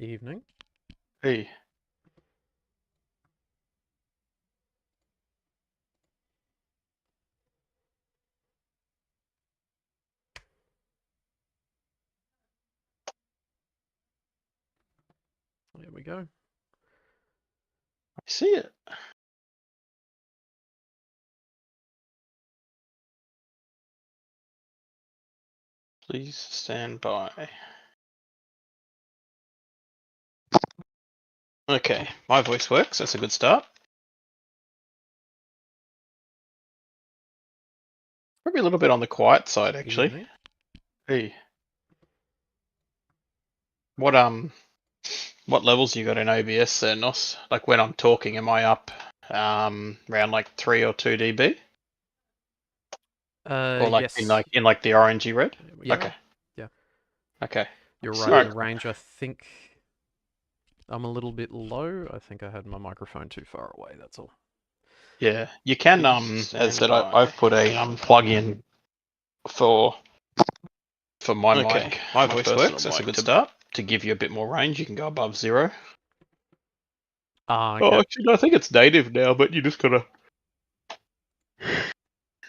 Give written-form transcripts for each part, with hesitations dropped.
Evening. Hey. There we go. I see it. Please stand by. Okay, my voice works. That's a good start. Probably a little bit on the quiet side, actually. Evening. Hey. What levels you got in OBS there, Nos? Like when I'm talking, am I up around like 3 or 2 dB? Or like Yes. in the orangey red? Yeah. Okay. Yeah. Okay. You're right. Alright. The range, I think I'm a little bit low. I think I had my microphone too far away, that's all. Yeah. You can as I said, I've put a plug-in for my mic. My voice works. That's a good start. To give you a bit more range, you can go above 0. Okay. Oh, actually, no, I think it's native now, but you just gotta.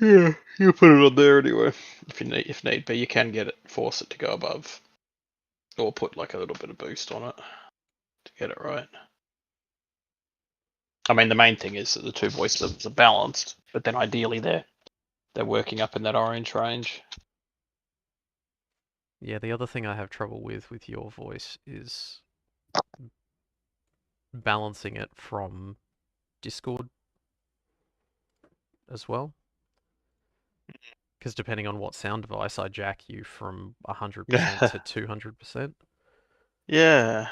Yeah, you put it on there anyway. If need be, you can force it to go above, or put like a little bit of boost on it to get it right. I mean, the main thing is that the two voice levels are balanced, but then ideally they're working up in that orange range. Yeah, the other thing I have trouble with your voice is balancing it from Discord as well. Because depending on what sound device, I jack you from 100% to 200%. Yeah.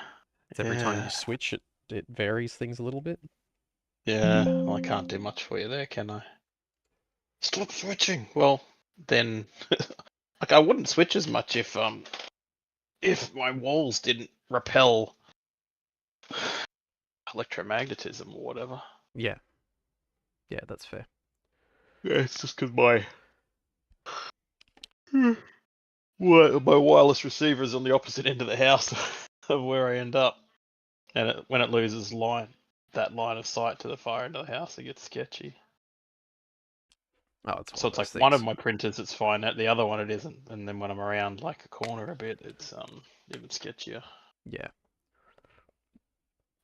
Every time you switch, it varies things a little bit. Yeah, well, I can't do much for you there, can I? Stop switching. Well, then, like I wouldn't switch as much if my walls didn't repel electromagnetism or whatever. Yeah. Yeah, that's fair. Yeah, it's just because my wireless receiver is on the opposite end of the house of where I end up, and when it loses that line of sight to the far end of the house, it gets sketchy. Oh, it's So one of it's those like one of things. my printers, it's fine. The other one, it isn't. And then when I'm around like a corner a bit, it's even sketchier. Yeah.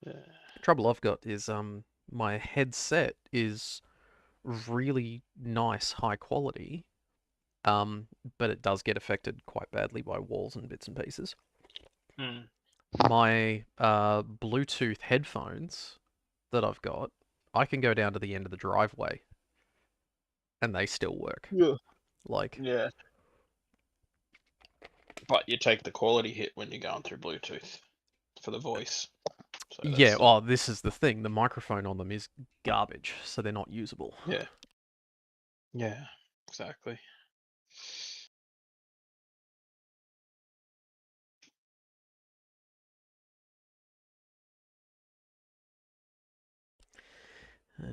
Yeah. Trouble I've got is my headset is really nice, high quality, but it does get affected quite badly by walls and bits and pieces. My Bluetooth headphones that I've got, I can go down to the end of the driveway and they still work. Yeah. Like, Yeah. But you take the quality hit when you're going through Bluetooth for the voice. So yeah, well, this is the thing. The microphone on them is garbage, so they're not usable. Yeah. Yeah, exactly.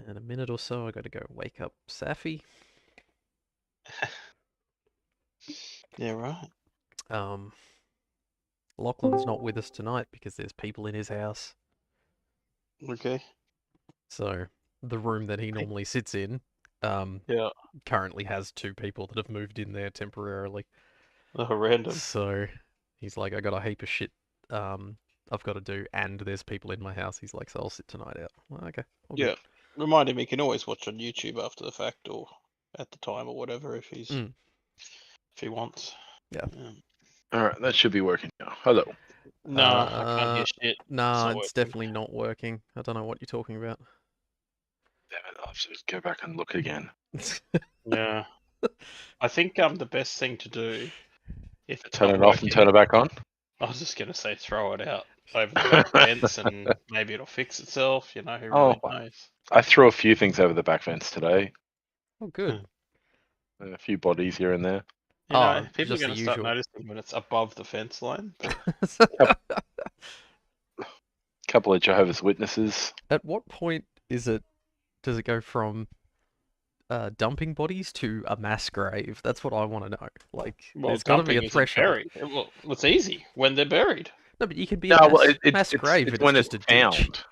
In a minute or so, I got to go wake up Safi. Yeah, right. Lachlan's not with us tonight because there's people in his house. Okay. So the room that he normally sits in, Yeah. currently has 2 people that have moved in there temporarily. Oh, random. So he's like, I got a heap of shit I've got to do, and there's people in my house. He's like, so I'll sit tonight out. Well, okay. Yeah. Good. Remind him he can always watch on YouTube after the fact or at the time or whatever if he wants. Yeah. Alright, that should be working now. Hello. No, I can't hear shit. Nah, it's definitely not working. I don't know what you're talking about. Damn it, I'll have to just go back and look again. Yeah. I think the best thing to do if it's Turn not it off and turn it back on? I was just gonna say throw it out over the back fence and maybe it'll fix itself, who really knows. I threw a few things over the back fence today. Oh, good. A few bodies here and there. People are going to start noticing when it's above the fence line. Couple of Jehovah's Witnesses. At what point does it go from dumping bodies to a mass grave? That's what I want to know. Like, there's got to be a threshold. Well, it's easy when they're buried. No, but you could be No, a well, mass grave it's and it's when it's just a ditch. found.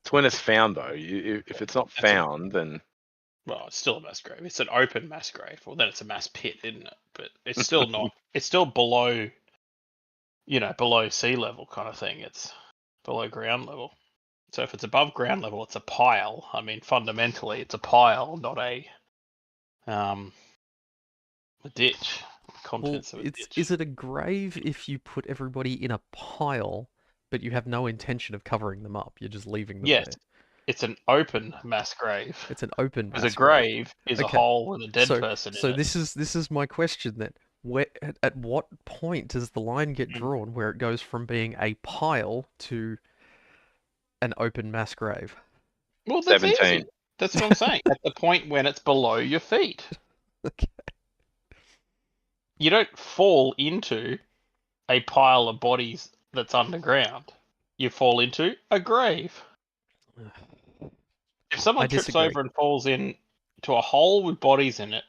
It's when it's found, though. If it's not found, then Well, it's still a mass grave. It's an open mass grave. Well, then it's a mass pit, isn't it? But it's still not. It's still below, below sea level kind of thing. It's below ground level. So if it's above ground level, it's a pile. I mean, fundamentally, it's a pile, not a ditch. Well, Contents of a ditch. is it a grave if you put everybody in a pile, but you have no intention of covering them up? You're just leaving them Yes, there. it's an open mass grave. It's an open Because mass a grave is a Okay. hole with a dead So, person so in it. this is my question then. Where at what point does the line get Mm. drawn where it goes from being a pile to an open mass grave? Well, that's 17. easy. That's what I'm saying. At the point when it's below your feet. Okay. You don't fall into a pile of bodies that's underground. You fall into a grave. If someone I trips disagree. over and falls into a hole with bodies in it,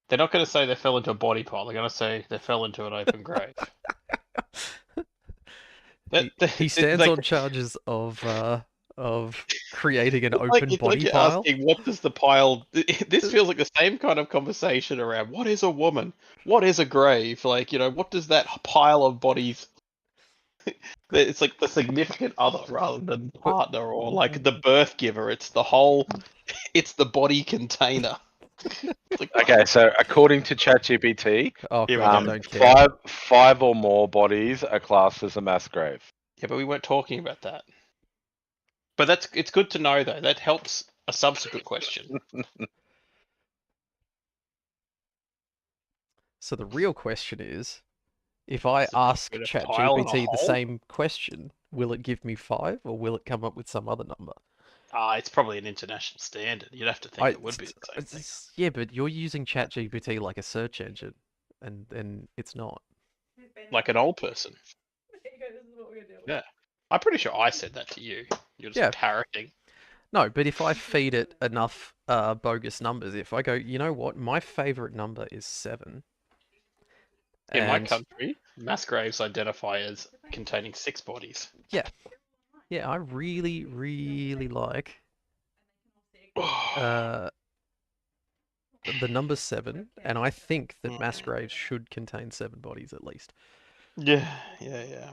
they're not going to say they fell into a body pile. They're going to say they fell into an open grave. He stands like, on charges of creating an it's open it's body you're pile. asking, what does the pile? This feels like the same kind of conversation around what is a woman, what is a grave, what does that pile of bodies? It's like the significant other rather than partner, or like the birth giver. It's the whole. It's the body container. Like, Okay, so according to ChatGPT, Oh Here we god, I go. don't care. five or more bodies are classed as a mass grave. yeah, but we weren't talking about that. But it's good to know though. That helps a subsequent question. So the real question is, if I Is it ask a pile in a ChatGPT the hole? same question, will it give me 5 or will it come up with some other number? It's probably an international standard. You'd have to think it would be the same thing. Yeah, but you're using ChatGPT like a search engine, and it's not. Like an old person. Yeah. I'm pretty sure I said that to you. You're just Yeah. parroting. No, but if I feed it enough bogus numbers, if I go, you know what, my favorite number is 7. In my And country, mass graves identify as containing 6 bodies. yeah, I really, really like the number 7, and I think that mass graves should contain 7 bodies at least. Yeah.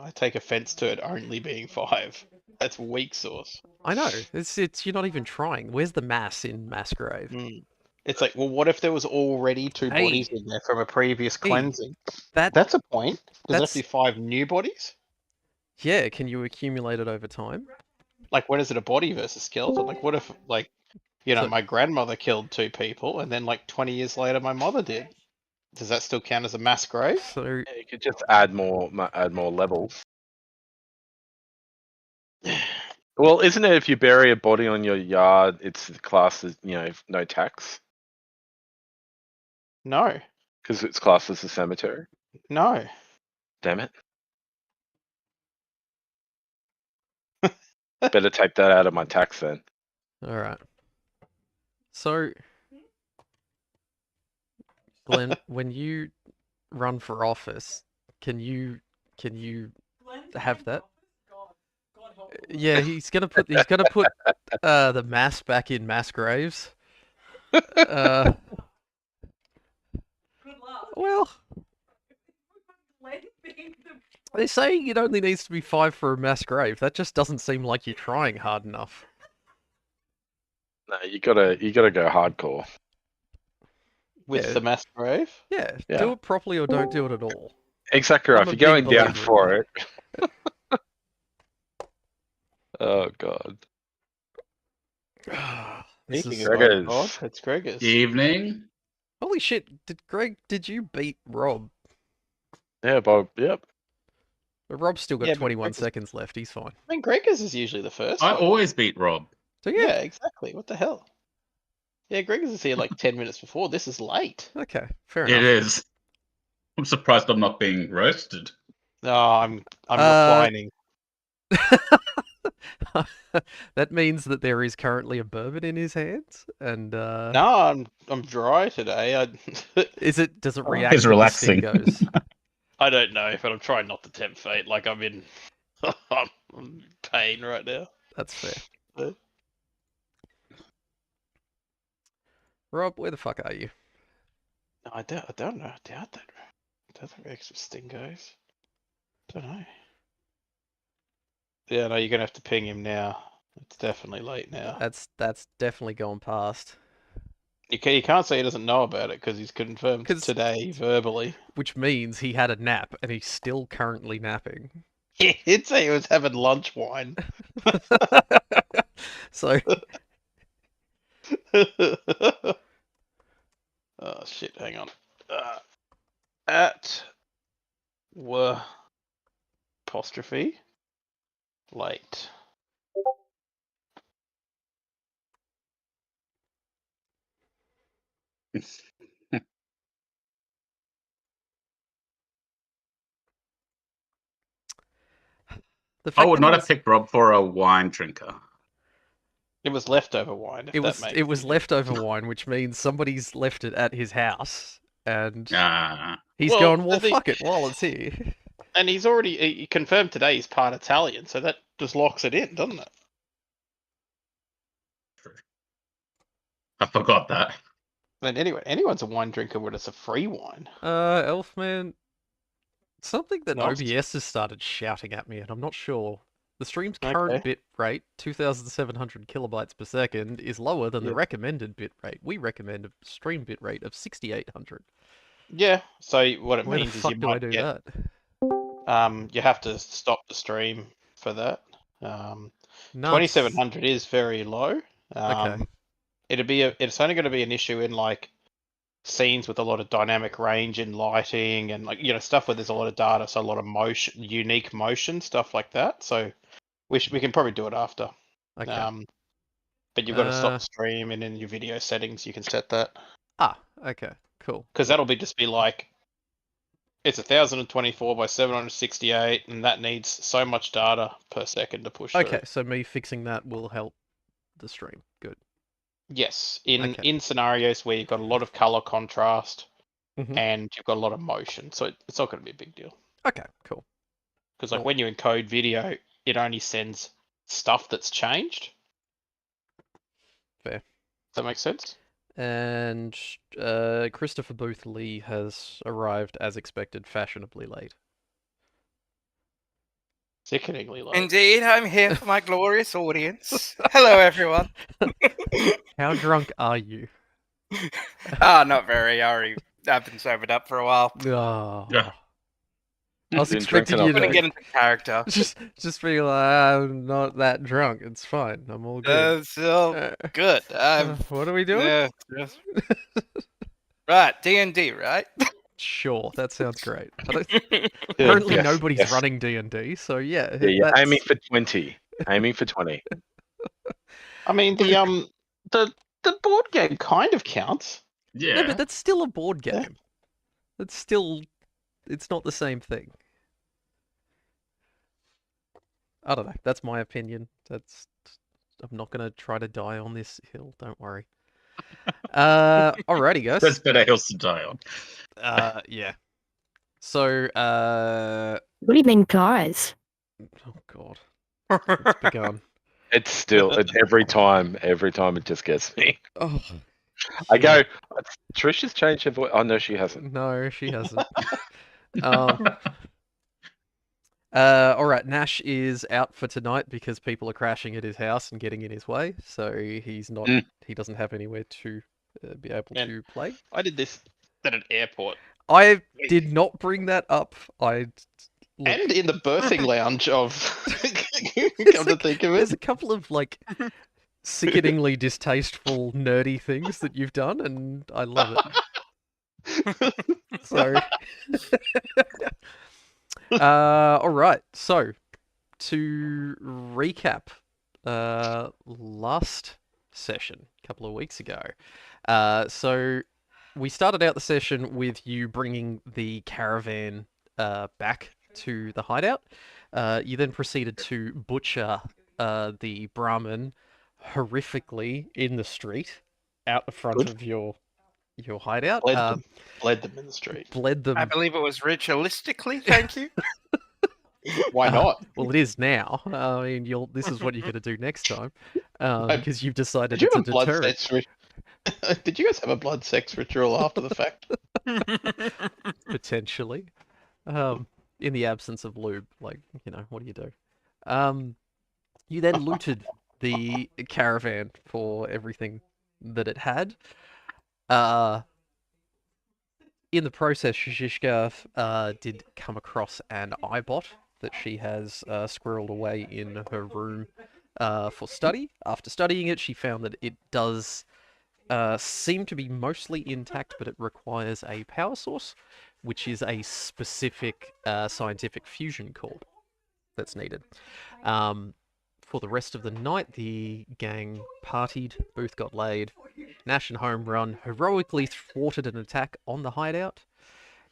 I take offense to it only being 5. That's weak sauce. I know. It's you're not even trying. Where's the mass in mass grave? It's like, well, what if there was already 2 Hey. bodies in there from a previous cleansing? That's a point. Does that be 5 new bodies? Yeah, can you accumulate it over time? Like, when is it a body versus skeleton? Like, what if, my grandmother killed 2 people, and then, 20 years later, my mother did? Does that still count as a mass grave? So Yeah, you could just add more levels. Well, isn't it if you bury a body on your yard, it's classed as no tax No. because it's classed as a cemetery? No. Damn it! Better take that out of my tax then. all right. So, Glenn, when you run for office, can you have that? Yeah, he's gonna put the mass back in mass graves. Well, they're saying it only needs to be 5 for a mass grave. That just doesn't seem like you're trying hard enough. No, you gotta go hardcore. With the mass grave? Yeah, Yeah. do it properly or don't do it at all. Exactly right. I'm If a you're going big down believer in for that. it. Oh god. This Speaking is of Gregors. God, it's Gregors. Evening. holy shit! Did you beat Rob? Yeah, Bob. Yep. But Rob's still got Yeah, but 21 Gregors- seconds left. He's fine. I mean, Gregors is usually the first. I always beat Rob. So Yeah, yeah. exactly. What the hell? Yeah, Gregors is here 10 minutes before. This is late. Okay, fair It enough. is. I'm surprised I'm not being roasted. No, I'm reclining. That means that there is currently a bourbon in his hands, and No, I'm dry today. does it react He's when the sting relaxing. goes? I don't know, but I'm trying not to tempt fate. Like I'm in, I'm in pain right now. That's fair. Uh, Rob, where the fuck are you? No, I don't know. I doubt that. Doubt that extra sting goes. Don't know. Yeah, no, you're gonna have to ping him now. It's definitely late now. That's definitely gone past. You can't say he doesn't know about it because he's confirmed 'Cause- today verbally. Which means he had a nap and he's still currently napping. He did say he was having lunch wine. So Oh shit! Hang on. At were apostrophe late. the I fact would that he not have was picked Rob for a wine drinker. It was leftover wine. If it that was makes it was any leftover wine, which means somebody's left it at his house and Ah, he's Well, gone, well, the- fuck it, while it's here. And he's already he confirmed today he's part Italian, so that just locks it in, doesn't it? I forgot that. And anyway, anyone's a wine drinker when it's a free wine. Elfman, something that Nice. OBS has started shouting at me, and I'm not sure. The stream's Okay. current bit rate, 2,700 kilobytes per second, is lower than the Yeah. recommended bit rate. We recommend a stream bit rate of 6,800. Yeah. So what it Where the means is fuck you do I might do get that? you have to stop the stream for that. Nuts. 2,700 is very low. Okay. It's only going to be an issue in like scenes with a lot of dynamic range and lighting and like stuff where there's a lot of data, so a lot of motion, unique motion, stuff like that. So we can probably do it after. Okay. But you've got to stop Uh, the stream, and in your video settings you can set that okay. Cool. because that'll just be like it's 1024 by 768, and that needs so much data per second to push Okay, through. so me fixing that will help the stream. Good. Yes, in Okay. scenarios where you've got a lot of color contrast Mhm. and you've got a lot of motion, so it's not going to be a big deal. Okay, cool. Because like Cool. when you encode video, it only sends stuff that's changed. Fair. Does that make sense? And Christopher Booth Lee has arrived as expected, fashionably late. Sickeningly late. Indeed, I'm here for my glorious audience. Hello, everyone. How drunk are you? Not very. I've been sobered up for a while. Oh. Yeah. I was Been expecting drinking you all I'm gonna to day. get into character. just be like, I'm not that drunk. It's fine. I'm all good. So good. What are we doing? Yeah, yes. Right, D&D, right? Sure, that sounds great. I don't, Yeah, apparently yes, nobody's yes. running D&D, so yeah, Yeah, you're that's... aiming for 20. Aiming for 20. I mean the board game kind of counts. No, Yeah. but that's still a board Yeah. game. It's still... It's not the same thing. I don't know. That's my opinion. That's... I'm not gonna try to die on this hill, don't worry. Alrighty, guys. There's better hills to die on. Yeah. So, Good evening, guys. oh god, it's begun. It's still every time it just gets me. Oh, I go, Trish has changed her voice. Oh no, she hasn't. no, she hasn't. Alright, Nash is out for tonight because people are crashing at his house and getting in his way, so he's not. He doesn't have anywhere to be able Man. to play. I did this at an airport I did not bring that up. Look, and in the birthing lounge of. There's Come to think of there's a it, couple of like sickeningly distasteful, nerdy things that you've done, and I love it. So, all right. So, to recap, last session a couple of weeks ago. So we started out the session with you bringing the caravan back to the hideout. You then proceeded to butcher the Brahmin horrifically in the street out the front Good. of your your hideout. Bled them in the street. Bled them. I believe it was ritualistically. Thank you. Why not? Well, it is now. I mean, this is what you're going to do next time, because you've decided Did you it's a have a blood deterrent. sex Did you guys have a blood sex ritual after the fact? Potentially. In the absence of lube, like, what do you do? You then looted the caravan for everything that it had. In the process, Shishka did come across an iBot that she has squirreled away in her room for study. After studying it, she found that it does seem to be mostly intact, but it requires a power source, which is a specific scientific fusion core that's needed. For the rest of the night, the gang partied, Booth got laid, Nash and Home Run heroically thwarted an attack on the hideout.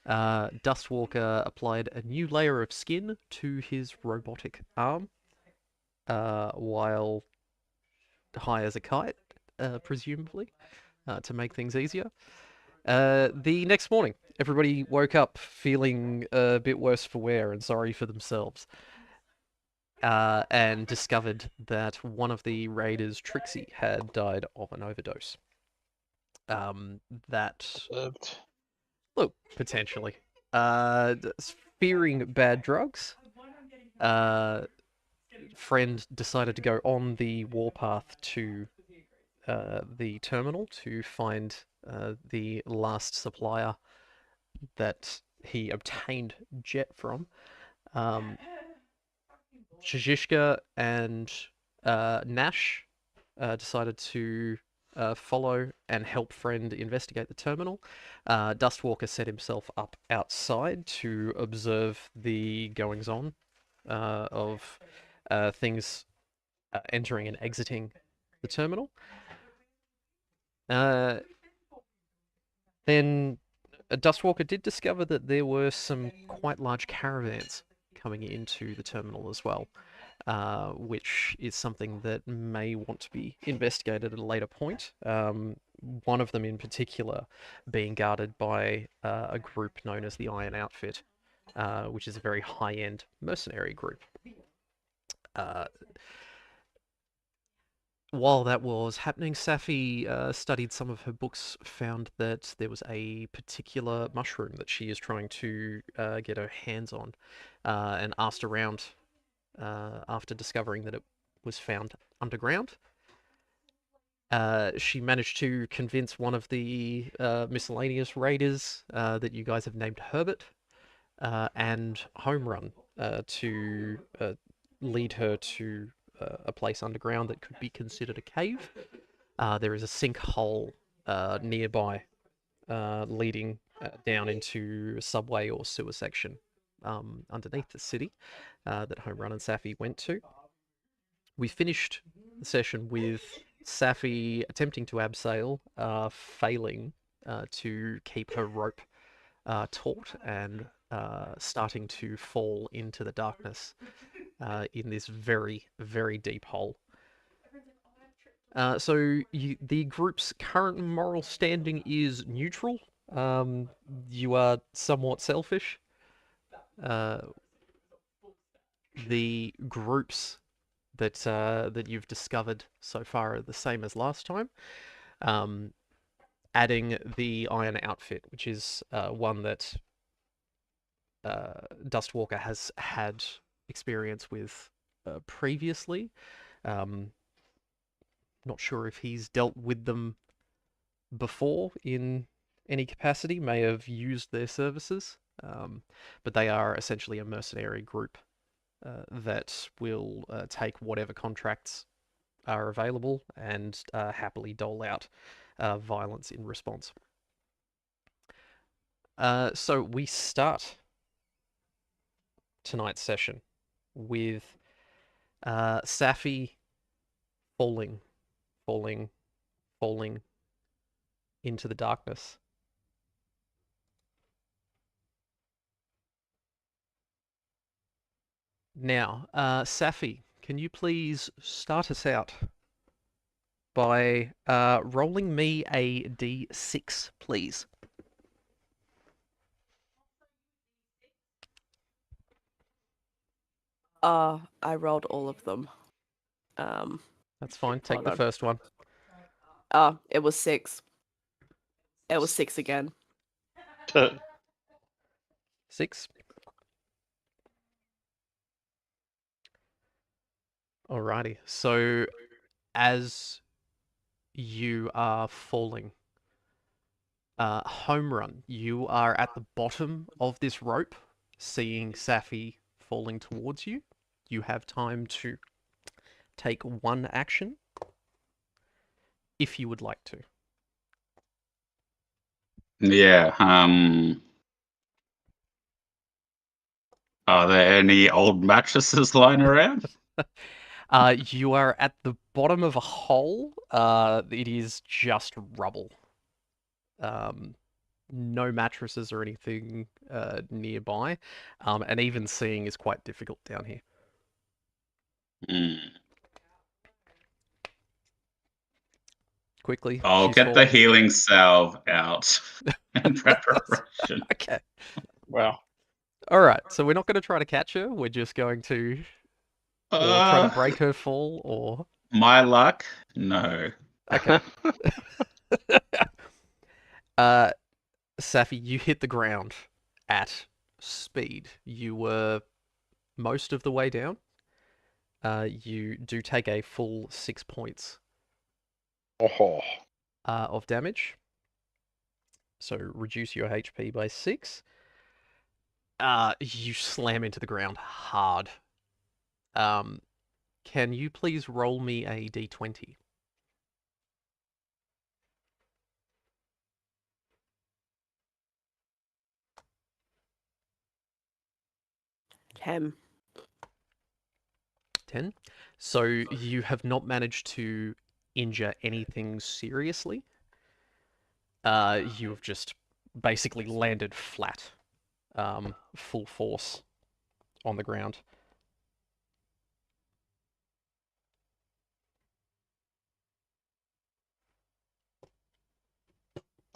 Dustwalker applied a new layer of skin to his robotic arm, while high as a kite, presumably, to make things easier. The next morning, everybody woke up feeling a bit worse for wear and sorry for themselves. And discovered that one of the raiders, Trixie, had died of an overdose. Look, potentially. Fearing bad drugs, Friend decided to go on the warpath to the terminal to find the last supplier that he obtained Jet from. Shishka and Nash decided to follow and help Friend investigate the terminal. Dustwalker set himself up outside to observe the goings-on of things entering and exiting the terminal. Then Dustwalker did discover that there were some quite large caravans coming into the terminal as well, which is something that may want to be investigated at a later point. One of them in particular being guarded by a group known as the Iron Outfit, which is a very high-end mercenary group. While that was happening, Safi studied some of her books, found that there was a particular mushroom that she is trying to get her hands on, and asked around after discovering that it was found underground. She managed to convince one of the miscellaneous raiders that you guys have named Herbert and Home Run to lead her to a place underground that could be considered a cave. There is a sinkhole nearby leading down into a subway or sewer section underneath the city that Home Run and Safi went to. We finished the session with Safi attempting to abseil, failing to keep her rope taut and starting to fall into the darkness in this very, very deep hole. So the group's current moral standing is neutral. You are somewhat selfish. The groups that you've discovered so far are the same as last time. Adding the Iron Outfit, which is one that Dustwalker has had experience with previously. Not sure if he's dealt with them before in any capacity, may have used their services, but they are essentially a mercenary group that will take whatever contracts are available and happily dole out violence in response. So we start tonight's session with Safi falling into the darkness. Now, Safi, can you please start us out by rolling me a d6, please. I rolled all of them. That's fine. Take Hold the on. first one. It was 6. It was 6 again. 6. Alrighty. So as you are falling, home run, you are at the bottom of this rope, seeing Safi falling towards you. You have time to take one action if you would like to. Yeah. Are there any old mattresses lying around? You are at the bottom of a hole. It is just rubble. No mattresses or anything nearby, and even seeing is quite difficult down here. Quickly, I'll she's get the falling. healing salve out in preparation. Okay. Wow. All right. So we're not going to try to catch her. We're just going to, or try to break her fall, or. My luck? No. Okay. Safi, you hit the ground at speed. You were most of the way down. You do take a full 6 points Oh. of damage. So reduce your HP by 6. You slam into the ground hard. Can you please roll me a d20? Ten. 10. So you have not managed to injure anything seriously. You have just basically landed flat, full force on the ground.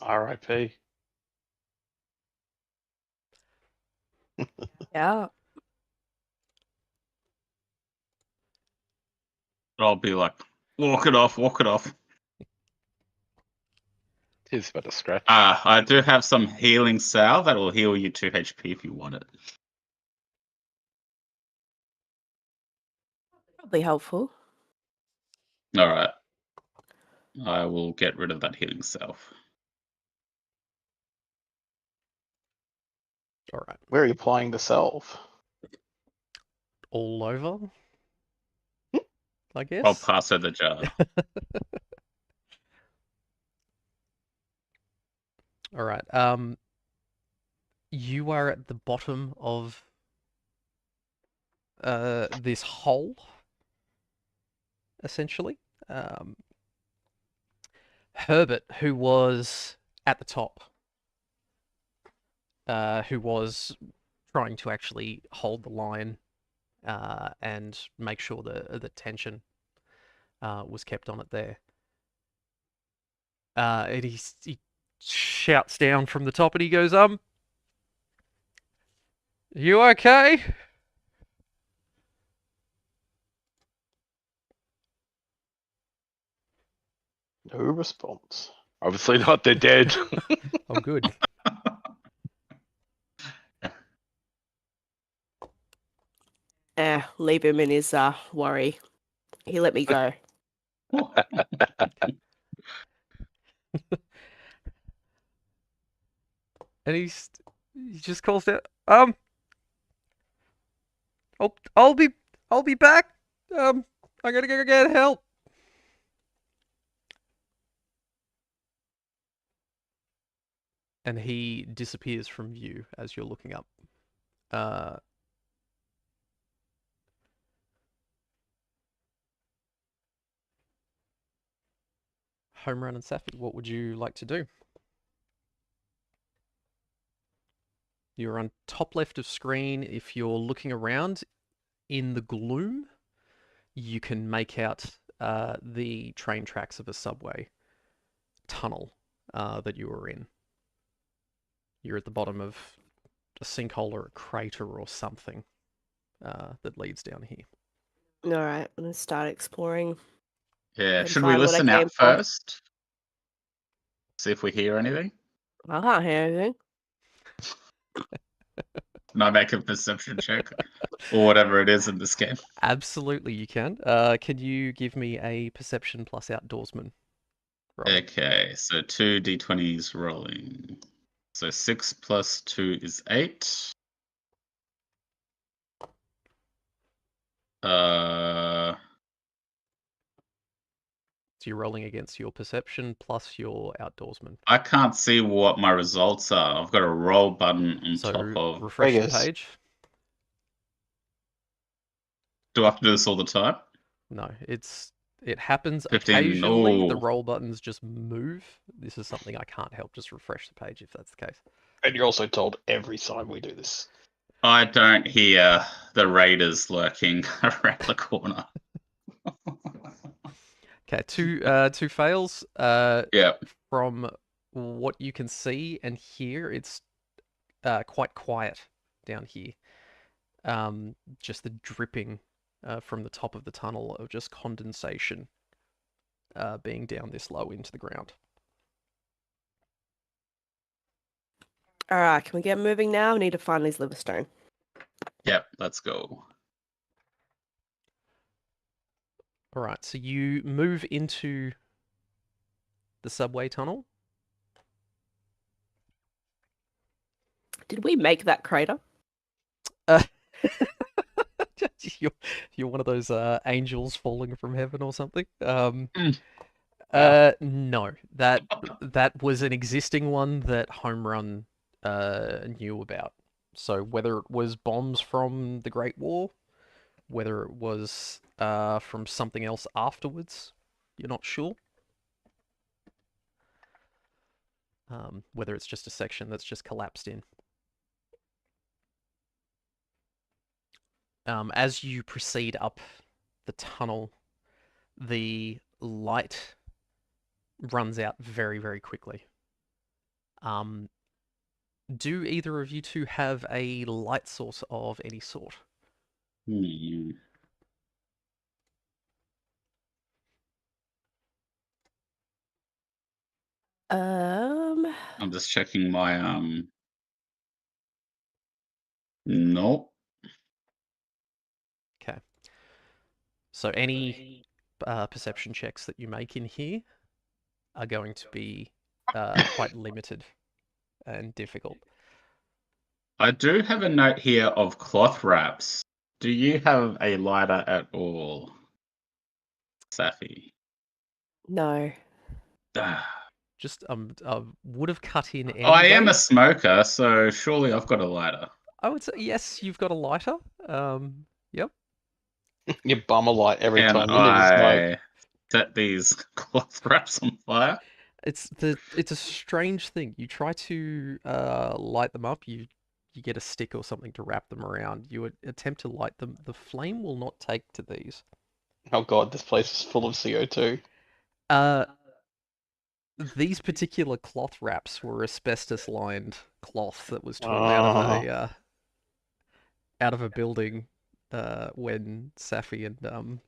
R.I.P. Yeah. I'll be like, walk it off, walk it off. Here's but a scratch. I do have some healing salve that will heal you 2 HP if you want it. Probably helpful. Alright. I will get rid of that healing salve. All right. Where are you applying the salve? All over, I guess. I'll pass her the jar. All right. You are at the bottom of this hole, essentially. Herbert, who was at the top, who was trying to actually hold the line and make sure the tension was kept on it there. And he shouts down from the top and he goes, you okay? No response. Obviously not. They're dead. Oh, good. Leave him in his worry. He let me go. And he just calls out, I'll be back. I gotta go get help. And he disappears from view as you're looking up. Home Run and Safi, what would you like to do? You're on top left of screen. If you're looking around in the gloom, you can make out the train tracks of a subway tunnel that you were in. You're at the bottom of a sinkhole or a crater or something that leads down here. All right, I'm gonna start exploring. Yeah. And Should we find what I listen came out for. first? See if we hear anything. I can't hear anything. Can I make a perception check or whatever it is in this game? Absolutely, you can. Can you give me a perception plus outdoorsman roll? Okay, so 2 d20s rolling. So 6 plus 2 is 8. So you're rolling against your perception plus your outdoorsman. I can't see what my results are. I've got a roll button on So top of. refresh the Vegas. page. Do I have to do this all the time? No, it happens 15. occasionally. The Ooh. roll buttons just move. This is something I can't help. Just refresh the page if that's the case. And you're also told every time we do this. I don't hear the raiders lurking around the corner. Okay, two fails. Yeah. From what you can see and hear, it's quite quiet down here. Just the dripping from the top of the tunnel of just condensation being down this low into the ground. All right, can we get moving now? I need to find these liverstone. Yep, let's go. All right, so you move into the subway tunnel. Did we make that crater? You're one of those angels falling from heaven or something. Wow. No, that was an existing one that Home Run knew about. So whether it was bombs from the Great War, whether it was from something else afterwards, you're not sure. Whether it's just a section that's just collapsed in. As you proceed up the tunnel, the light runs out very, very quickly. Do either of you two have a light source of any sort? Hmm. I'm just checking my Nope. Okay. So any perception checks that you make in here are going to be quite limited and difficult. I do have a note here of cloth wraps. Do you have a lighter at all, Safi? No. Just would have cut in anyway. I am a smoker, so surely I've got a lighter. I would say yes, you've got a lighter. Yep. You bum a light every Can time you need to smoke. I set these cloth wraps on fire? It's a strange thing. You try to light them up, you get a stick or something to wrap them around. You would attempt to light them. The flame will not take to these. Oh god, this place is full of CO2. These particular cloth wraps were asbestos-lined cloth that was torn out of a building when Safi and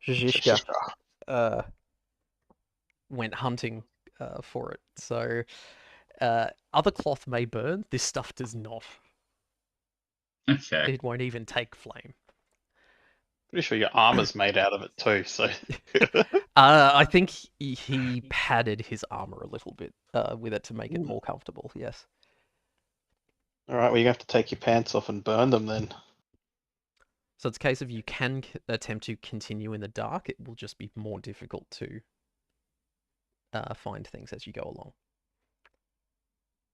Zizishka went hunting for it. So other cloth may burn. This stuff does not. Okay. It won't even take flame. Pretty sure your armor's made out of it too, so. I think he padded his armor a little bit with it to make it more comfortable, yes. Alright, well, you have to take your pants off and burn them then. So it's a case of you can attempt to continue in the dark. It will just be more difficult to find things as you go along.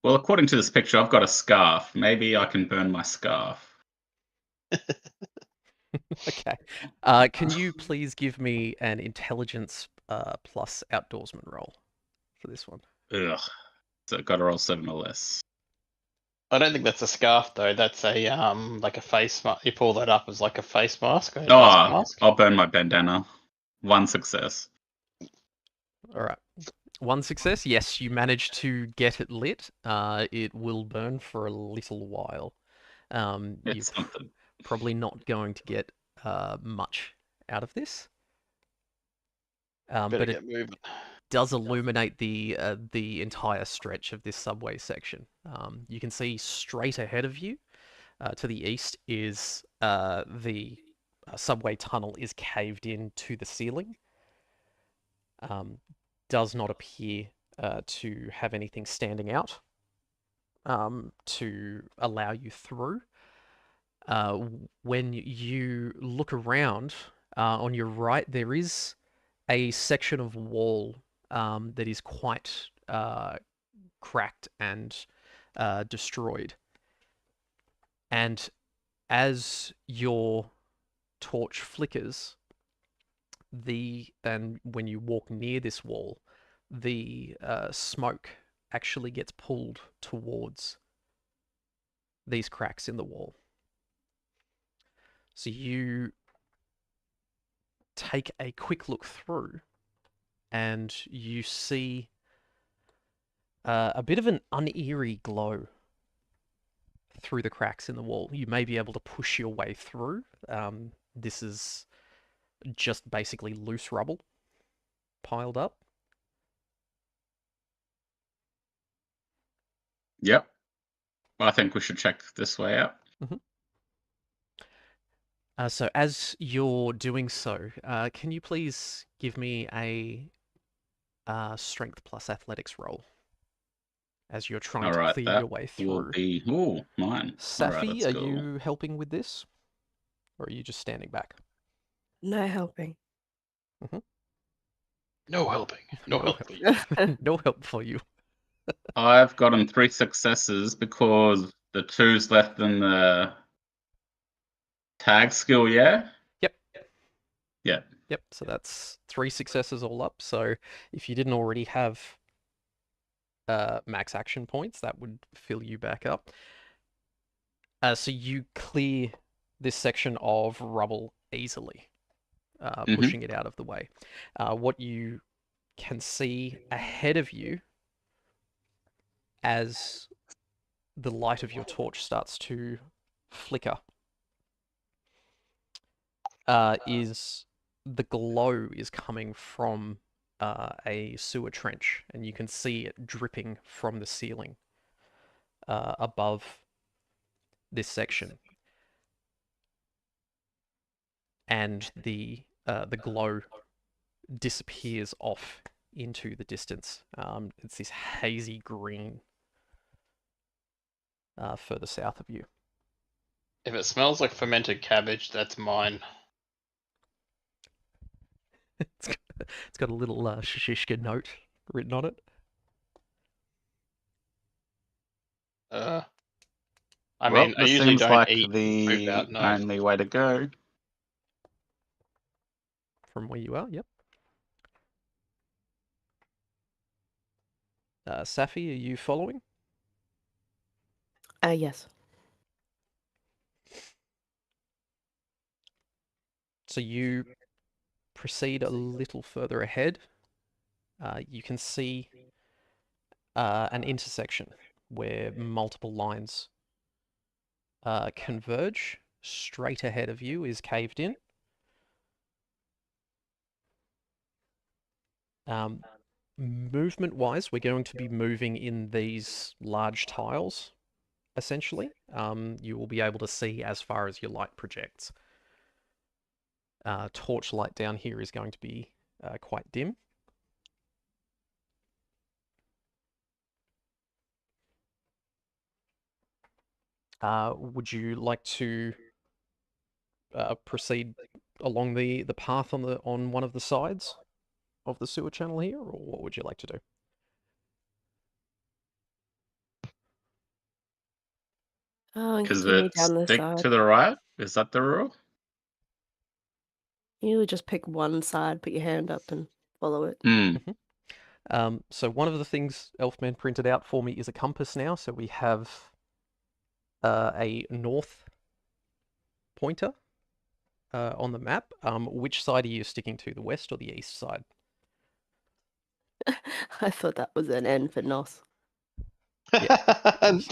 Well, according to this picture, I've got a scarf. Maybe I can burn my scarf. Okay. Can you please give me an intelligence plus outdoorsman roll for this one? Ugh. So I've got to roll 7 or less. I don't think that's a scarf though. That's a like a face mask. You pull that up as like a face mask. Or a dust Oh, mask. I'll burn my bandana. one success. All right. One success. Yes, you managed to get it lit. It will burn for a little while. You're It's something. probably not going to get much out of this. Better But it get moving. does illuminate the entire stretch of this subway section. You can see straight ahead of you, to the east, is the subway tunnel is caved in to the ceiling. Does not appear to have anything standing out to allow you through. When you look around, on your right, there is a section of wall that is quite cracked and destroyed. And as your torch flickers, and when you walk near this wall, the smoke actually gets pulled towards these cracks in the wall. So you take a quick look through, and you see a bit of an uneary glow through the cracks in the wall. You may be able to push your way through. This is just basically loose rubble piled up. Yep. I think we should check this way out. So as you're doing so, can you please give me a strength plus athletics roll as you're trying All to right, clear that your way will through? be mine. All right, Safi, let's are go. you helping with this? Or are you just standing back? No helping. No helping. No No help help. for you. No help for you. I've gotten 3 successes because the 2's left in the tag skill, yeah? Yep. Yeah. Yep, so that's 3 successes all up. So if you didn't already have max action points, that would fill you back up. So you clear this section of rubble easily, pushing it out of the way. What you can see ahead of you as the light of your torch starts to flicker is the glow is coming from a sewer trench, and you can see it dripping from the ceiling above this section. And the glow disappears off into the distance. It's this hazy green further south of you. If it smells like fermented cabbage, that's mine. It's got a little Shishka note written on it. I Well, mean, I this usually seems don't like eat food the out night. only way to go. From where you are, yep. Safi, are you following? Yes. So you proceed a little further ahead. You can see an intersection where multiple lines converge. Straight ahead of you is caved in. Movement-wise, we're going to be moving in these large tiles, essentially. You will be able to see as far as your light projects. Torchlight down here is going to be quite dim. Would you like to proceed along the path on one of the sides of the sewer channel here, or what would you like to do? Is Continue it down the stick side. to the right? Is that the rule? You just pick one side, put your hand up, and follow it. So one of the things Elfman printed out for me is a compass now. So we have a north pointer, on the map. Which side are you sticking to, the west or the east side? I thought that was an N for Nos. It's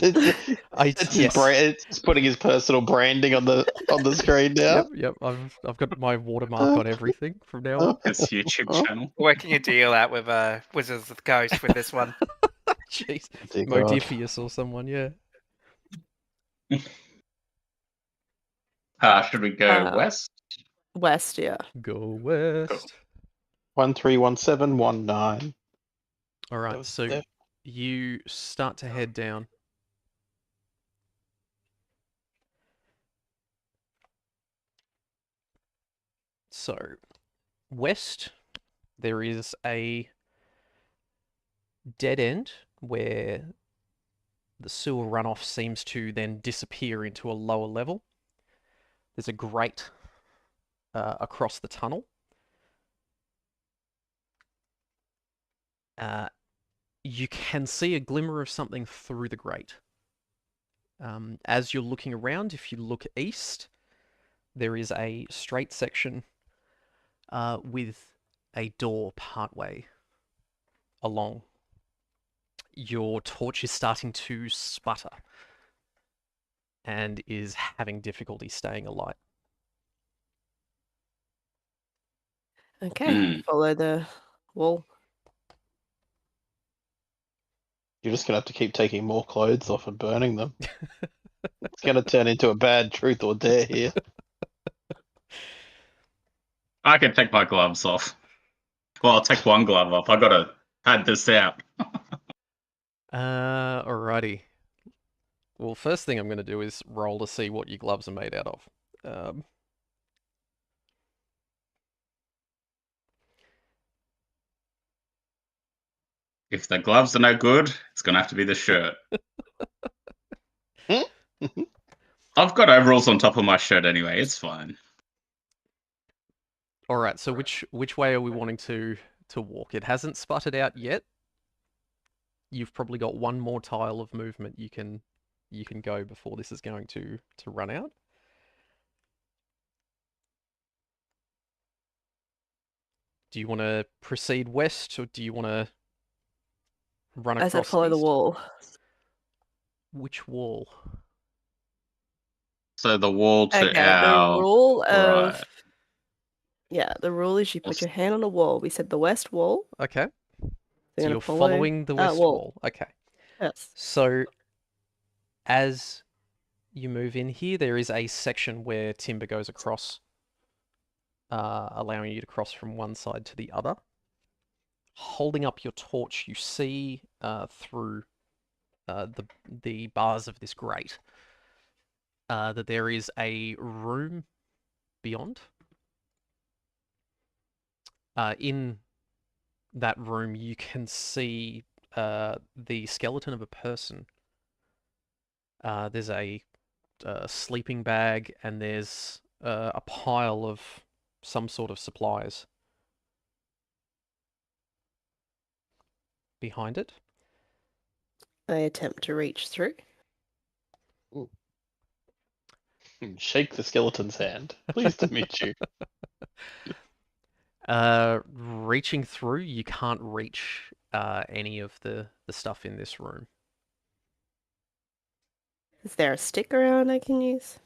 putting his personal branding on the screen now. Yep. I've got my watermark on everything from now on. His YouTube channel. Working a deal out with Wizards of the Coast with this one. Jeez, Dear God. Modifius or someone, yeah. Should we go west? West, yeah. Go west. 131719. All That right, was so there. you start to head down. So, west, there is a dead end where the sewer runoff seems to then disappear into a lower level. There's a grate across the tunnel. You can see a glimmer of something through the grate. As you're looking around, if you look east, there is a straight section with a door partway along. Your torch is starting to sputter and is having difficulty staying alight. Okay, follow the wall. You're just gonna have to keep taking more clothes off and burning them. It's gonna turn into a bad truth or dare here. I can take my gloves off. Well, I'll take one glove off. I gotta pad this out. Alrighty. Well, first thing I'm going to do is roll to see what your gloves are made out of. If the gloves are no good, it's gonna have to be the shirt. I've got overalls on top of my shirt anyway. It's fine. All right. So which way are we wanting to walk? It hasn't sputtered out yet. You've probably got one more tile of movement you can go before this is going to run out. Do you want to proceed west, or do you want to run across? I said follow the east? wall. Which wall? So the wall to Okay, our the rule of right. yeah, the rule is you put your hand on the wall. We said the west wall. Okay. So You're you're follow following the west wall. Okay. Yes. So as you move in here, there is a section where timber goes across, allowing you to cross from one side to the other. Holding up your torch, you see through the bars of this grate that there is a room beyond. In that room, you can see the skeleton of a person. There's a sleeping bag, and there's a pile of some sort of supplies behind it. I attempt to reach through. Shake the skeleton's hand. Pleased to meet you. Reaching through, you can't reach any of the stuff in this room. Is there a stick around I can use?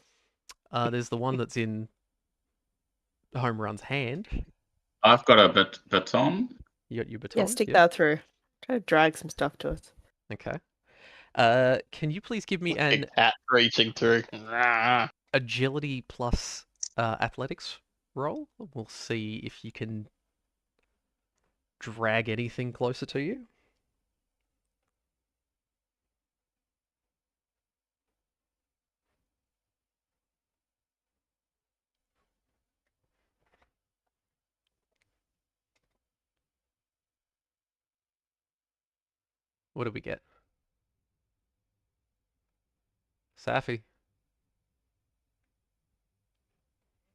There's the one that's in Home Run's hand. I've got a baton. You got your baton? Yeah, stick that through. Try to drag some stuff to us. Okay. Can you please give me an Big cat reaching through. agility plus athletics roll? We'll see if you can drag anything closer to you. What did we get? Safi.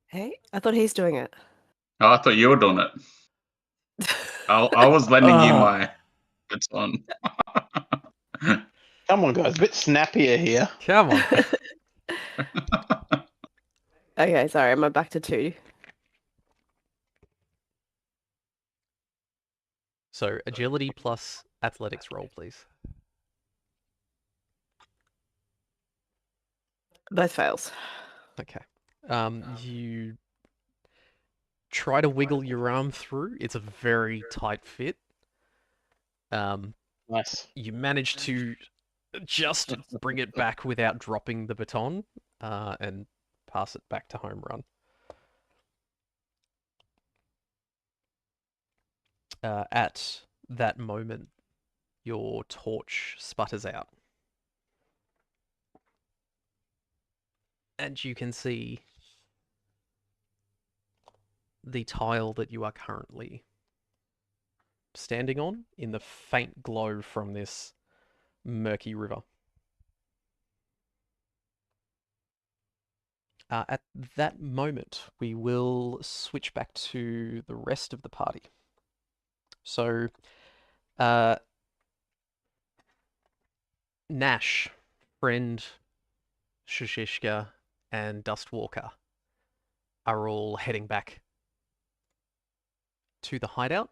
Hey, I thought he's doing it. Oh, I thought you were doing it. I was lending you my baton. Come on, guys. A bit snappier here. Come on. Okay, sorry, am I back to 2? So agility plus athletics roll, please. Both fails. Okay. You try to wiggle your arm through. It's a very tight fit. Nice. You manage to just bring it back without dropping the baton, and pass it back to home run. At that moment, your torch sputters out. And you can see the tile that you are currently standing on in the faint glow from this murky river. At that moment, we will switch back to the rest of the party. So, Nash, Friend, Shishishka, and Dustwalker are all heading back to the hideout.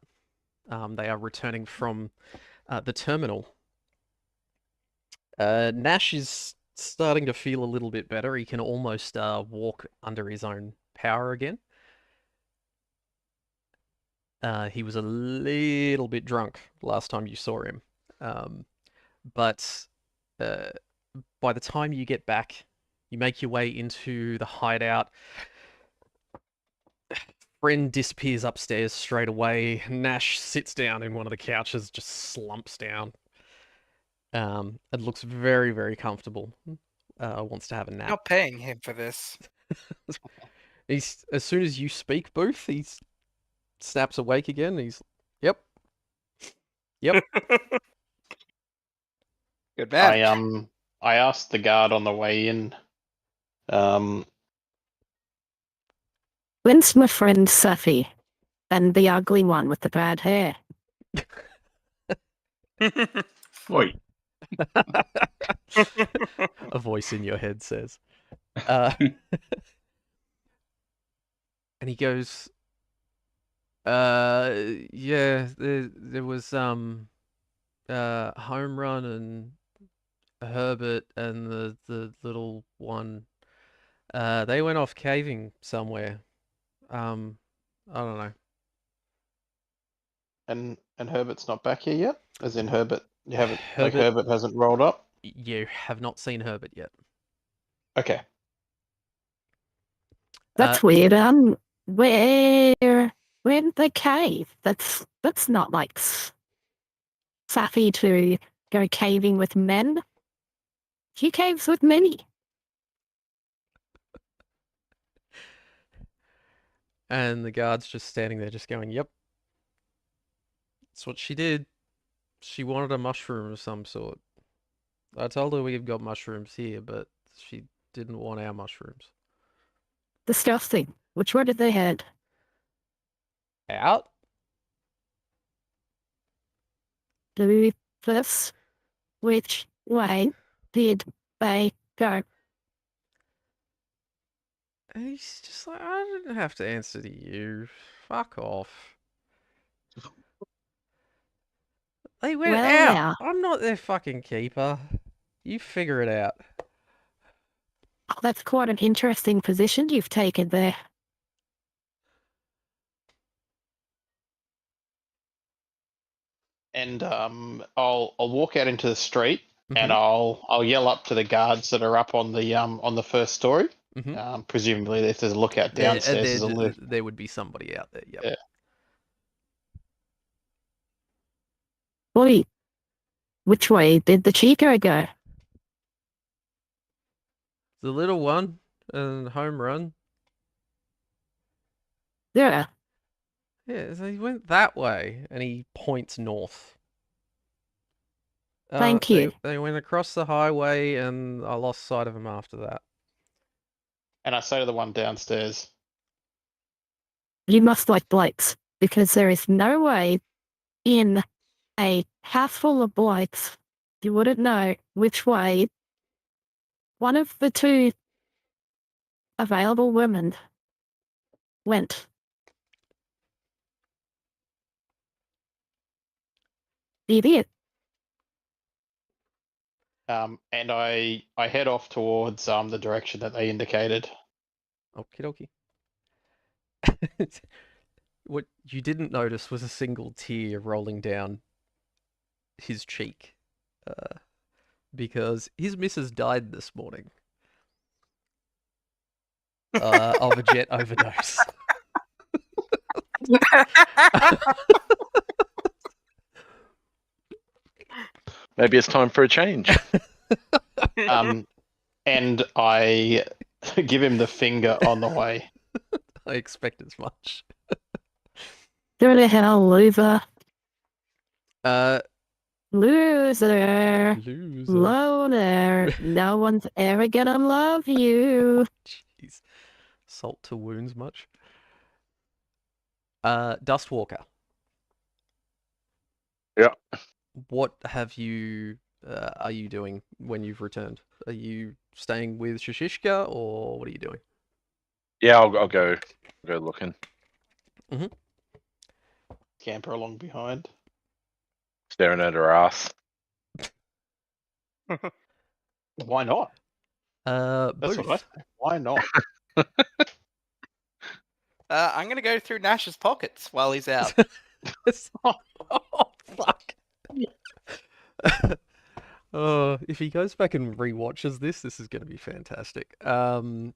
They are returning from the terminal. Nash is starting to feel a little bit better. He can almost walk under his own power again. He was a little bit drunk last time you saw him. But by the time you get back, you make your way into the hideout. Friend disappears upstairs straight away. Nash sits down in one of the couches, just slumps down. It looks very, very comfortable. Wants to have a nap. Not paying him for this. He's as soon as you speak, Booth, he snaps awake again. He's, yep. Good man. I asked the guard on the way in. When's my friend Safi? And the ugly one with the bad hair. Oi. A voice in your head says. And he goes, yeah, there was home run and Herbert and the little one. They went off caving somewhere. I don't know. And Herbert's not back here yet? As in Herbert, you haven't like Herbert- Herbert hasn't rolled up? You have not seen Herbert yet. Okay. That's weird. Where in the cave? That's not like Safi to go caving with men. He caves with me. And the guard's just standing there, just going, "Yep, that's what she did. She wanted a mushroom of some sort. I told her we've got mushrooms here, but she didn't want our mushrooms." Disgusting. Which way did they head? Out? Do this. Which way did they go? And he's just like, I didn't have to answer to you. Fuck off. They went Well, out. now. I'm not their fucking keeper. You figure it out. Oh, that's quite an interesting position you've taken there. And I'll walk out into the street and Mhm. I'll yell up to the guards that are up on the first story. Mhm. Presumably, if there's a lookout downstairs, there's a lift. There would be somebody out there. Yep. Yeah. Boy, which way did the Chico go? The little one and home run. Yeah. Yeah, so he went that way, and he points north. Thank you. They went across the highway, and I lost sight of him after that. And I say to the one downstairs, You must like blights, because there is no way in a house full of blights you wouldn't know which way one of the two available women went. You did. And I head off towards the direction that they indicated. Okie dokie. What you didn't notice was a single tear rolling down his cheek, because his missus died this morning of a jet overdose. Maybe it's time for a change. And I give him the finger on the way. I expect as much. Through the hell, loser. Uh, Loser. loser. Loner. No one's ever gonna love you. Jeez, salt to wounds much. Dustwalker. Yeah. What have you? Are you doing when you've returned? Are you staying with Shishishka, or what are you doing? Yeah, I'll go looking. Camper along behind. Staring at her ass. Why not? That's Both. what I say. Why not? I'm gonna go through Nash's pockets while he's out. Oh, fuck. If he goes back and rewatches this is going to be fantastic. All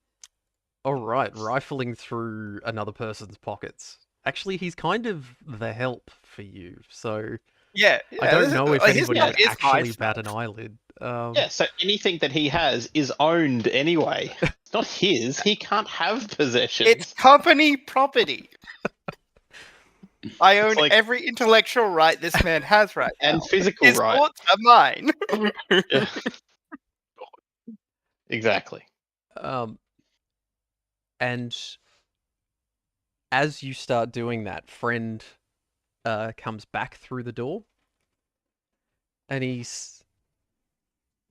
right, rifling through another person's pockets. Actually, he's kind of the help for you, so Yeah, I don't know if his anybody stuff would is actually my bat an stuff. eyelid. Yeah, so anything that he has is owned anyway. It's not his. He can't have possessions. It's company property. I own like- every intellectual right this man has right now. and physical His right. thoughts are mine. Yeah. Exactly. And as you start doing that, friend comes back through the door, and he's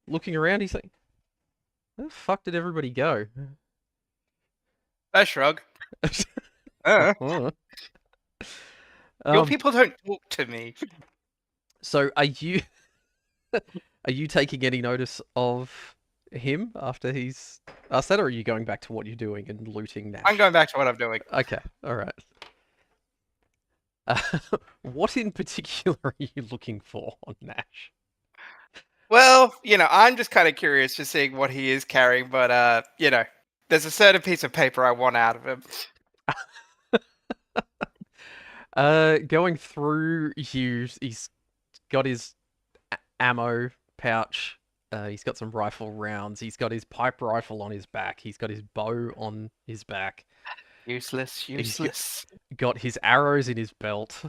looking around. He's like, "Where the fuck did everybody go?" I shrug. Your Your people don't talk to me. So are you taking any notice of him after he's asked that, or are you going back to what you're doing and looting Nash? I'm going back to what I'm doing. Okay, all right. What in particular are you looking for on Nash? Well, I'm just kind of curious to seeing what he is carrying, but there's a certain piece of paper I want out of him. Going through, he's got his ammo pouch. He's got some rifle rounds. He's got his pipe rifle on his back. He's got his bow on his back. Useless. Got his arrows in his belt.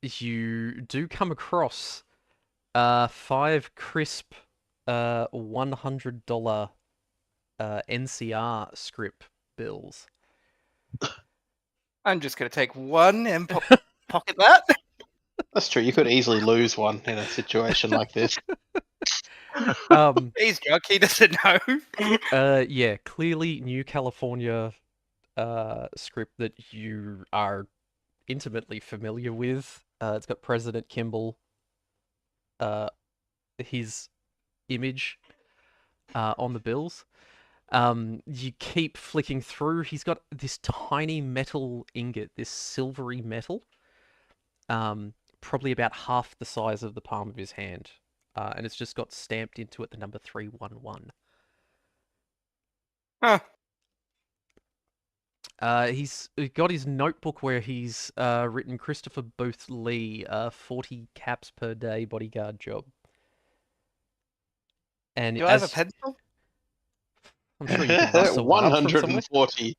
You do come across 5 crisp $100 NCR script bills. I'm just going to take one and pocket that. That's true. You could easily lose one in a situation like this. He's drunk. He doesn't know. Yeah, clearly New California script that you are intimately familiar with. It's got President Kimball, his image on the bills. You keep flicking through. He's got this tiny metal ingot, this silvery metal, probably about half the size of the palm of his hand, and it's just got stamped into it the number 311. Huh. He's got his notebook where he's written Christopher Booth Lee, 40 caps per day bodyguard job. And Do I have a pencil? I'm sure you can rustle one up from somewhere. 140.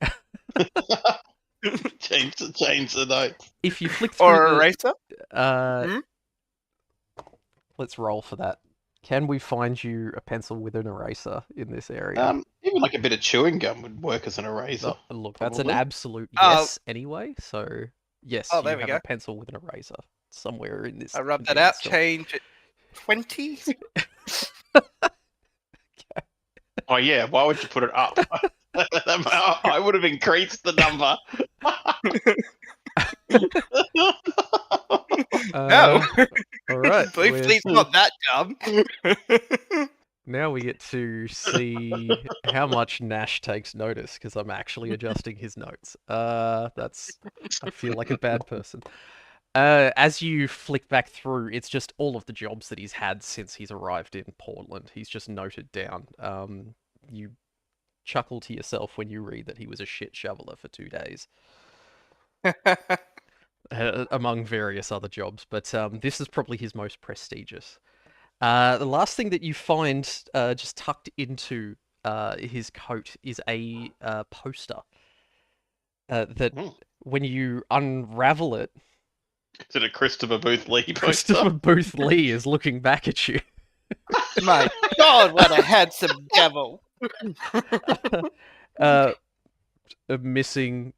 change the notes. If you flick through Or the, eraser? Let's roll for that. Can we find you a pencil with an eraser in this area? Even like a bit of chewing gum would work as an eraser. Look, that's an probably. absolute yes anyway. So yes, Oh, you there we have go. a pencil with an eraser somewhere in this. I rub that convenience out, store. change it 20. Oh yeah, why would you put it up? I would have increased the number. No, All right. Blue Fleet's not that dumb. Now we get to see how much Nash takes notice because I'm actually adjusting his notes. That's I feel like a bad person. As you flick back through, it's just all of the jobs that he's had since he's arrived in Portland. He's just noted down. You chuckle to yourself when you read that he was a shit shoveler for 2 days, among various other jobs. But this is probably his most prestigious. The last thing that you find just tucked into his coat is a poster that, Mm. when you unravel it, Is it a Christopher Booth Lee poster? Christopher Booth Lee is looking back at you. My God, what a handsome devil! Missing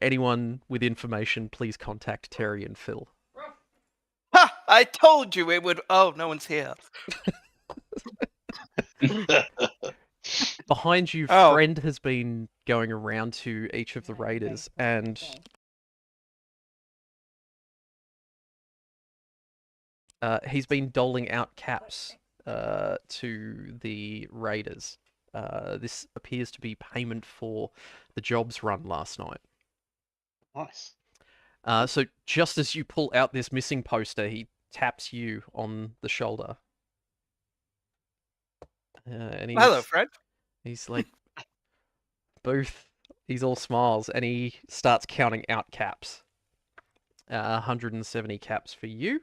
anyone with information, please contact Terry and Phil. Ha! I told you it would. Oh, no one's here. Behind you, Oh. Friend has been going around to each of the raiders and he's been doling out caps to the raiders. This appears to be payment for the jobs run last night. Nice. So just as you pull out this missing poster, he taps you on the shoulder. And Hello, Fred. he's like, Booth, he's all smiles, and he starts counting out caps. 170 caps for you.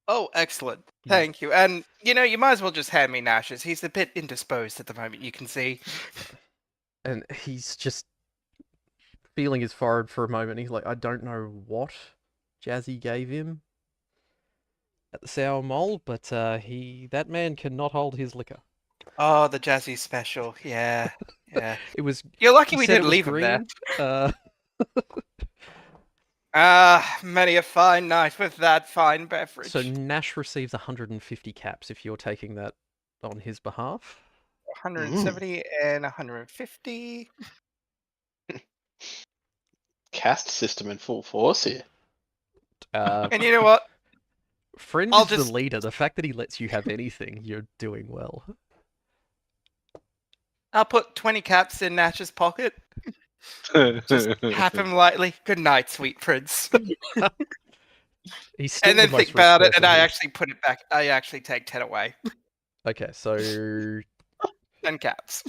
Oh, excellent. Yeah. Thank you. And, you might as well just hand me Nash's. He's a bit indisposed at the moment, you can see. And he's just feeling his forehead for a moment. He's like, I don't know what Jazzy gave him at the Sour Mole, but that man cannot hold his liquor. Oh, the Jazzy special. Yeah. Yeah. It was. You're lucky he we said it didn't was leave him there. green. Many a fine night with that fine beverage. So Nash receives 150 caps if you're taking that on his behalf. 170 and 150. Caste system in full force here. And you know what? Friend I'll is just- the leader. The fact that he lets you have anything, you're doing well. I'll put 20 caps in Nash's pocket. Just tap him lightly. Good night, sweet prince. He's still And then the most think about rich it, and person I who's- actually put it back. I actually take 10 away. Okay, so 10 caps.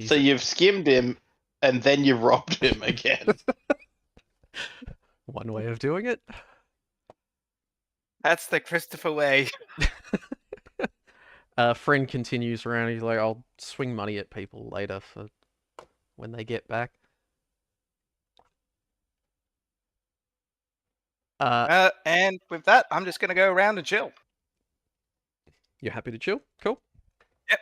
So you've skimmed him, and then you've robbed him again. one way of doing it. That's the Christopher way. Friend continues around. He's like, I'll swing money at people later for when they get back. And with that, I'm just going to go around and chill. You're happy to chill? Cool. Yep.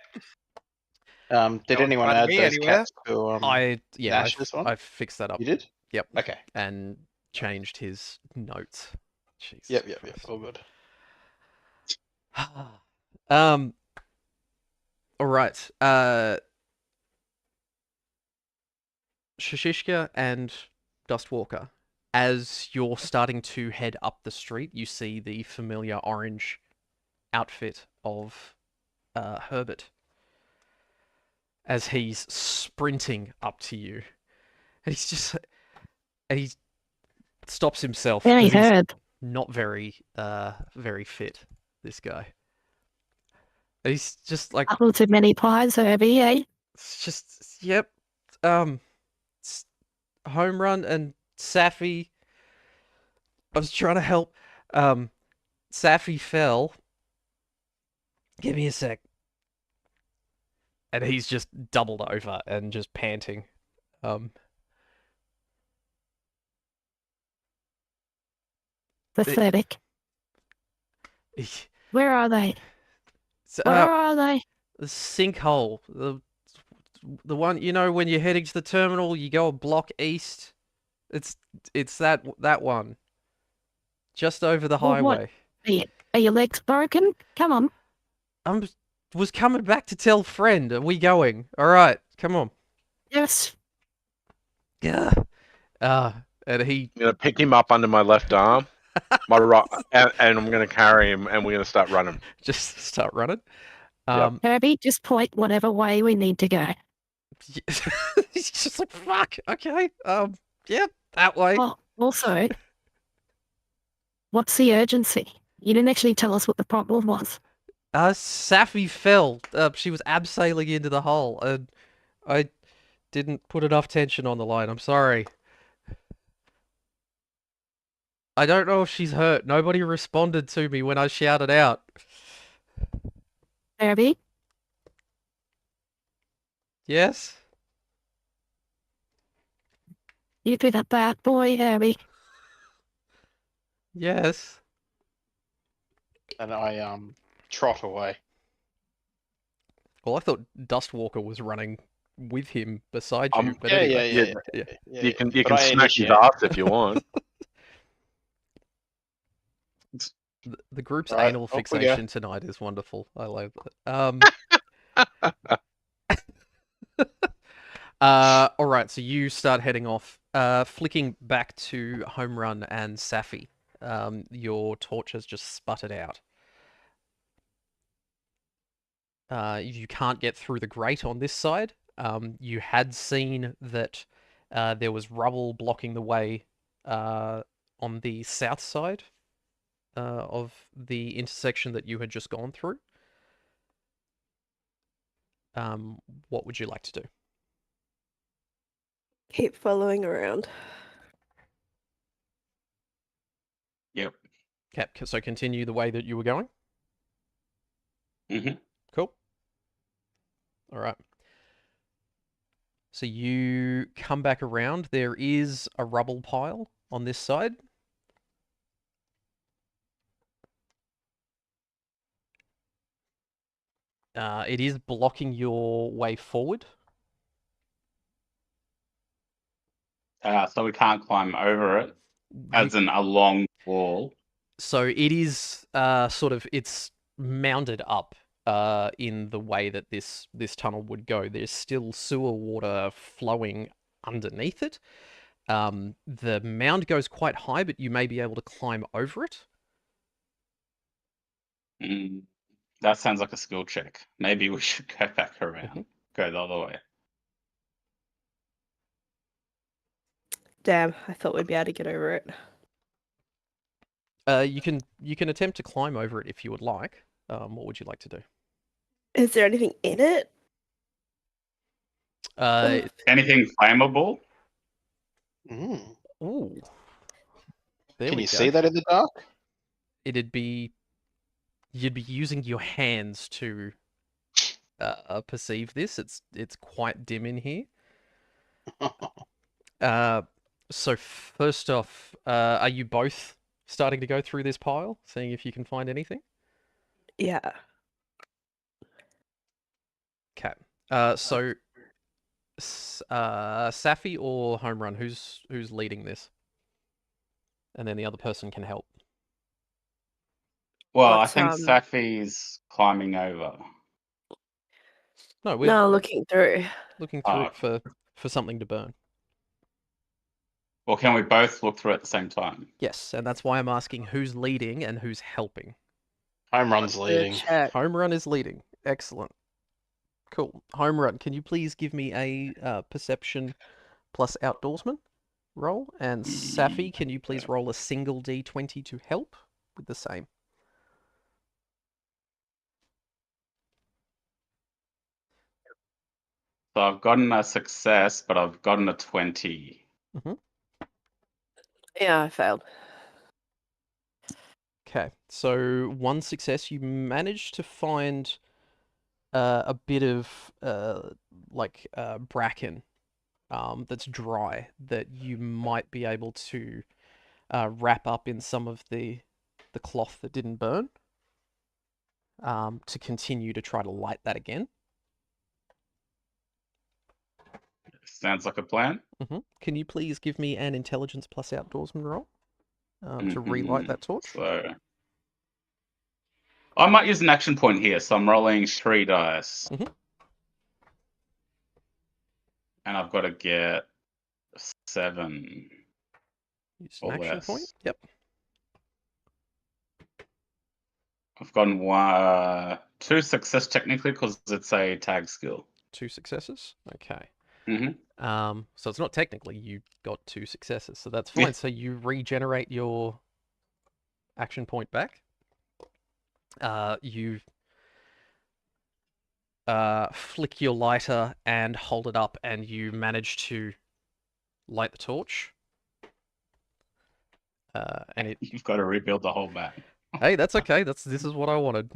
Did Don't anyone find add me those anywhere. caps to I Nash's one? I fixed that up. You did? Yep. Okay. And changed his notes. Jesus Yep. Christ. All good. All right. Shishishka and Dustwalker. As you're starting to head up the street, you see the familiar orange outfit of Herbert as he's sprinting up to you, and he stops himself. Very 'cause he's heard. not very fit. This guy. He's just like, Apple too many pies, Herbie, eh? it's just, yep. Home run and Safi. I was trying to help. Safi fell. Give me a sec. And he's just doubled over and just panting. Pathetic. Where are they? Where are they? The sinkhole. The one, when you're heading to the terminal, you go a block east. It's that one. Just over the Well, what? highway. Are your legs broken? Come on. was coming back to tell friend. Are we going? All right, come on. Yes. Yeah. And he I'm gonna pick him up under my left arm, my right, and I'm gonna carry him, and we're gonna start running. just start running. Yep. Herbie, just point whatever way we need to go. He's just like, fuck. Okay. Yeah, that way. Oh, also, what's the urgency? You didn't actually tell us what the problem was. Safi fell. She was abseiling into the hole, and I didn't put enough tension on the line. I'm sorry. I don't know if she's hurt. Nobody responded to me when I shouted out. Herbie, Yes? you be that bad boy, Herbie. Yes. And I trot away. Well, I thought Dustwalker was running with him beside you, but Yeah, anyway. yeah, yeah, yeah. yeah. You can But I smack his initiate. ass if you want. The group's Right, anal off we go. fixation tonight is wonderful. I love that. All right, so you start heading off. Flicking back to Home Run and Safi. Your torch has just sputtered out. You can't get through the grate on this side. You had seen that there was rubble blocking the way on the south side of the intersection that you had just gone through. What would you like to do? Keep following around. Yep. Okay, so continue the way that you were going. Mm-hmm. Cool. All right. So you come back around. There is a rubble pile on this side. It is blocking your way forward. So we can't climb over it, as in a long wall. So it is it's mounded up in the way that this tunnel would go. There's still sewer water flowing underneath it. The mound goes quite high, but you may be able to climb over it. That sounds like a skill check. Maybe we should go back around. Go the other way. Damn, I thought we'd be able to get over it. You can attempt to climb over it if you would like. What would you like to do? Is there anything in it? Anything flammable? Ooh. There Can we you go. see that in the dark? You'd be using your hands to perceive this. It's quite dim in here. So first off, are you both starting to go through this pile, seeing if you can find anything? Yeah. Okay. So Safi or Home Run, who's leading this? And then the other person can help. Well, What's, I think Safi's climbing over. No, we're No, looking through. looking through it for something to burn. Well, can we both look through at the same time? Yes, and that's why I'm asking who's leading and who's helping. Home Run's leading. Check. Home Run is leading. Excellent. Cool. Home Run, can you please give me a perception plus outdoorsman roll? And Safi, can you please roll a single d20 to help with the same? So I've gotten a success, but I've gotten a 20. Yeah, I failed. Okay, so one success. You managed to find a bit of bracken that's dry that you might be able to wrap up in some of the cloth that didn't burn to continue to try to light that again. Sounds like a plan. Can you please give me an intelligence plus outdoorsman roll to relight that torch? So I might use an action point here, so I'm rolling 3 dice. Mhm. And I've got to get 7 Use an or action less. point. Yep. I've gotten 2 success technically because it's a tag skill. 2 successes. Okay. Mm-hmm. So it's not technically you got 2 successes, so that's Yeah. fine. So you regenerate your action point back. You flick your lighter and hold it up, and you manage to light the torch. And it. You've got to rebuild the whole map. Hey, that's okay. This is what I wanted.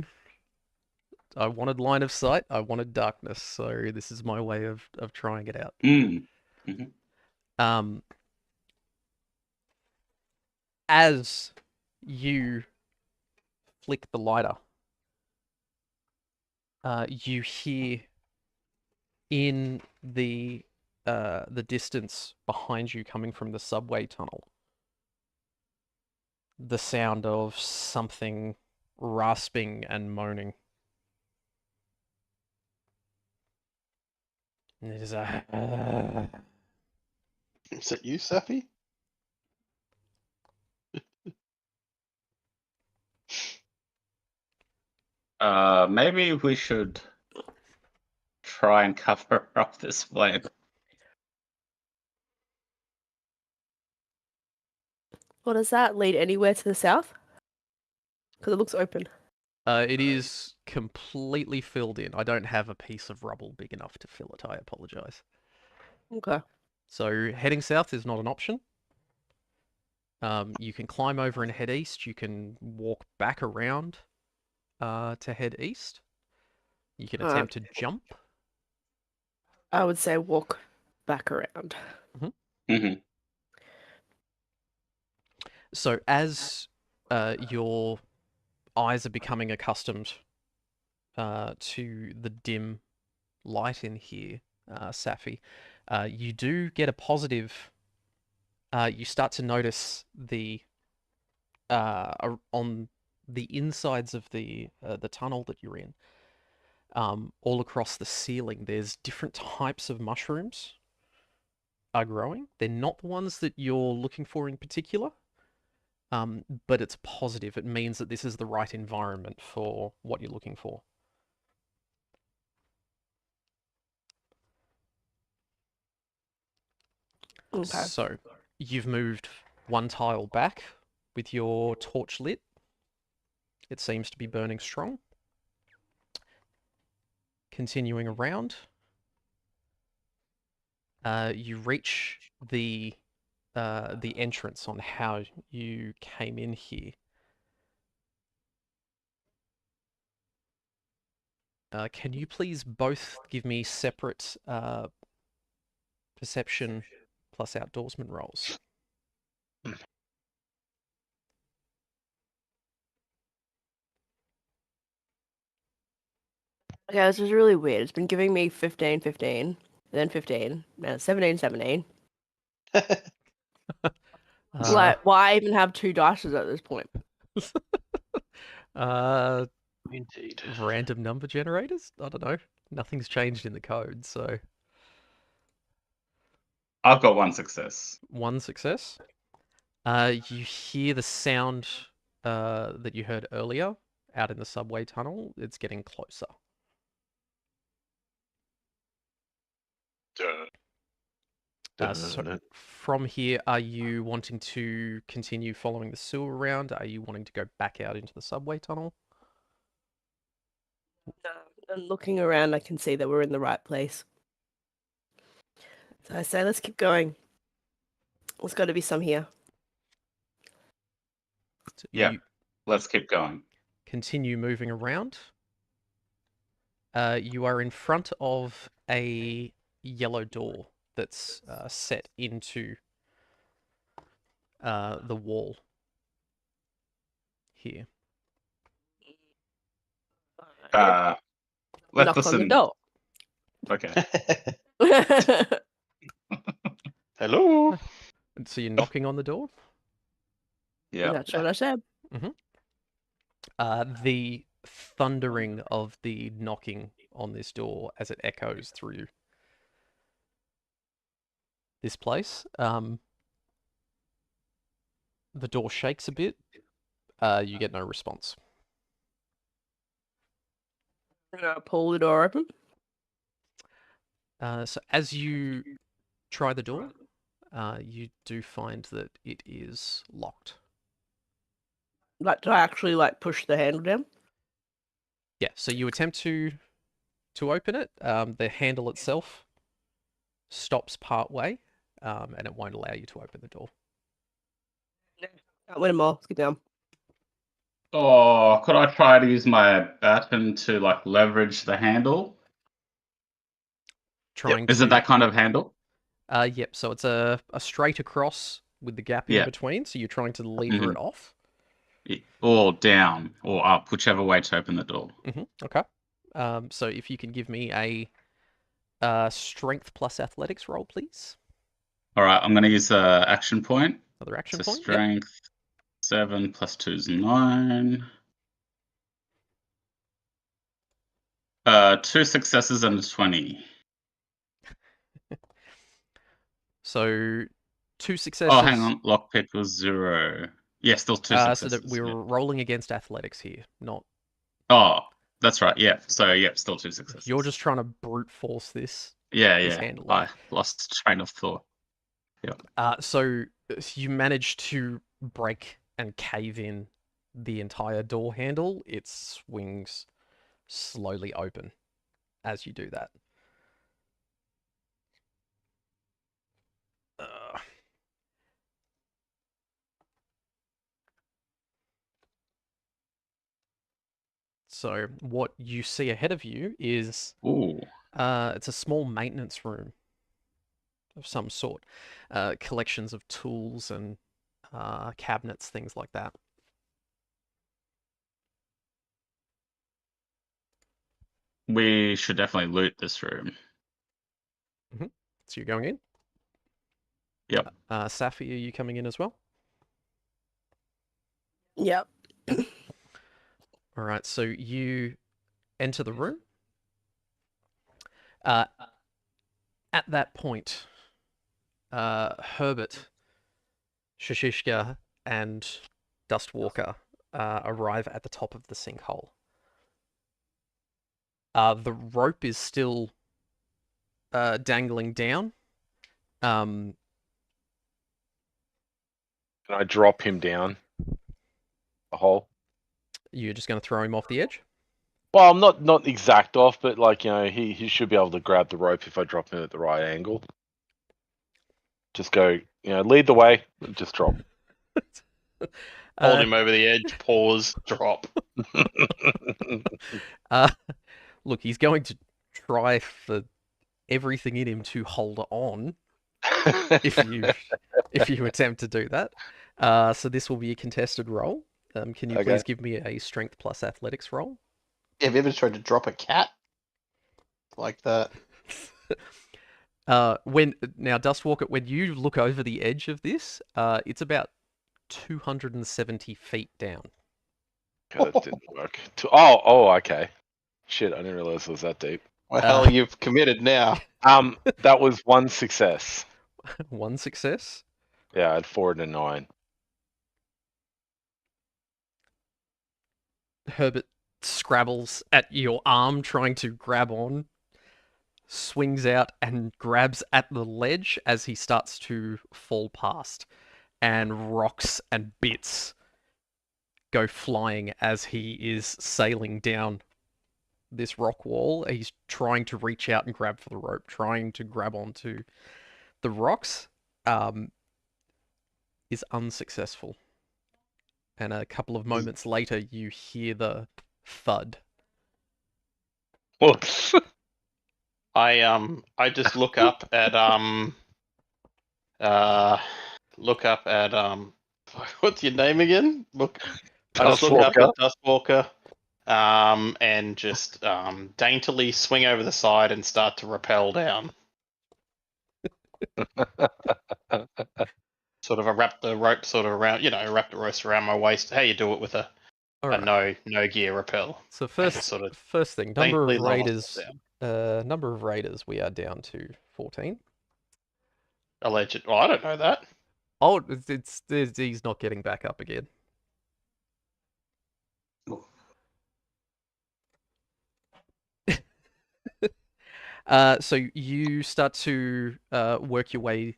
I wanted line of sight. I wanted darkness. So this is my way of trying it out. Mm-hmm. As you flick the lighter, you hear in the distance behind you, coming from the subway tunnel, the sound of something rasping and moaning. And it is a. Is it you, Sappy? Maybe we should try and cover up this flame. Well, does that lead anywhere to the south? Because it looks open. It is completely filled in. I don't have a piece of rubble big enough to fill it. I apologize. Okay. So heading south is not an option. You can climb over and head east. You can walk back around to head east. You can attempt to jump. I would say walk back around. Mm-hmm. So as your eyes are becoming accustomed to the dim light in here, Safi, you do get a positive. You start to notice the on the insides of the tunnel that you're in, all across the ceiling, there's different types of mushrooms are growing. They're not the ones that you're looking for in particular, but it's positive. It means that this is the right environment for what you're looking for. Okay. So you've moved one tile back with your torch lit. It seems to be burning strong. Continuing around, you reach the entrance on how you came in here. Can you please both give me separate perception plus outdoorsman rolls? Okay, this is really weird. It's been giving me 15, 15, then 15, now 17, 17. Like, why even have 2 dices at this point? Indeed. Random number generators? I don't know. Nothing's changed in the code, so I've got 1 success. 1 success. You hear the sound that you heard earlier out in the subway tunnel. It's getting closer. So from here, are you wanting to continue following the sewer around? Are you wanting to go back out into the subway tunnel? And looking around, I can see that we're in the right place. So I say, let's keep going. There's got to be some here. So Yeah. you Let's keep going. continue moving around. You are in front of a yellow door that's set into the wall here. Let's Knock listen. on the door. Okay. Hello. And so you're knocking on the door. Yeah. That's what I said. The thundering of the knocking on this door as it echoes through this place. The door shakes a bit. You get no response. I'm gonna pull the door open. So as you try the door, you do find that it is locked. Like, do I actually like push the handle down? Yeah, so you attempt to open it. The handle itself stops part way, and it won't allow you to open the door. Can't win them all. Let's get down. Oh, could I try to use my baton to like leverage the handle? Trying Is it to, that kind of handle? yep. So it's a straight across with the gap in Yeah. between. So you're trying to lever it off. Or down or up, whichever way to open the door. Okay. So if you can give me a strength plus athletics roll, please. All right, I'm going to use a action point. Another action So point. Yep. strength 7 plus 2 is 9. 2 successes and a 20. So 2 successes. Oh, hang on. Lockpick was 0. Yeah, still 2 successes. So that we're rolling against athletics here, not. Oh, that's right. Yeah. So yeah, still 2 successes. You're just trying to brute force this. Yeah. handle. I lost train of thought. So you manage to break and cave in the entire door handle. It swings slowly open as you do that. So what you see ahead of you is Ooh. it's a small maintenance room of some sort. Collections of tools and cabinets, things like that. We should definitely loot this room. So you're going in? Yep. Safi, are you coming in as well? Yep. All right, so you enter the room. At that point, Herbert, Shishishka, and Dustwalker arrive at the top of the sinkhole. The rope is still dangling down. Can I drop him down a hole? You're just going to throw him off the edge? Well, I'm not exact off, but like, you know, he should be able to grab the rope if I drop him at the right angle. Just go, you know, lead the way, just drop. Hold him over the edge, pause, drop. Look, he's going to try for everything in him to hold on if you attempt to do that. So this will be a contested roll. Can you please give me a strength plus athletics roll? Have you ever tried to drop a cat like that? Now, Dustwalker, when you look over the edge of this, it's about 270 feet down. God, that didn't work. Oh, okay. Shit, I didn't realize it was that deep. Well, you've committed now. That was 1 success. 1 success. Yeah, I had 4 and a 9. Herbert scrabbles at your arm, trying to grab on, swings out and grabs at the ledge as he starts to fall past, and rocks and bits go flying as he is sailing down this rock wall. He's trying to reach out and grab for the rope, trying to grab onto the rocks, is unsuccessful. And a couple of moments later, you hear the thud. Whoops. I just look up at what's your name again? I just look up at Dustwalker, and just daintily swing over the side and start to rappel down. Sort of wrap the rope sort of around, wrap the rope around my waist. How you do it with a All a right. no gear repel. So I can first, sort of first thing, thankfully lower myself down. number of raiders, we are down to 14. Alleged. Well, I don't know that. Oh, he's not getting back up again. So you start to work your way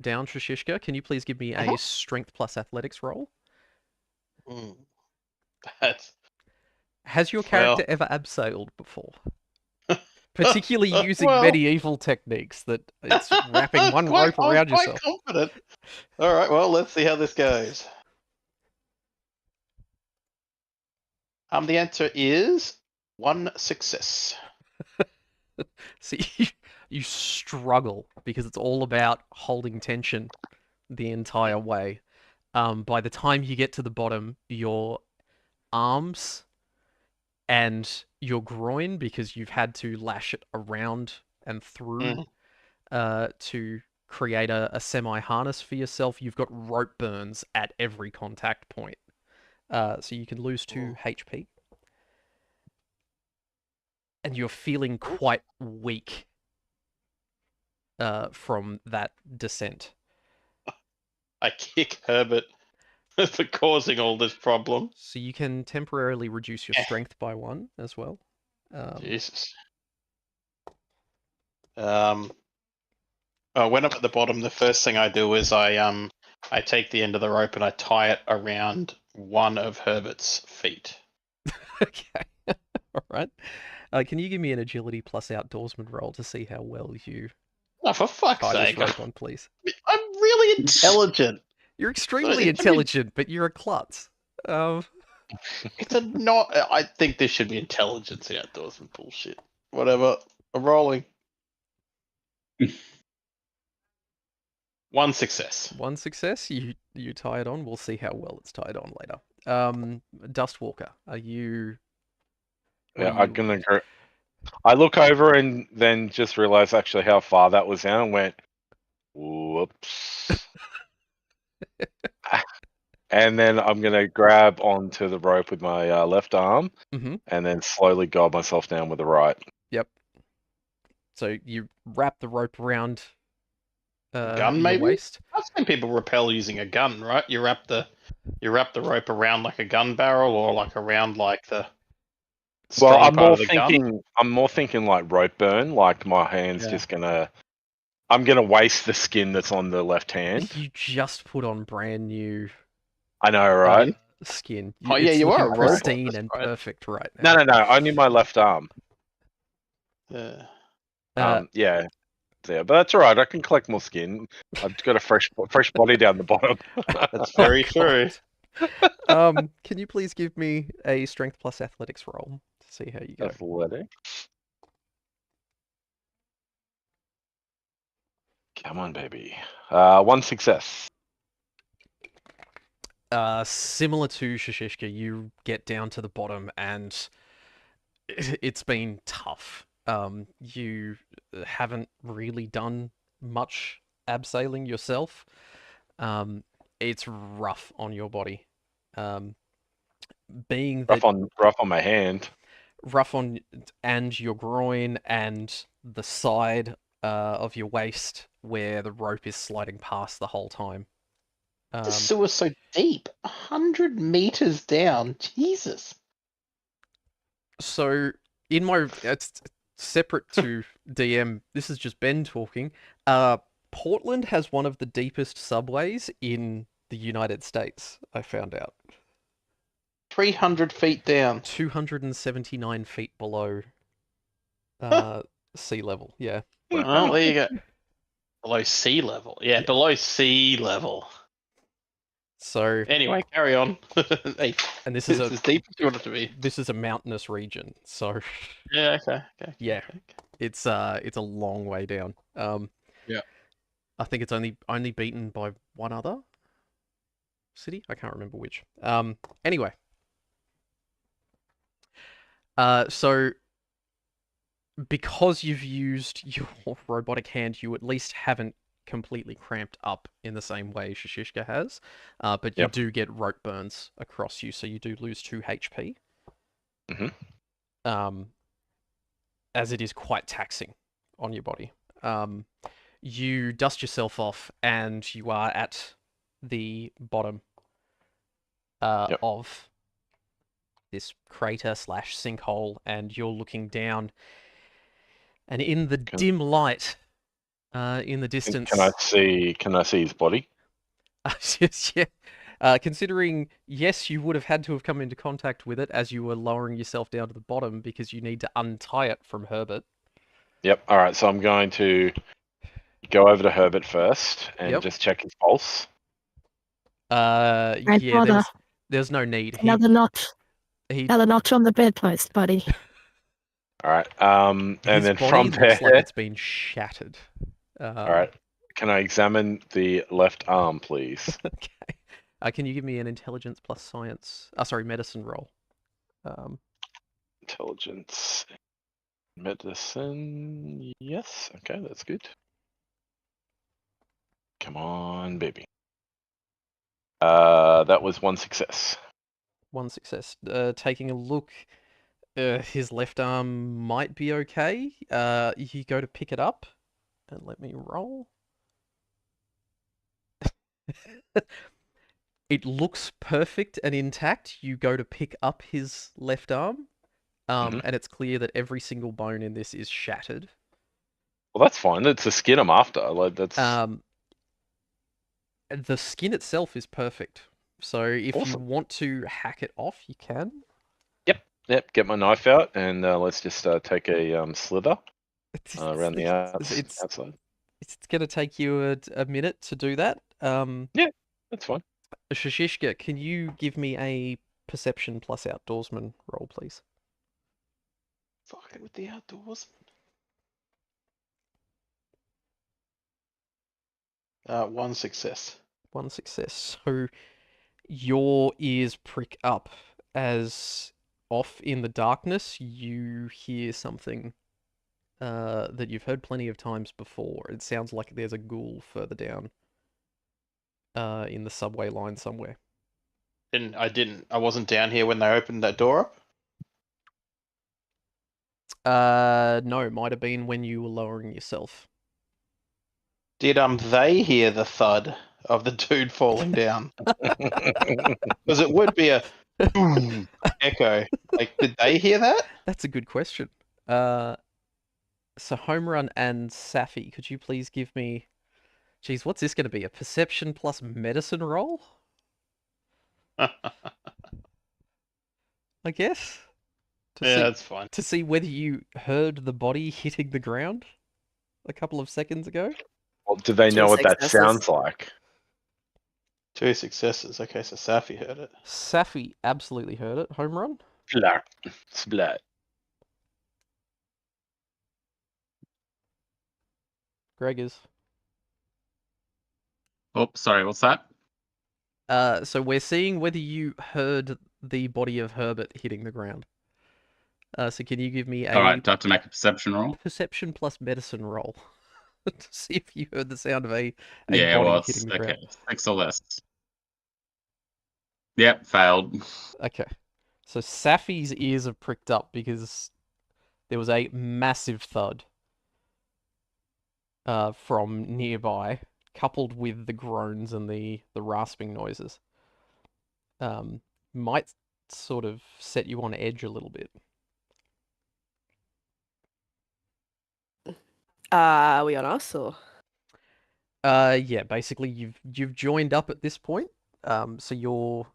down, Trishishka. Can you please give me a strength plus athletics roll? Mm. That's Has your well. character ever abseiled before? Particularly using well, medieval techniques that it's wrapping one rope I was around quite yourself. confident. All right, well, let's see how this goes. The answer is 1 success. See, you struggle because it's all about holding tension the entire way. By the time you get to the bottom, your arms and your groin, because you've had to lash it around and through to create a semi-harness for yourself, you've got rope burns at every contact point. So you can lose 2 HP. And you're feeling quite weak from that descent. I kick Herbert for causing all this problem. So you can temporarily reduce your strength by 1 as well. Jesus. When I'm at the bottom, the first thing I do is I take the end of the rope and I tie it around one of Herbert's feet. Okay. All right. Can you give me an agility plus outdoorsman roll to see how well you Oh, for fuck's tie this sake! rope on, please? I'm really intelligent. You're extremely intelligent, but you're a klutz. It's a not. I think this should be intelligence and outdoorsman bullshit. Whatever. I'm rolling. 1 success. 1 success. You tie it on. We'll see how well it's tied on later. Dustwalker, are you? Yeah, I'm gonna go. I look over and then just realize actually how far that was down and went, whoops. And then I'm gonna grab onto the rope with my left arm and then slowly guide myself down with the right. Yep. So you wrap the rope around Gun, your maybe? waist. I've seen people rappel using a gun, right? You wrap the rope around like a gun barrel or like around like the Well, strong part of the gun. I'm more thinking like rope burn, like my hand's just gonna I'm gonna waste the skin that's on the left hand. You just put on brand new I know, right? skin. Oh, yeah, It's you are looking a robot, pristine that's and right. perfect right now. No, only my left arm. Yeah. Yeah, but that's all right. I can collect more skin. I've got a fresh body down the bottom. That's very true. Can you please give me a strength plus athletics roll to see how you go? Athletic. Come on, baby. 1 success. Similar to Shishishka, you get down to the bottom and it's been tough. You haven't really done much abseiling yourself. It's rough on your body. Being that rough on my hand. rough on and your groin and the side of your waist where the rope is sliding past the whole time. The sewer's so deep. 100 meters down. Jesus. So in my it's separate to DM, this is just Ben talking. Portland has one of the deepest subways in the United States, I found out. 300 feet down. 279 feet below sea level, yeah. Well, there you go. Below sea level. Yeah, below sea level. So anyway, carry on. Hey, and this is as deep as you want it to be. This is a mountainous region, so yeah, okay. Yeah, okay. It's a long way down. Yeah, I think it's only beaten by one other city. I can't remember which. Anyway, so because you've used your robotic hand, you at least haven't completely cramped up in the same way Shishishka has, but you Yep. do get rope burns across you, so you do lose 2 HP. Mhm. As it is quite taxing on your body. You dust yourself off, and you are at the bottom Yep. of this crater / sinkhole, and you're looking down. And in the dim light, in the distance, Can I see? Can I see his body? yeah. Considering, yes, you would have had to have come into contact with it as you were lowering yourself down to the bottom because you need to untie it from Herbert. Yep. All right. So I'm going to go over to Herbert first and Yep. just check his pulse. Yeah, there's no need. Another notch. He Another notch on the bedpost, buddy. All right. And his then body from looks there, like it's been shattered. all right. Can I examine the left arm, please? Okay. Can you give me an intelligence plus science? Sorry, medicine roll. Intelligence, medicine. Yes. Okay, that's good. Come on, baby. That was 1 success. 1 success. Taking a look, his left arm might be okay. You go to pick it up, and let me roll. It looks perfect and intact. You go to pick up his left arm, Mhm. and it's clear that every single bone in this is shattered. Well, that's fine. That's the skin I'm after. Like that's The skin itself is perfect. So if you awesome. want to hack it off, you can. Yep. Get my knife out and let's just take a slither around the outside. It's going to take you a minute to do that. Yeah, that's fine. Shishishka, can you give me a perception plus outdoorsman roll, please? Fucking with the outdoors. 1 success. 1 success. So your ears prick up as off in the darkness you hear something that you've heard plenty of times before. It sounds like there's a ghoul further down in the subway line somewhere. I wasn't down here when they opened that door up. No, it might have been when you were lowering yourself. Did they hear the thud of the dude falling down? Because it would be a boom echo. Like, did they hear that? That's a good question. So Home Run and Safi, could you please give me... Geez, what's this going to be? A perception plus medicine roll? I guess? That's fine. To see whether you heard the body hitting the ground a couple of seconds ago? Well, do they 2 know what that successes. sounds like? 2 successes. Okay, so Safi heard it. Safi absolutely heard it. Home Run? Splat. Splat. Gregors. Oh, sorry, what's that? So we're seeing whether you heard the body of Herbert hitting the ground. So can you give me a Alright, do I have to make a perception roll? perception plus medicine roll to see if you heard the sound of a Yeah, body well, hitting the okay. ground? 6 or less. Yep, failed. Okay. So Safi's ears are pricked up because there was a massive thud from nearby, coupled with the groans and the rasping noises. Might sort of set you on edge a little bit. Are we on us or? Yeah, basically you've joined up at this point. So you're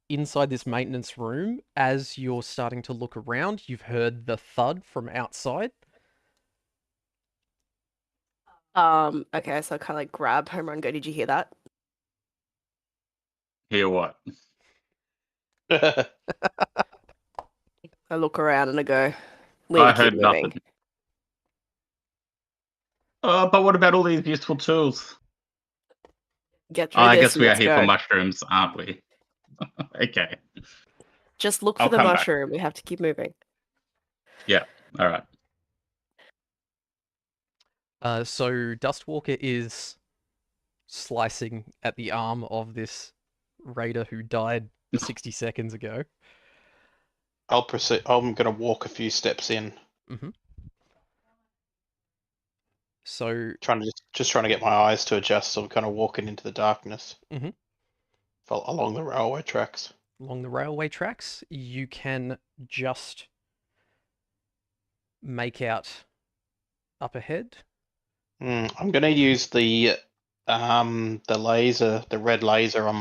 inside this maintenance room. As you're starting to look around, you've heard the thud from outside. Okay, so I kind of like grab Home Run and go, did you hear that? Hear what? I look around and I go, we need I to keep heard moving. nothing. But what about all these useful tools? Get through I this guess and we are let's here for go. mushrooms, aren't we? Okay. Just look for I'll the come back. mushroom. We have to keep moving. Yeah, alright. So Dustwalker is slicing at the arm of this raider who died 60 seconds ago. I'll proceed. I'm going to walk a few steps in. Mm-hmm. So Just trying to get my eyes to adjust. So I'm kind of walking into the darkness. Mhm. Along the railway tracks. Along the railway tracks, you can just make out up ahead. I'm going to use the laser, the red laser on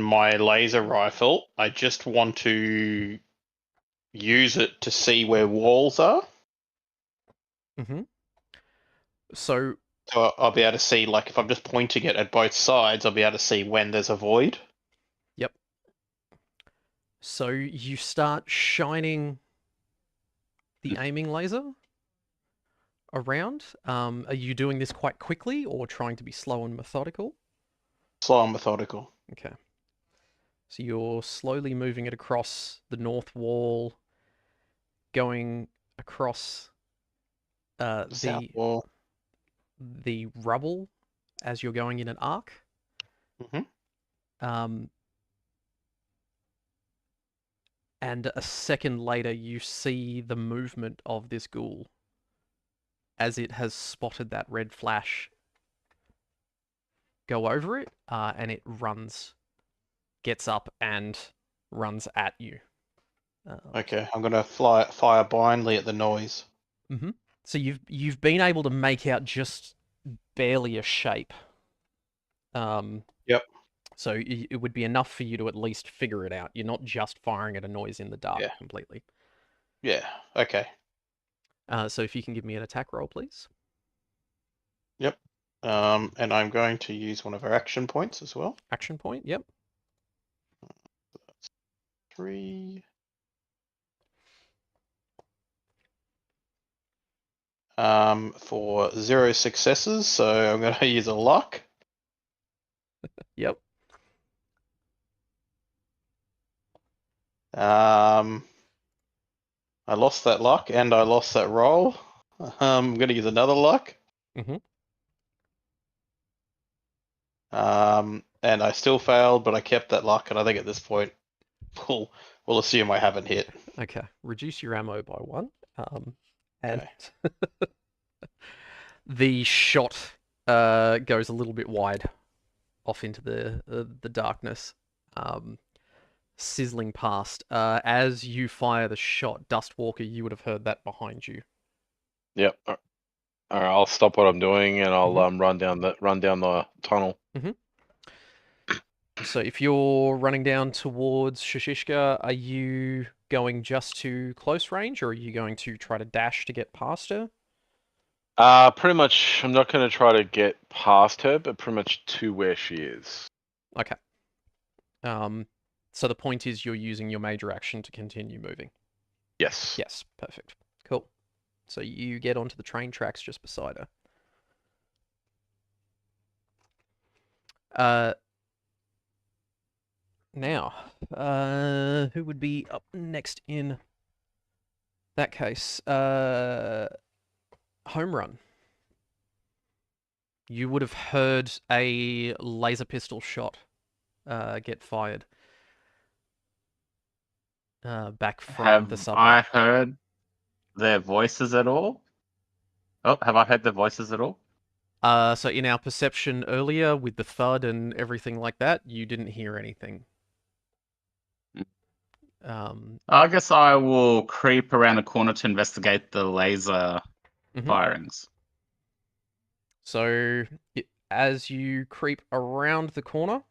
my laser rifle. I just want to use it to see where walls are. Mm-hmm. So I'll be able to see, like, if I'm just pointing it at both sides, I'll be able to see when there's a void. Yep. So you start shining the aiming laser around. Are you doing this quite quickly or trying to be slow and methodical? Slow and methodical. Okay. So you're slowly moving it across the north wall, going across South wall. the rubble as you're going in an arc. Mm-hmm. And a second later, you see the movement of this ghoul as it has spotted that red flash go over it, and it gets up and runs at you. Okay, I'm gonna fire blindly at the noise. Mm-hmm. So you've been able to make out just barely a shape. Yep. So it would be enough for you to at least figure it out. You're not just firing at a noise in the dark completely. Yeah. Okay. So if you can give me an attack roll, please. Yep. And I'm going to use one of our action points as well. Action point. Yep. 3. For 0 successes, so I'm going to use a luck. Yep. I lost that luck and I lost that roll. I'm going to use another luck. Mm-hmm. And I still failed, but I kept that luck, and I think at this point, we'll assume I haven't hit. Okay. Reduce your ammo by 1. And the shot goes a little bit wide off into the darkness, sizzling past. As you fire the shot, Dustwalker, you would have heard that behind you. Yep. All right, I'll stop what I'm doing and I'll Mhm. run down the tunnel. So if you're running down towards Shishishka, are you going just to close range, or are you going to try to dash to get past her? Pretty much. I'm not going to try to get past her, but pretty much to where she is. Okay. So the point is you're using your major action to continue moving. Yes. Yes, perfect. Cool. So you get onto the train tracks just beside her. Now, who would be up next in that case? Home Run. You would have heard a laser pistol shot get fired back from the Have subway. I heard their voices at all? Oh, have I heard their voices at all? So in our perception earlier with the thud and everything like that, you didn't hear anything. I guess I will creep around the corner to investigate the laser firings. So as you creep around the corner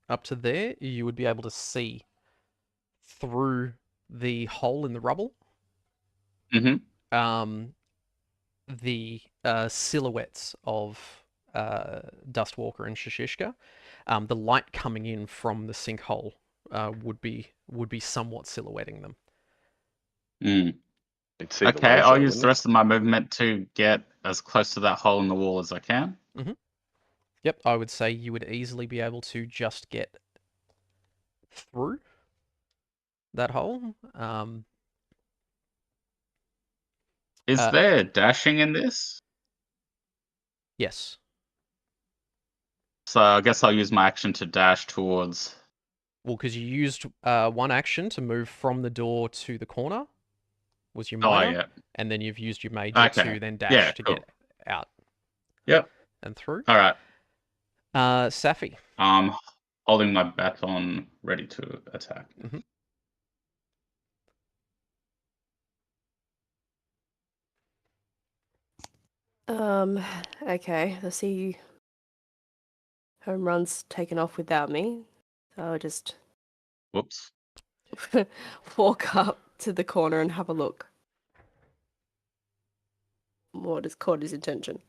up to there, you would be able to see through the hole in the rubble. The silhouettes of Dustwalker and Shishishka. The light coming in from the sinkhole would be somewhat silhouetting them. Okay, I'll use the rest of my movement to get as close to that hole in the wall as I can. Yep, I would say you would easily be able to just get through that hole. Is there dashing in this? Yes. So I guess I'll use my action to dash towards. Well, because you used one action to move from the door to the corner, was your Oh, minor, yeah. and then you've used your major Okay. to then dash Yeah, to cool. get out Yep. and through. All right. Safi. Holding my baton, ready to attack. Mhm. Okay, let's see. Home run's taken off without me. So I'll just Whoops. walk up to the corner and have a look. What has caught his attention?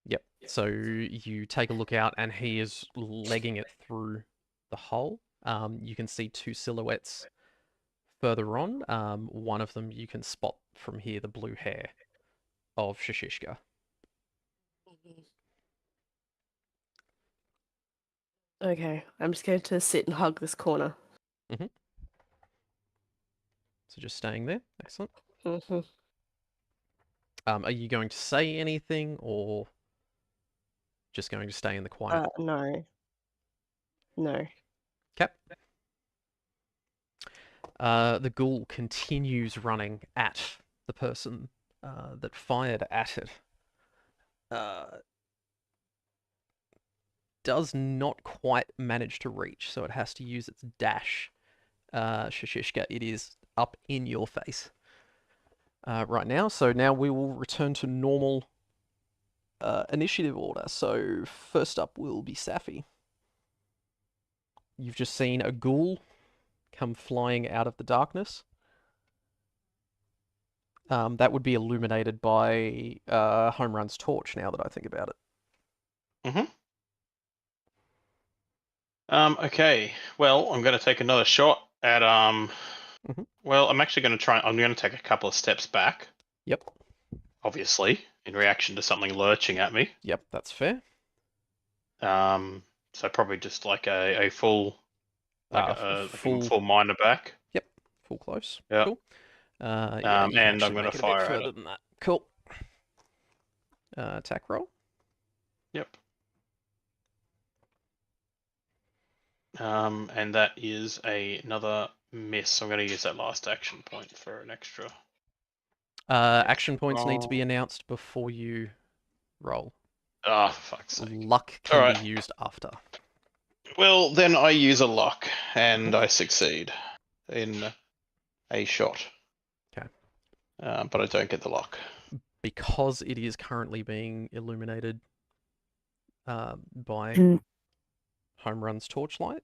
Yep. So you take a look out, and he is legging it through the hole. You can see two silhouettes further on. One of them you can spot from here, the blue hair of Shishishka. Okay, I'm just going to sit and hug this corner. So just staying there. Excellent. Mm-hmm. Are you going to say anything, or just going to stay in the quiet? No. No. Cap. The ghoul continues running at the person that fired at it. Does not quite manage to reach, so it has to use its dash. Shishishka, it is up in your face right now. So now we will return to normal initiative order. So first up will be Safi. You've just seen a ghoul come flying out of the darkness. That would be illuminated by Home Run's torch, now that I think about it. Okay. Well, I'm going to take another shot at Well, I'm actually going to try. I'm going to take a couple of steps back. Yep. Obviously, in reaction to something lurching at me. Yep, that's fair. So probably just like a full, full minor back. Yep, full close. Yep. Cool. Yeah, you can and I'm actually going make to it a bit fire at further it. than that. Cool. Attack roll. Yep. And that is another miss. I'm going to use that last action point for an extra. Action points need to be roll. announced before you roll. Ah, for fuck's sake. Luck can Alright. be used after. Well, then I use a luck, and I succeed in a shot. Okay. But I don't get the luck. Because it is currently being illuminated by Mm. Home Run's torchlight,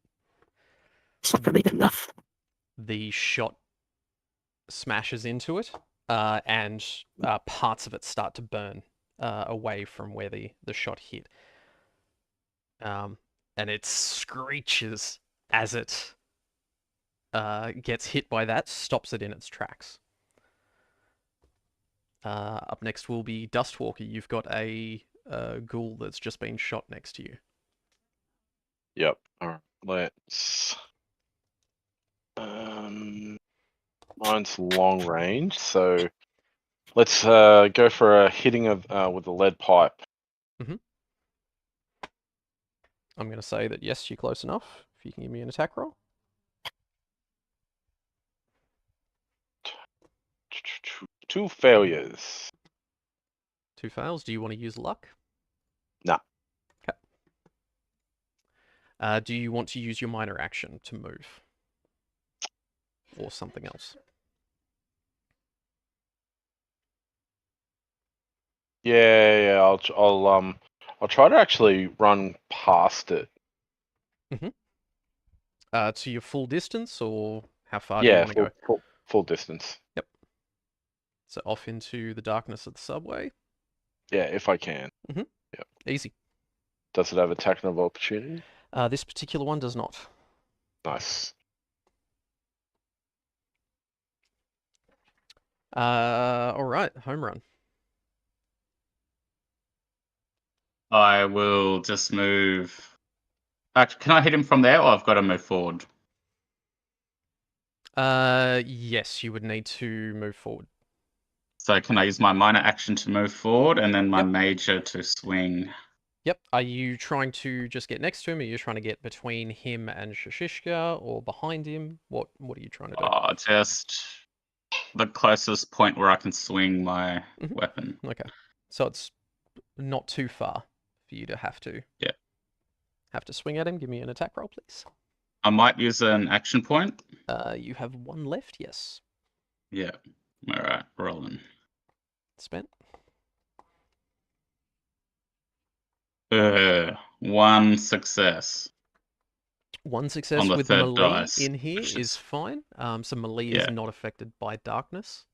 It's not really enough. the shot smashes into it, and parts of it start to burn away from where the shot hit. And it screeches as it gets hit by that, stops it in its tracks. Up next will be Dustwalker. You've got a ghoul that's just been shot next to you. Yep. All right. Let's. Mine's long range, so let's go for a hitting of with the lead pipe. I'm going to say that yes, you're close enough. If you can give me an attack roll. Two failures. 2 fails. Do you want to use luck? Nah. Okay. Do you want to use your minor action to move? Or something else? Yeah. I'll try to actually run past it. To your full distance, or how far do you want to go? Full distance. Yep. So off into the darkness of the subway. Yeah, if I can. Yep. Easy. Does it have attack of opportunity? This particular one does not. Nice. All right, Home Run. I will just move. Can I hit him from there, or I've got to move forward? Yes, you would need to move forward. So can I use my minor action to move forward and then my Yep. major to swing? Yep. Are you trying to just get next to him? Are you trying to get between him and Shashishka or behind him? What are you trying to do? Just the closest point where I can swing my Mhm. weapon. Okay. So it's not too far for you to have to swing at him. Give me an attack roll, please. I might use an action point. You have one left, yes. Yeah. All right, rolling. Spent. One success One on success the with third melee dice. in here which is fine. So melee is Yeah. not affected by darkness.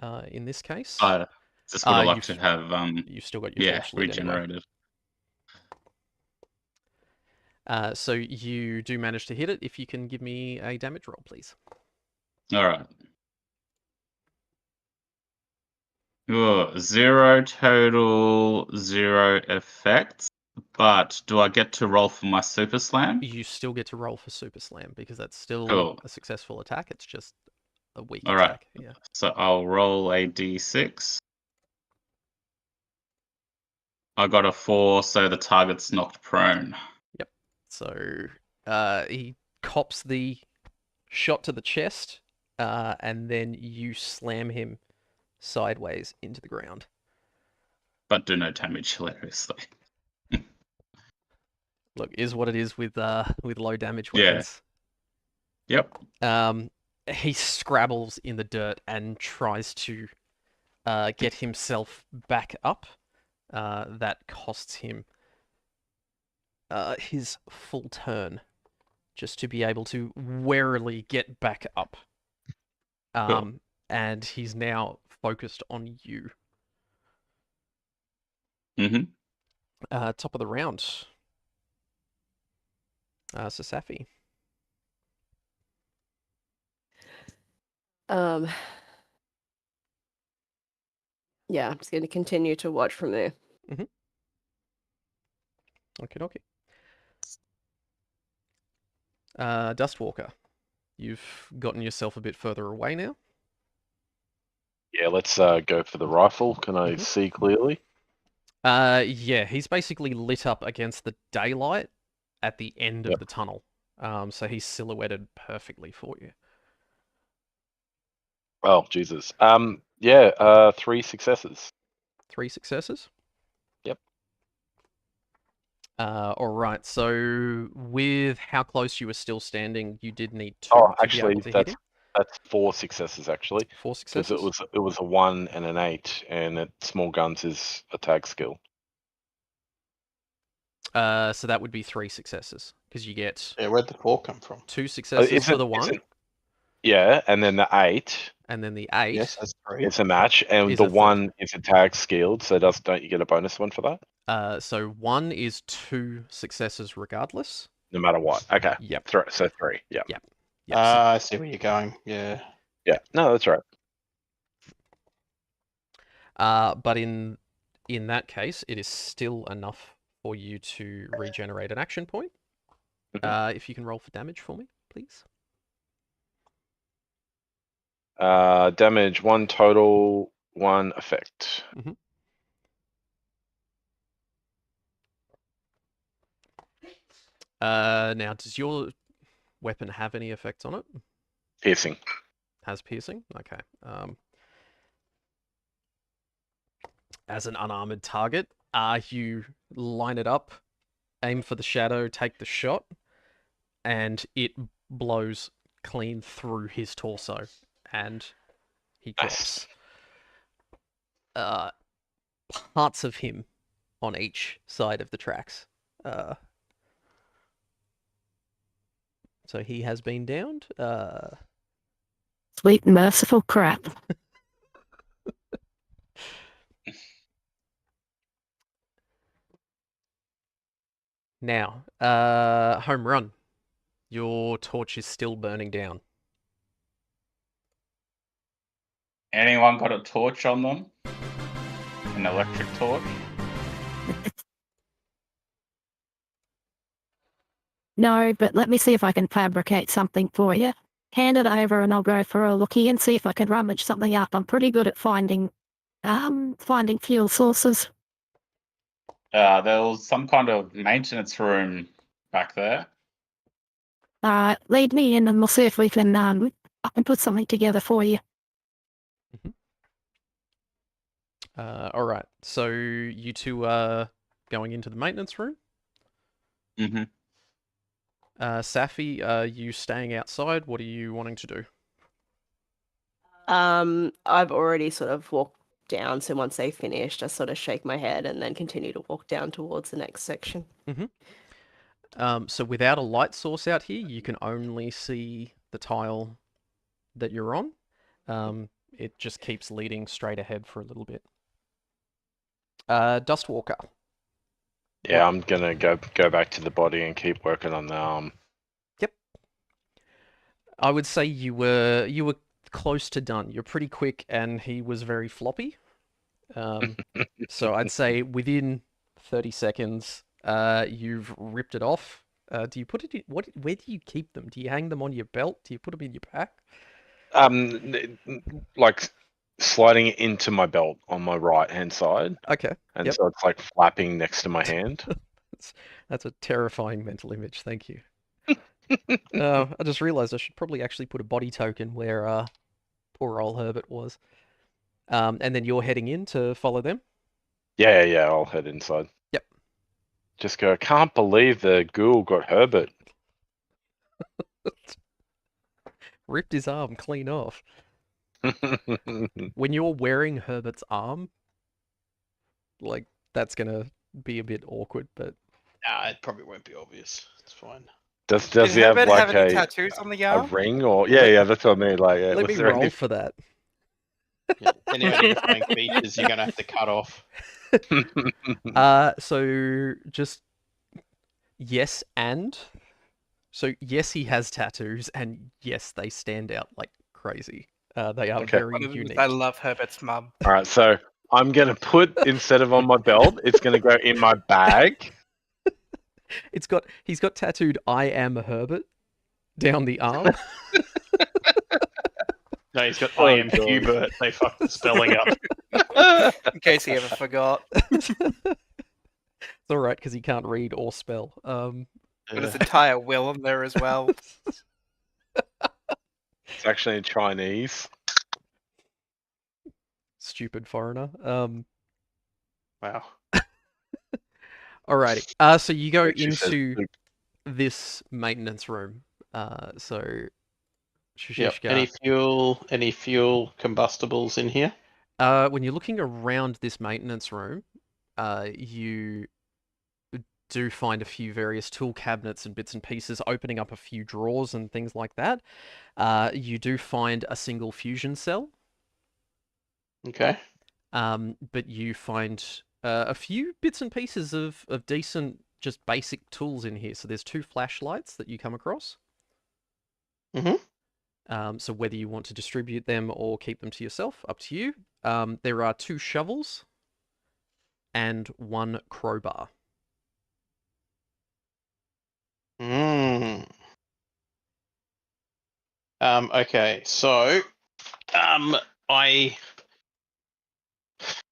In this case, I just would have liked you've to have you've still got your torch lit anyway. regenerated. So you do manage to hit it. If you can give me a damage roll, please. All right. Oh, 0 total, 0 effects. But do I get to roll for my super slam? You still get to roll for super slam because that's still Cool. a successful attack. It's just a weak All right. attack. Yeah. So I'll roll a d6. I got a 4, so the target's knocked prone. Yep. So he cops the shot to the chest, and then you slam him sideways into the ground. But do no damage, hilariously. Look, is what it is with low damage Yeah. weapons. Yep. He scrabbles in the dirt and tries to get himself back up. That costs him his full turn just to be able to warily get back up. Cool. And he's now focused on you. Mm-hmm. Top of the round. So Safi. Yeah, I'm just going to continue to watch from there. Okay, okay. Dustwalker, you've gotten yourself a bit further away now. Yeah, let's go for the rifle. Can I see clearly? Yeah, he's basically lit up against the daylight at the end of Yep. the tunnel. So he's silhouetted perfectly for you. Oh, Jesus. Yeah, 3 successes. 3 successes? Yep. All right, so with how close you were still standing, you did need 2 Oh, to be actually, able to hit him. that's 4 successes, actually. 4 Because successes? it was a 1 and an 8, and small guns is a tag skill. So that would be 3 successes, because you get Yeah, where'd the 4 come from? 2 successes for the 1, Yeah, and then the 8 and then the 8 Yes, that's 3. is a match, and is the a third. 1 is a tag skilled, so don't you get a bonus one for that? So 1 is 2 successes regardless. No matter what. Okay. Yep. So 3. Yeah. Yep. I see where you're going. Yeah. Yeah. No, that's right. But in that case, it is still enough for you to regenerate an action point. If you can roll for damage for me, please. Damage 1 total, 1 effect. Now, does your weapon have any effects on it? Piercing. Has piercing? Okay. As an unarmored target, you line it up, aim for the shadow, take the shot, and it blows clean through his torso, and he drops. Parts of him on each side of the tracks. So he has been downed. Sweet merciful crap. Now, home run. Your torch is still burning down. Anyone got a torch on them? An electric torch? No, but let me see if I can fabricate something for you. hand it over and I'll go for a looky and see if I can rummage something up. I'm pretty good at finding fuel sources. There was some kind of maintenance room back there. Lead me in and we'll see if we can I can put something together for you. All right. So you two are going into the maintenance room. Mm-hmm. Safi, are you staying outside? What are you wanting to do? I've already sort of walked down, so once they finished, I sort of shake my head and then continue to walk down towards the next section. So without a light source out here, you can only see the tile that you're on. It just keeps leading straight ahead for a little bit. Dustwalker. Yeah, I'm gonna go back to the body and keep working on the arm. Yep. I would say you were close to done. You're pretty quick, and he was very floppy. So I'd say within 30 seconds, you've ripped it off. Do you put it in, where do you keep them? Do you hang them on your belt? Do you put them in your pack? Like sliding it into my belt on my right hand side, Okay. and Yep. so it's like flapping next to my hand. That's a terrifying mental image. Thank you. I just realized I should probably actually put a body token where poor old Herbert was. And then you're heading in to follow them? Yeah, I'll head inside. Yep. Just go, can't believe the ghoul got Herbert. Ripped his arm clean off. When you're wearing Herbert's arm, like, that's gonna be a bit awkward, but... Nah, it probably won't be obvious. It's fine. Does Did he have Herbert like have any tattoos on the a arm? ring or yeah, that's what I mean. Like, Let me roll for that. Yeah. Any identifying features you're gonna have to cut off. So just yes and. So yes, he has tattoos, and yes, they stand out like crazy. They are Okay. very One of them is unique. I love Herbert's mum. All right, so I'm gonna put instead of on my belt, it's gonna go in my bag. He's got tattooed "I am Herbert" down the arm. No, he's got Oh, I am God. Hubert. They fucked the spelling up. In case he ever forgot. It's all right because he can't read or spell. But his entire will on there as well. It's actually in Chinese. Stupid foreigner. Wow. Alrighty. So you go Actually says into Luke. this maintenance room. So Yep. Shushishka. Any fuel combustibles in here? When you're looking around this maintenance room, you do find a few various tool cabinets and bits and pieces, opening up a few drawers and things like that. You do find a single fusion cell. Okay. But you find a few bits and pieces of decent, just basic tools in here. So there's 2 flashlights that you come across. So whether you want to distribute them or keep them to yourself, up to you. There are 2 shovels and 1 crowbar. Okay, so I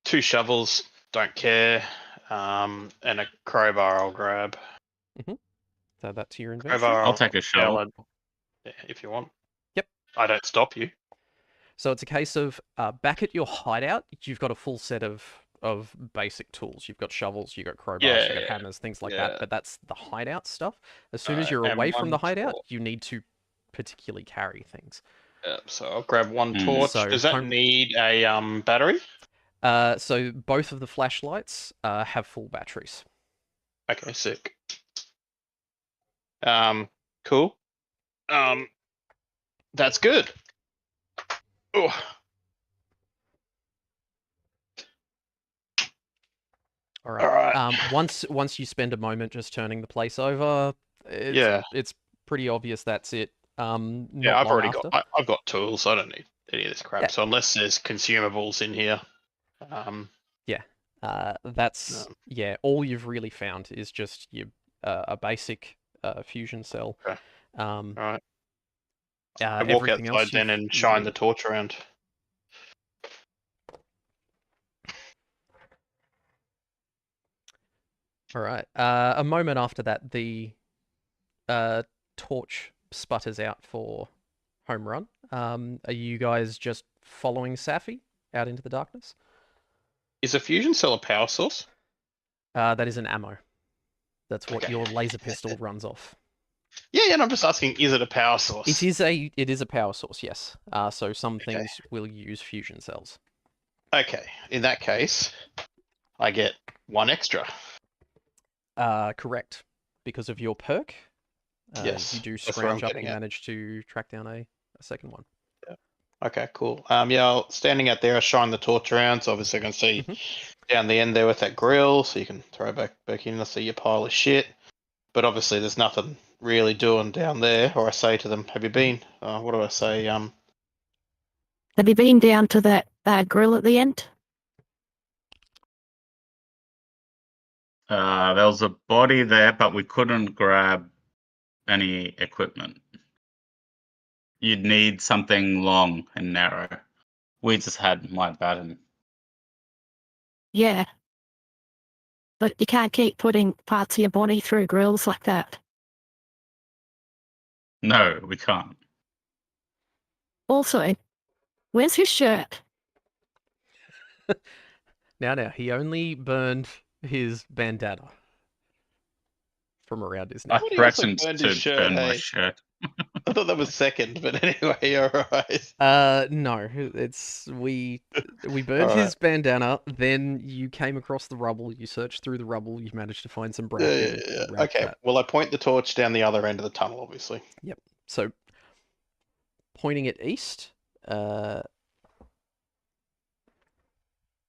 2 shovels, don't care. And a crowbar I'll grab. So that's your inventory. Crowbar I'll take a shovel. Yeah, if you want. Yep. I don't stop you. So it's a case of back at your hideout, you've got a full set of basic tools. You've got shovels, you've got crowbars, you've got hammers, things like that. But that's the hideout stuff. As soon as you're and away from the 1 hideout, torch. you need to particularly carry things. So I'll grab 1 torch. So Does that need a battery? So both of the flashlights have full batteries. Okay, sick. Cool. That's good. Oh. All right. All right. Once you spend a moment just turning the place over, it's pretty obvious that's it. Yeah, I've got tools. So I don't need any of this crap. Yeah. So unless there's consumables in here, that's all you've really found is just your a basic fusion cell. Okay. All right. I walk Everything outside else then and you've shine the moved. torch around. All right. A moment after that, the torch sputters out for home run. Are you guys just following Safi out into the darkness? Is a fusion cell a power source? That is an ammo. That's what Okay. your laser pistol runs off. Yeah, and I'm just asking, is it a power source? It is a power source, yes. So some things will use fusion cells. Okay, in that case, I get 1 extra. Correct. Because of your perk, Yes, you do that's where I'm scrounge up. getting You at. manage to track down a second one. Okay, cool. Standing out there, I shine the torch around, so obviously I can see Mhm. down the end there with that grill, so you can throw back in. I see your pile of shit, but obviously there's nothing really doing down there. Or I say to them, "Have you been?" What do I say? Have you been down to that grill at the end? There was a body there, but we couldn't grab any equipment. You'd need something long and narrow. We just had my baton. Yeah. But you can't keep putting parts of your body through grills like that. No, we can't. Also, where's his shirt? Now, he only burned his bandana from around his I neck. thought he also threatened burned his to shirt. burn my Hey, shirt. I thought that was second, but anyway, all right. No, we burned All right. his bandana. Then you came across the rubble. You searched through the rubble. You managed to find some Yeah, bracken. yeah, You yeah. wrapped Okay. that. Well, I point the torch down the other end of the tunnel, obviously. Yep. So pointing it east,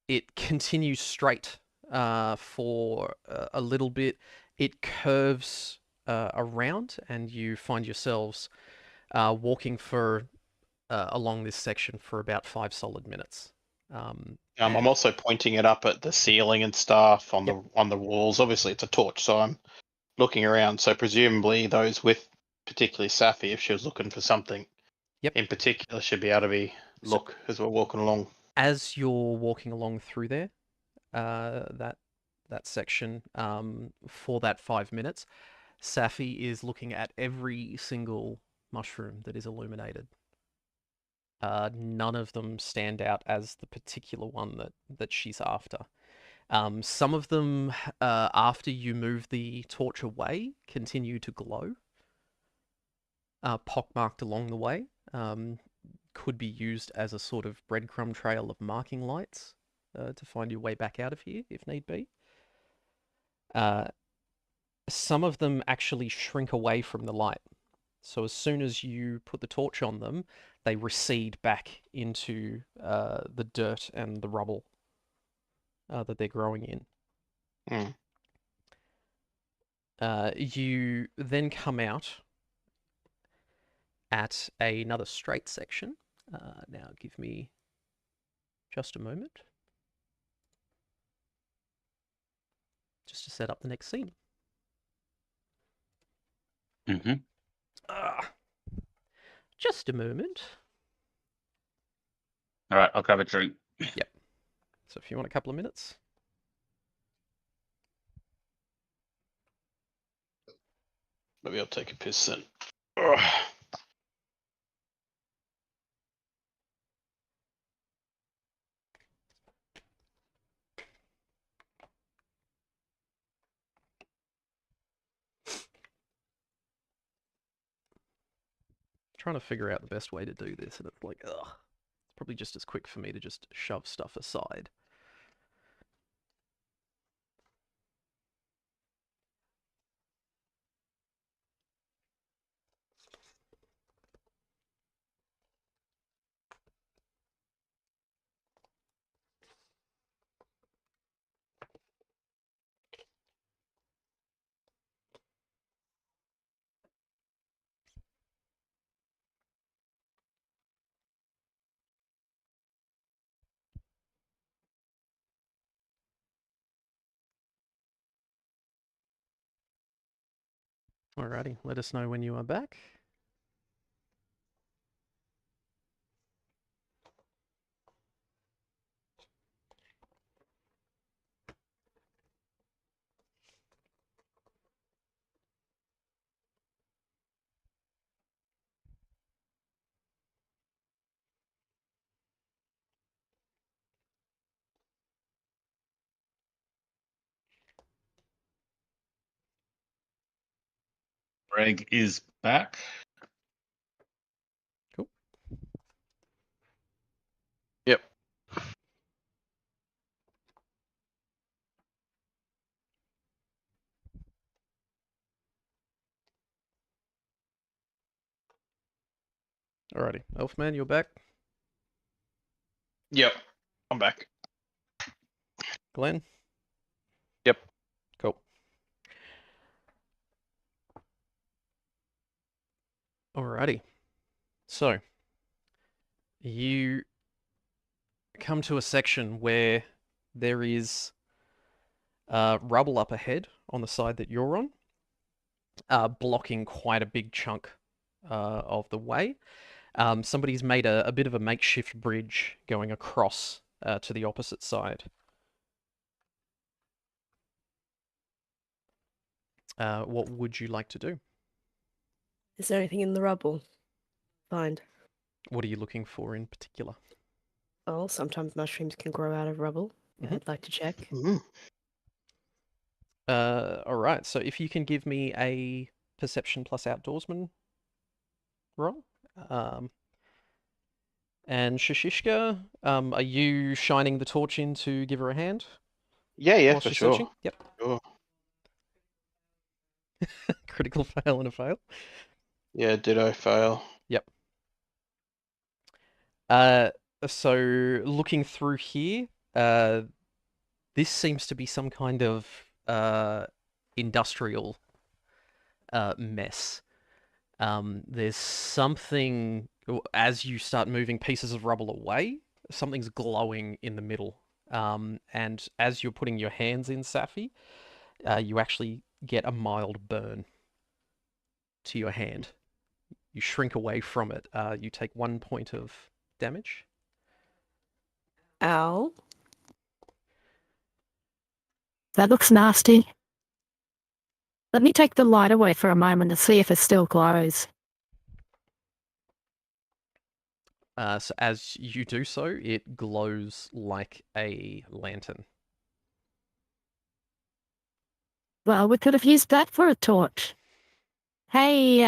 it continues straight for a little bit. It curves around, and you find yourselves walking for along this section for about 5 solid minutes. I'm And also pointing it up at the ceiling and stuff on Yep. the walls. Obviously, it's a torch, so I'm looking around. So presumably, those with particularly Safi, if she was looking for something Yep. in particular, should be able to be So- look as we're walking along. as you're walking along through there, that section, for that 5 minutes, Safi is looking at every single mushroom that is illuminated. None of them stand out as the particular one that she's after. Some of them, after you move the torch away, continue to glow, pockmarked along the way. Could be used as a sort of breadcrumb trail of marking lights to find your way back out of here if need be. Some of them actually shrink away from the light. So as soon as you put the torch on them, they recede back into the dirt and the rubble that they're growing in. Hmm. You then come out at another straight section. Now give me just a moment. Just to set up the next scene. Mm-hmm. Just a moment. All right, I'll grab a drink. So if you want a couple of minutes. Maybe I'll take a piss then. Ugh. Trying to figure out the best way to do this, and it's like, ugh. It's probably just as quick for me to just shove stuff aside. Alrighty, let us know when you are back. Greg is back. Cool. Yep. Alrighty. Elfman, you're back. Yep. I'm back. Glenn? Yep. Cool. Alrighty. So, you come to a section where there is rubble up ahead on the side that you're on, blocking quite a big chunk of the way. Somebody's made a bit of a makeshift bridge going across to the opposite side. What would you like to do? Is there anything in the rubble? Find. What are you looking for in particular? Oh, sometimes mushrooms can grow out of rubble. Mhm. I'd like to check. All right. So if you can give me a perception plus outdoorsman roll. And Shashishka, are you shining the torch in to give her a hand Yeah, while for she's sure. searching? Yep. Sure. Critical fail and a fail. Yeah, did I fail? Yep. So looking through here, this seems to be some kind of industrial mess. There's something, as you start moving pieces of rubble away, something's glowing in the middle. And as you're putting your hands in, Safi, you actually get a mild burn to your hand. You shrink away from it. You take 1 point of damage. Ow. That looks nasty. Let me take the light away for a moment to see if it still glows. So as you do so, it glows like a lantern. Well, we could have used that for a torch. Hey,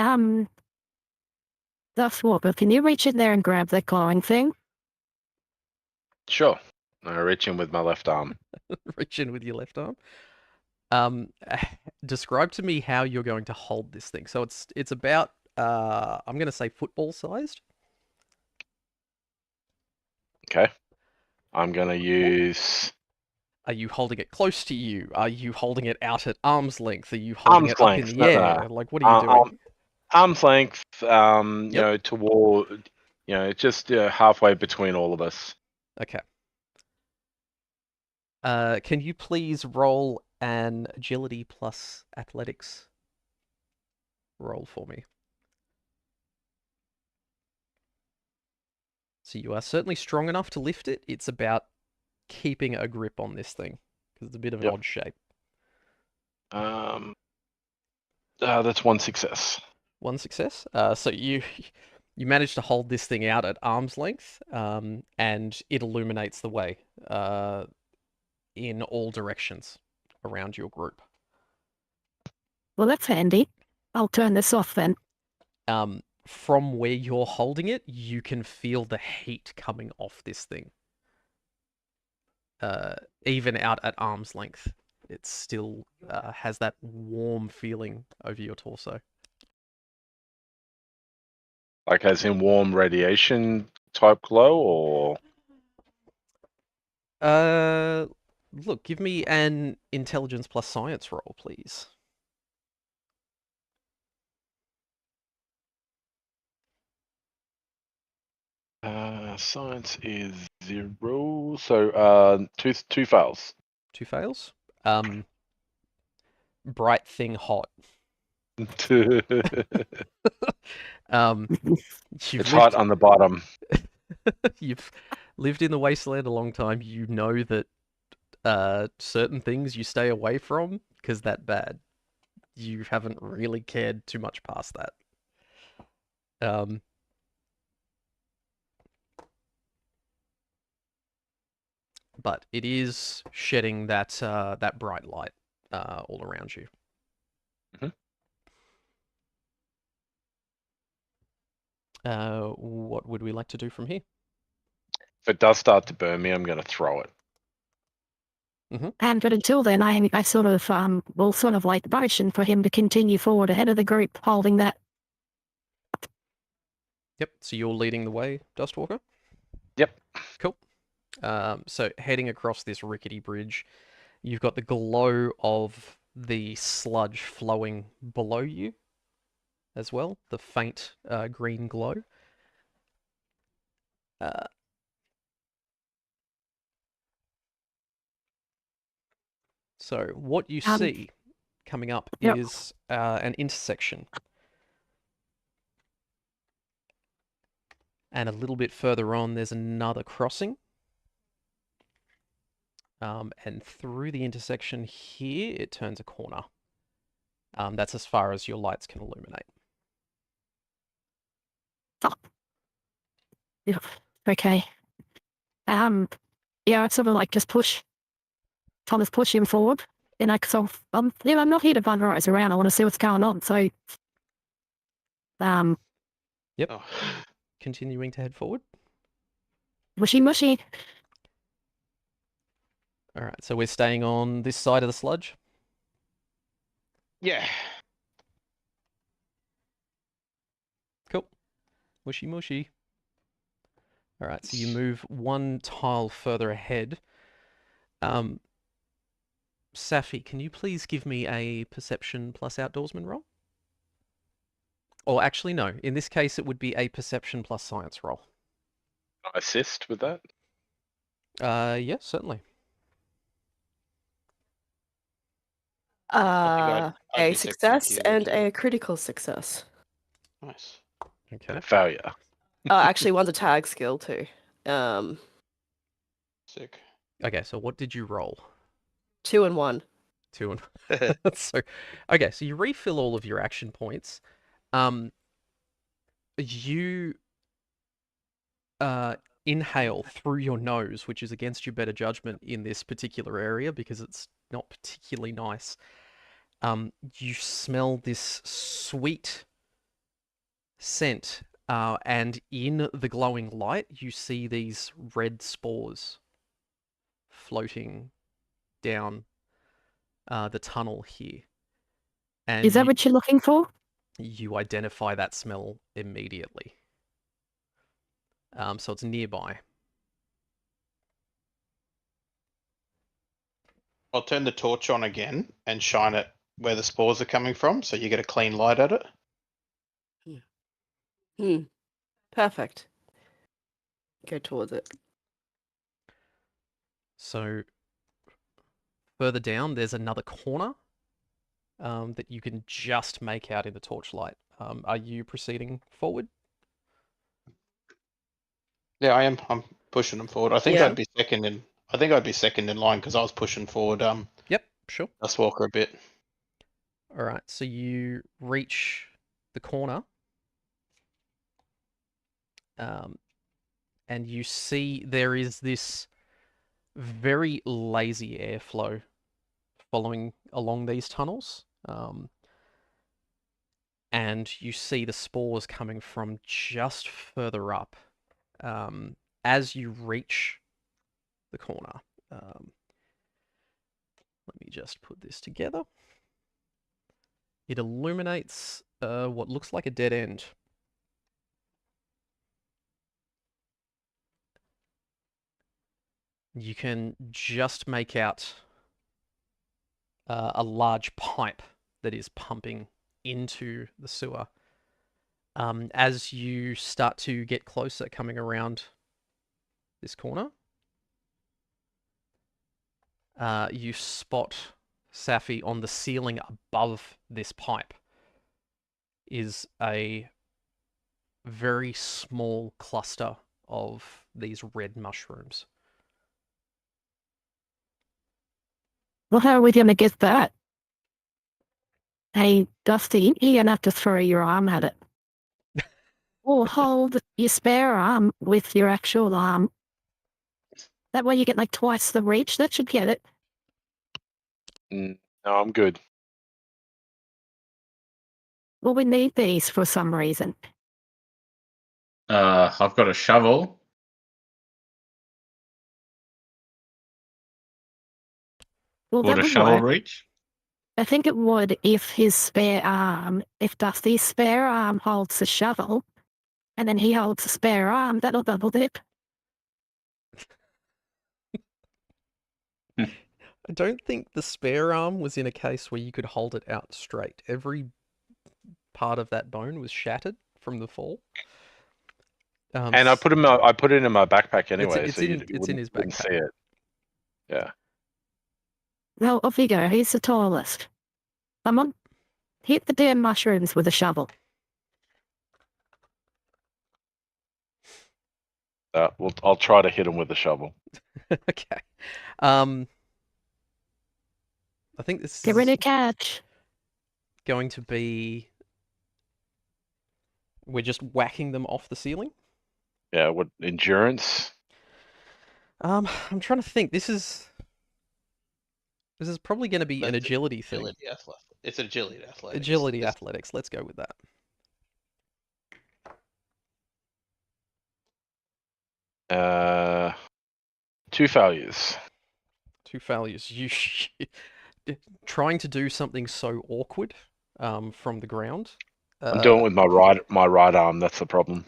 Dustwalker, can you reach in there and grab that glowing thing? Sure. I reach in with my left arm. Reach in with your left arm. Describe to me how you're going to hold this thing. So it's about I'm going to say football sized. Okay. I'm gonna use Are you holding it close to you? Are you holding it out at arm's length? Are you holding arm's it up in length. the No, air? no. Like, what are you doing? Arm's length. You Yep. know, toward. You know, just halfway between all of us. Okay. Can you please roll an agility plus athletics roll for me? So you are certainly strong enough to lift it. It's about keeping a grip on this thing because it's a bit of an Yep. odd shape. That's one success. One success. So you manage to hold this thing out at arm's length, and it illuminates the way in all directions around your group. Well, that's handy. I'll turn this off then. From where you're holding it, you can feel the heat coming off this thing. Even out at arm's length, it still has that warm feeling over your torso. Like as in warm radiation type glow, or Look, give me an intelligence plus science roll, please. science is 0. So two fails. 2 fails. Bright thing hot. Um, It's hot on the bottom. You've lived in the wasteland a long time. You know that certain things you stay away from because that bad. You haven't really cared too much past that. But it is shedding that that bright light all around you. Mhm. What would we like to do from here? If it does start to burn me, I'm going to throw it. But until then, I sort of will sort of like motion for him to continue forward ahead of the group, holding that. Yep. So you're leading the way, Dustwalker. Yep. Cool. So heading across this rickety bridge, you've got the glow of the sludge flowing below you as well, the faint green glow. So what you see coming up Yep. is an intersection. And a little bit further on, there's another crossing. And through the intersection here, it turns a corner. That's as far as your lights can illuminate. Yeah, okay. Yeah, I sort of like just push him forward. And I'm not here to vulgarize around. I want to see what's going on. So, Yep. Oh. Continuing to head forward. mushy. All right, so we're staying on this side of the sludge. Yeah. Cool. Mushy. All right, so you move one tile further ahead. Safi, can you please give me a perception plus outdoorsman roll? Or actually, no. In this case, it would be a perception plus science roll. Assist with that. Yeah, certainly. I'd A be success second and here, a critical success. Nice. Okay. And a failure. Oh, actually, one's a tag skill too. Sick. Okay, so what did you roll? 2 and 1. 2 and so okay, so you refill all of your action points. You inhale through your nose, which is against your better judgment in this particular area because it's not particularly nice. You smell this sweet scent, and in the glowing light, you see these red spores floating down the tunnel here. And Is that what you're looking for? you identify that smell immediately. So it's nearby. I'll turn the torch on again and shine it where the spores are coming from, so you get a clean light at it. Perfect. Go towards it. So further down, there's another corner that you can just make out in the torchlight. Are you proceeding forward? Yeah, I am. I'm pushing them forward. I think Yeah. I'd be second in. I think I'd be second in line because I was pushing forward. Yep, sure. Dustwalker a bit. All right, so you reach the corner, and you see there is this very lazy airflow following along these tunnels. And you see the spores coming from just further up as you reach the corner. Let me just put this together. It illuminates what looks like a dead end. You can just make out a large pipe that is pumping into the sewer. As you start to get closer, coming around this corner, you spot Safi on the ceiling above this pipe is a very small cluster of these red mushrooms. Well, how are we going to get that? Hey, Dusty, you're going to have to throw your arm at it. Or hold your spare arm with your actual arm. That way you get like twice the reach. That should get it. No, I'm good. Well, we need these for some reason. I've got a shovel. Well, Would that a would shovel work. reach? I think it would if his spare arm, if Dusty's spare arm holds the shovel, and then he holds the spare arm, that'll double dip. I don't think the spare arm was in a case where you could hold it out straight. Every part of that bone was shattered from the fall. And I put it in my backpack anyway, it's so you in wouldn't, his wouldn't backpack. see it. Yeah. Well, off you go. He's the tallest. Come on. Hit the damn mushrooms with a shovel. Well, I'll try to hit him with a shovel. Okay. I think this Get ready is to catch. going to be. We're just whacking them off the ceiling. Yeah. What endurance? I'm trying to think. This is probably going to be an That's agility thing. Agility athletics. It's agility athletics. Agility It's- athletics. Let's go with that. Two failures. 2 failures. You trying to do something so awkward from the ground. I'm doing it with my right arm. That's the problem.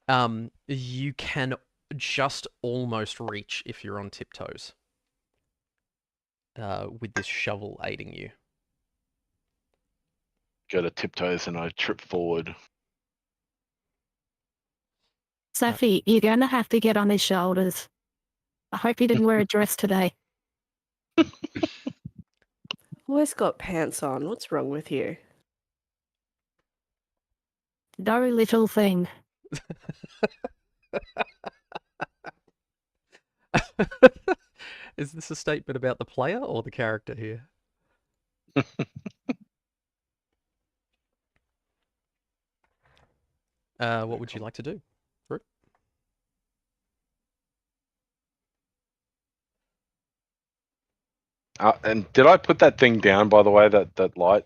Mm, You can just almost reach if you're on tiptoes. With this shovel aiding you. Go to tiptoes and I trip forward. Safi, you're going to have to get on his shoulders. I hope you didn't wear a dress today. Always got pants on. What's wrong with you? No little thing. Is this a statement about the player or the character here? What would you like to do? Root? And did I put that thing down, by the way, that light?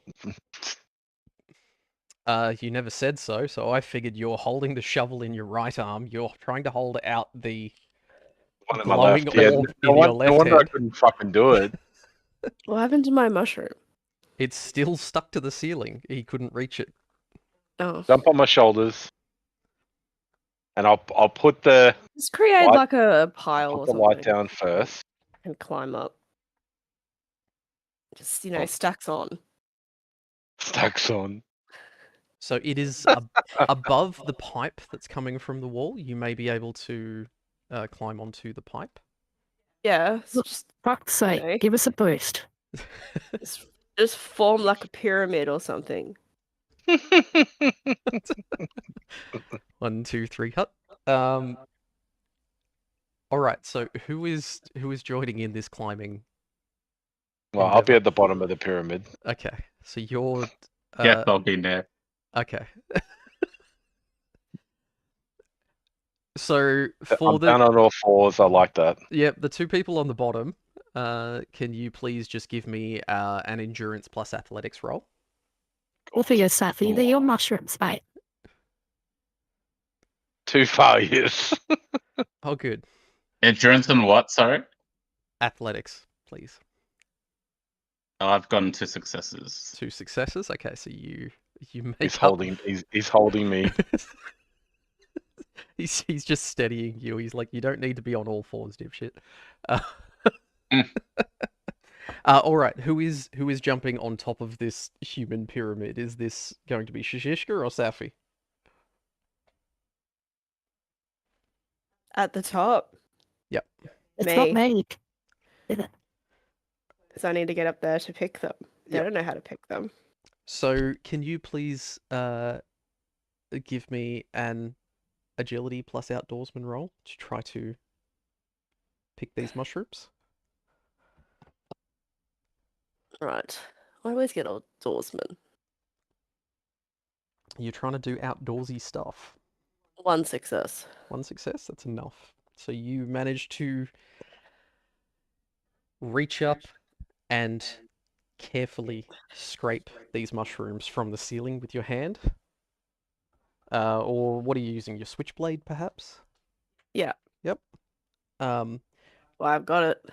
You never said so, so I figured you're holding the shovel in your right arm. You're trying to hold out the One in my glowing left. Yeah. orb No in your no left wonder I hand. couldn't fucking do it. What happened to my mushroom? It's still stuck to the ceiling. He couldn't reach it. Oh. Jump on my shoulders, and I'll put the Just create Light- like a pile or put the light something down first. and climb up. Just, Oh. stacks on. Stacks on. So it is above the pipe that's coming from the wall. You may be able to climb onto the pipe. Yeah, it's just, Fuck's sake, Okay. give us a boost. just form like a pyramid or something. 1, 2, 3, cut. All right. So who is joining in this climbing? Well, I'll be endeavor? at the bottom of the pyramid. Okay. So you're. Yes, I'll be there. Okay. So for I'm down on all fours. I like that. Yep, the 2 people on the bottom. Can you please just give me an endurance plus athletics roll? Well, for your Safi, they're your mushrooms, mate. Two failures. Oh, good. Endurance and what? Sorry, Athletics, please. I've gotten 2 successes. 2 successes. Okay, so you make He's up. holding. He's holding me. he's just steadying you. He's like, you don't need to be on all fours, dipshit. All right. Who is jumping on top of this human pyramid? Is this going to be Shishishka or Safi? At the top. Yep. It's Me. not me. Because I need to get up there to pick them. They Yep. don't know how to pick them. So can you please give me an agility plus outdoorsman roll to try to pick these mushrooms? Right. I always get outdoorsman. You're trying to do outdoorsy stuff. 1 success. 1 success, that's enough. So you manage to reach up and carefully scrape these mushrooms from the ceiling with your hand. Or what are you using? Your switchblade, perhaps? Yeah. Yep. Well, I've got it.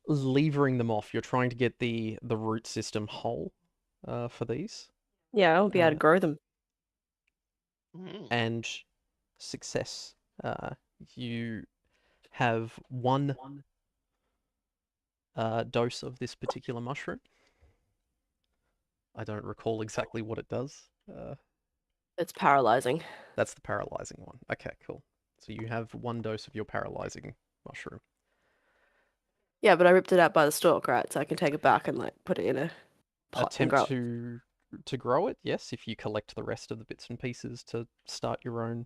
Levering them off. You're trying to get the root system whole for these. Yeah, I won't be able to grow them. Mm. And success. You have one dose of this particular mushroom. I don't recall exactly what it does. It's paralyzing. That's the paralyzing one. Okay, cool. So you have one dose of your paralyzing mushroom. Yeah, but I ripped it out by the stalk, right? So I can take it back and like put it in a pot and Attempt grow it. to grow it, yes, if you collect the rest of the bits and pieces to start your own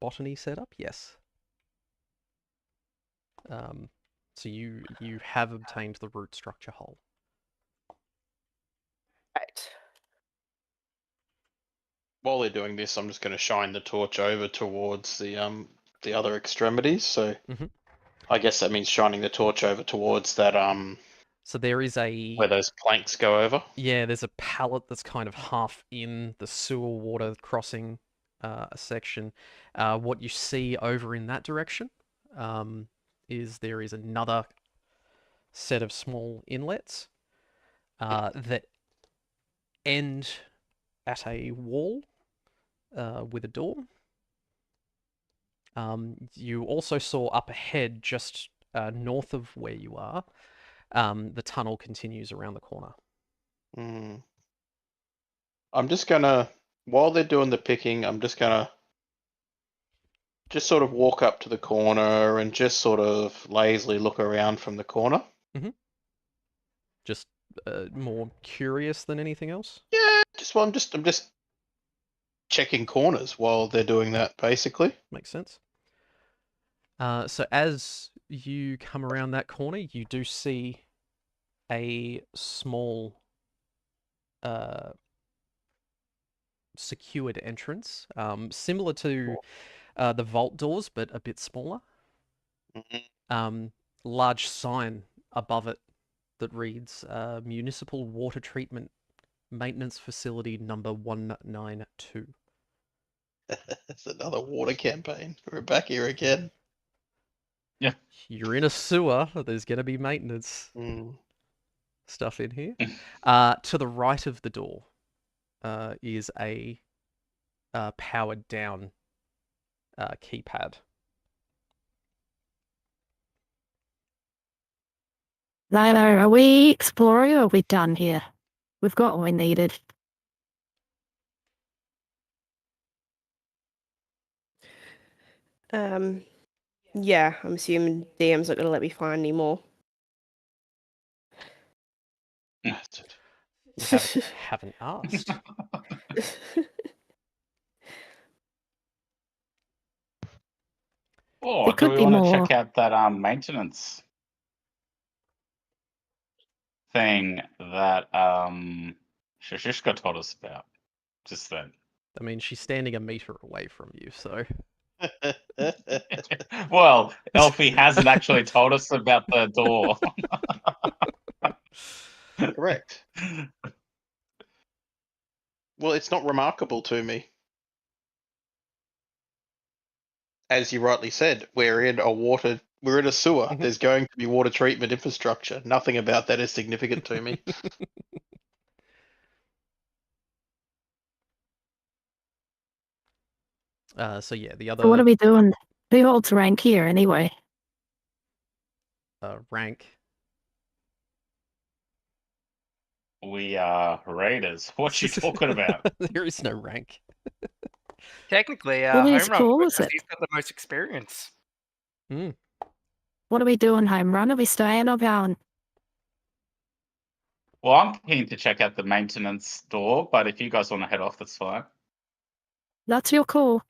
botany setup, yes. So you have obtained the root structure whole. Right. While they're doing this, I'm just going to shine the torch over towards the other extremities. So Mhm. I guess that means shining the torch over towards that So there is where those planks go over. yeah, there's a pallet that's kind of half in the sewer water crossing section. What you see over in that direction is there is another set of small inlets that end at a wall with a door. You also saw up ahead, just north of where you are, the tunnel continues around the corner. Mm. I'm just gonna, while they're doing the picking, I'm just gonna just sort of walk up to the corner and just sort of lazily look around from the corner. Just more curious than anything else. Yeah, I'm just checking corners while they're doing that, basically. Makes sense. So as you come around that corner, you do see a small secured entrance, similar to the vault doors, but a bit smaller. Mhm. Large sign above it that reads Municipal Water Treatment Maintenance Facility number 192. It's another water campaign. We're back here again. You're in a sewer, there's going to be maintenance Mm. stuff in here. To the right of the door is a powered down keypad. Lalo, are we exploring or are we done here? We've got what we needed. Yeah, I'm assuming DM's not gonna let me find any more. You haven't asked. Or There do could we be want to more. check out that maintenance thing that Shashishka told us about just then? I mean, she's standing a meter away from you, so. Well, Elfie hasn't actually told us about the door. Correct. Well, it's not remarkable to me. As you rightly said, we're in a sewer. Mhm. There's going to be water treatment infrastructure. Nothing about that is significant to me. So yeah, the So what are other we doing? Who holds rank here anyway? rank. We are raiders. What you talking about? There is no rank. Technically, Well, whose Home Run call would, is 'cause it? he's got the most experience. What are we doing, Home Run? Are we staying or going? Well, I'm keen to check out the maintenance door, but if you guys want to head off, that's fine. That's your call.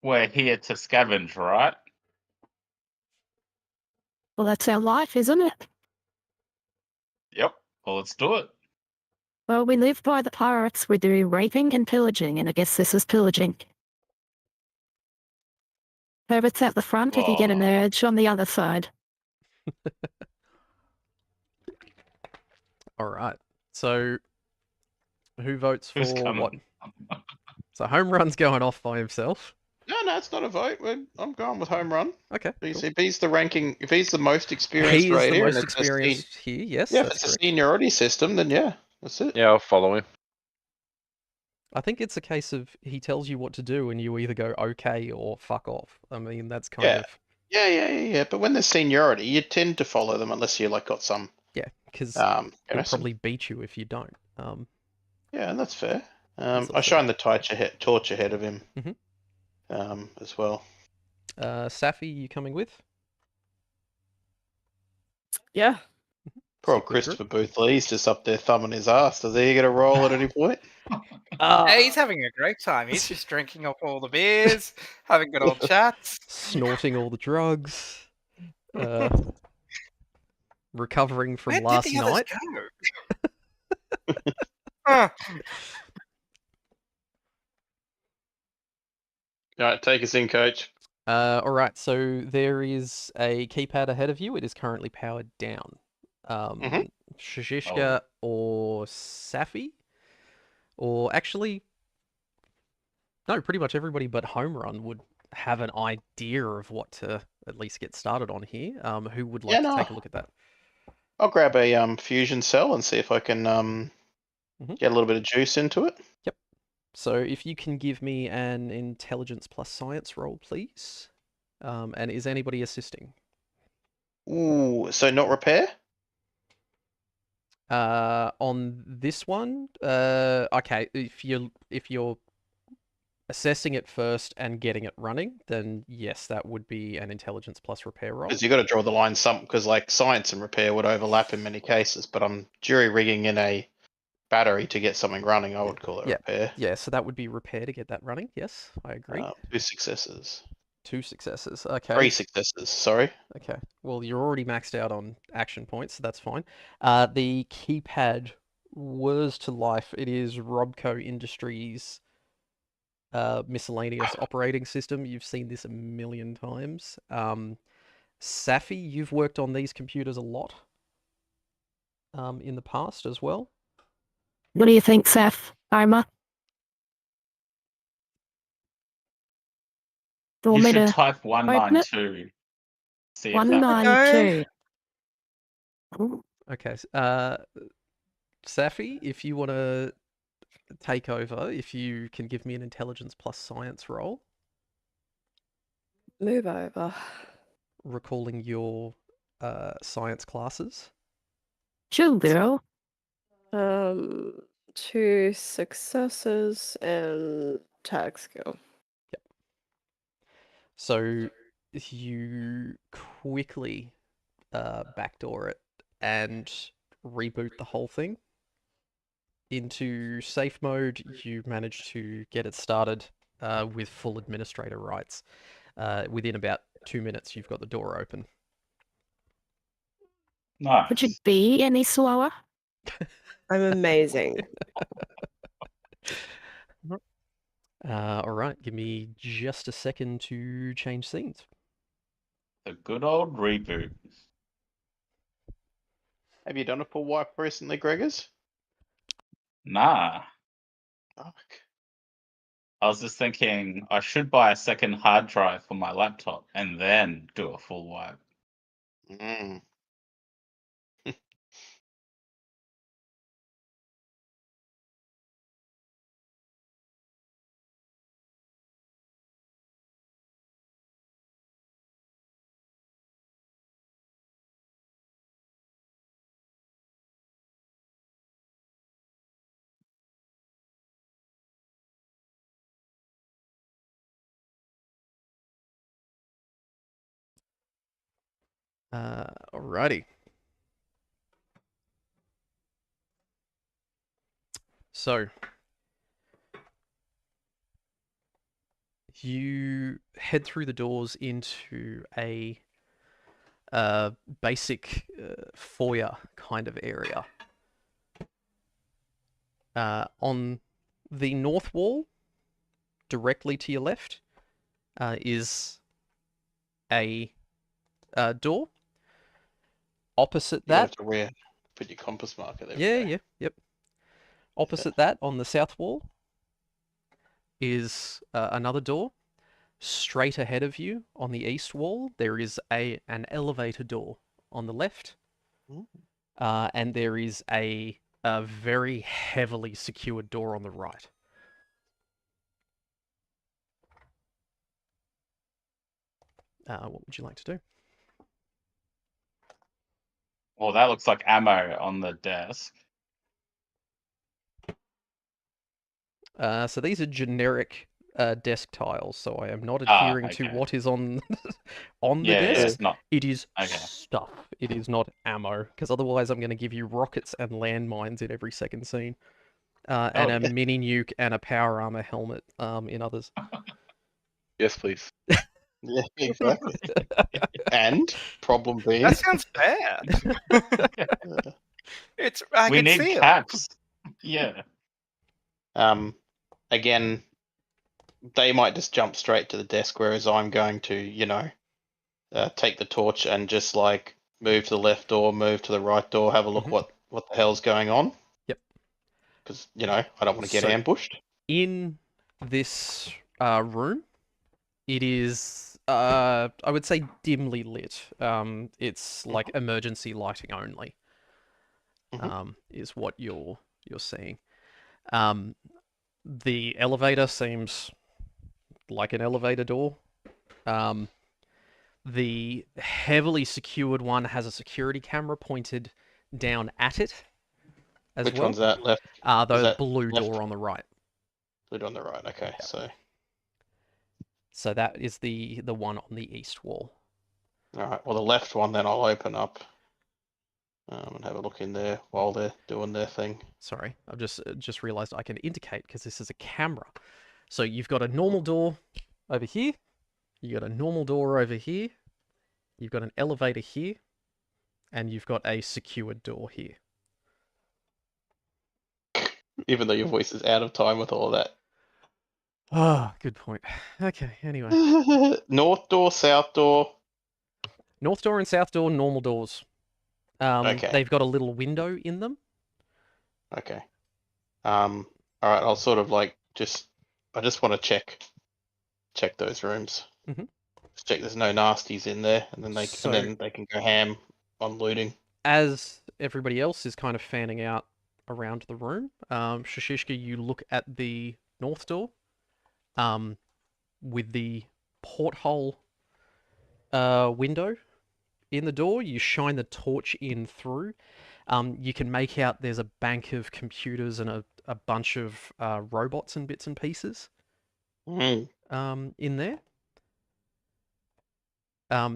We're here to scavenge, right? Well, that's our life, isn't it? Yep. Well, let's do it. Well, we live by the pirates. We do raping and pillaging, and I guess this is pillaging. Herbert's at the front if you get an Oh. urge on the other side. All right. So, who votes Who's for what? coming? So, Home Run's going off by himself. No, it's not a vote. I'm going with home run. Okay, cool. If he's the ranking, if he's the most experienced He is the raider, and most it's a sen- experienced here. Yes, yeah, if that's it's a correct. seniority system, then yeah, that's it. Yeah, I'll follow him. I think it's a case of he tells you what to do, and you either go okay or fuck off. I mean, that's kind Yeah. of Yeah. But when there's seniority, you tend to follow them unless you like got some. yeah, because You he'll know, some, probably beat you if you don't. yeah, and that's fair. That's I also- shine the torch ahead of him. Mhm. As well. Safi, you coming with? Yeah. Poor Stick with the Christopher Booth Lee's just up there thumbing his ass. Does he get a roll at any point? Yeah, he's having a great time. He's just drinking up all the beers, having good old chats. Snorting all the drugs. Recovering from Where last did the others night. go? Huh. All right, take us in, coach. All right, so there is a keypad ahead of you. It is currently powered down. Mhm. Shishka or Safi, or actually, no, pretty much everybody but Home Run would have an idea of what to at least get started on here. Who would like Yeah, to no. take a look at that? I'll grab a fusion cell and see if I can Mhm. get a little bit of juice into it. So if you can give me an intelligence plus science roll, please. And is anybody assisting? Ooh, so not repair? On this one, okay, if you're assessing it first and getting it running, then yes, that would be an intelligence plus repair roll. Because you got to draw the line because like science and repair would overlap in many cases, but I'm jury rigging in a battery to get something running. I would call it Yeah. repair. Yeah, so that would be repair to get that running. Yes, I agree. 2 successes. 2 successes. Okay. 3 successes. Sorry. Okay. Well, you're already maxed out on action points, so that's fine. The keypad whirs to life. It is Robco Industries miscellaneous operating system. You've seen this a million times. Safi, you've worked on these computers a lot in the past as well. What do you think, Seth? Arma? Do you You want me should to type open it? 192. See if that. 192. Ooh, Okay. Safi, if you want to take over, if you can give me an intelligence plus science roll, Move over. recalling your science classes. Sure, girl. 2 successes and tag skill. So you quickly backdoor it and reboot the whole thing. Into safe mode, you manage to get it started with full administrator rights. Within about 2 minutes, you've got the door open. Could you Nice. be any slower? I'm amazing. All right, give me just a second to change scenes. The good old reboot. Have you done a full wipe recently, Gregors? Nah. Fuck. I was just thinking I should buy a second hard drive for my laptop and then do a full wipe. Mm. Alrighty. So, you head through the doors into a basic foyer kind of area. On the north wall, directly to your left, is a door. Opposite You're gonna that, have to put your compass marker there. Yep. Opposite that, on the south wall, is another door. Straight ahead of you, on the east wall, there is an elevator door on the left. Ooh. And there is a very heavily secured door on the right. What would you like to do? Well, that looks like ammo on the desk. So these are generic desk tiles, so I am not Ah, adhering to okay. what is on on the Yeah, desk. it's not. It is Okay. stuff. It is not ammo, because otherwise I'm going to give you rockets and landmines in every second scene. And Oh, a mini nuke and a power armor helmet in others. Yes, please. Yeah, exactly. And problem being, That sounds bad. It's I We can need see it. caps. Yeah. again, they might just jump straight to the desk, whereas I'm going to, take the torch and just like move to the left door, move to the right door, have a look Mhm. what the hell's going on. Yep. Because I don't want to get So- ambushed. In this room, it is, I would say, dimly lit. It's like emergency lighting only. Is what you're seeing. The elevator seems like an elevator door. The heavily secured one has a security camera pointed down at it as Which well. one's that left? The that blue left? door on the right. Lid on the right. Okay, So that is the one on the east wall. all right. Well, the left one then I'll open up and have a look in there while they're doing their thing. Sorry, I've just realized I can indicate because this is a camera. So you've got a normal door over here. You got a normal door over here. You've got an elevator here, and you've got a secured door here. Even though your voice is out of time with all of Ah, good point. Okay, anyway. that. North door, south door. North door and south door, normal doors. Okay. They've got a little window in them. Okay. All right. I'll sort of like I just want to check those rooms. Mhm. Just check there's no nasties in there, and then So- they can go ham on looting. As everybody else is kind of fanning out around the room, Shishishka, you look at the north door, with the porthole window in the door. You shine the torch in through. You can make out there's a bank of computers and a bunch of robots and bits and pieces Mm. in there.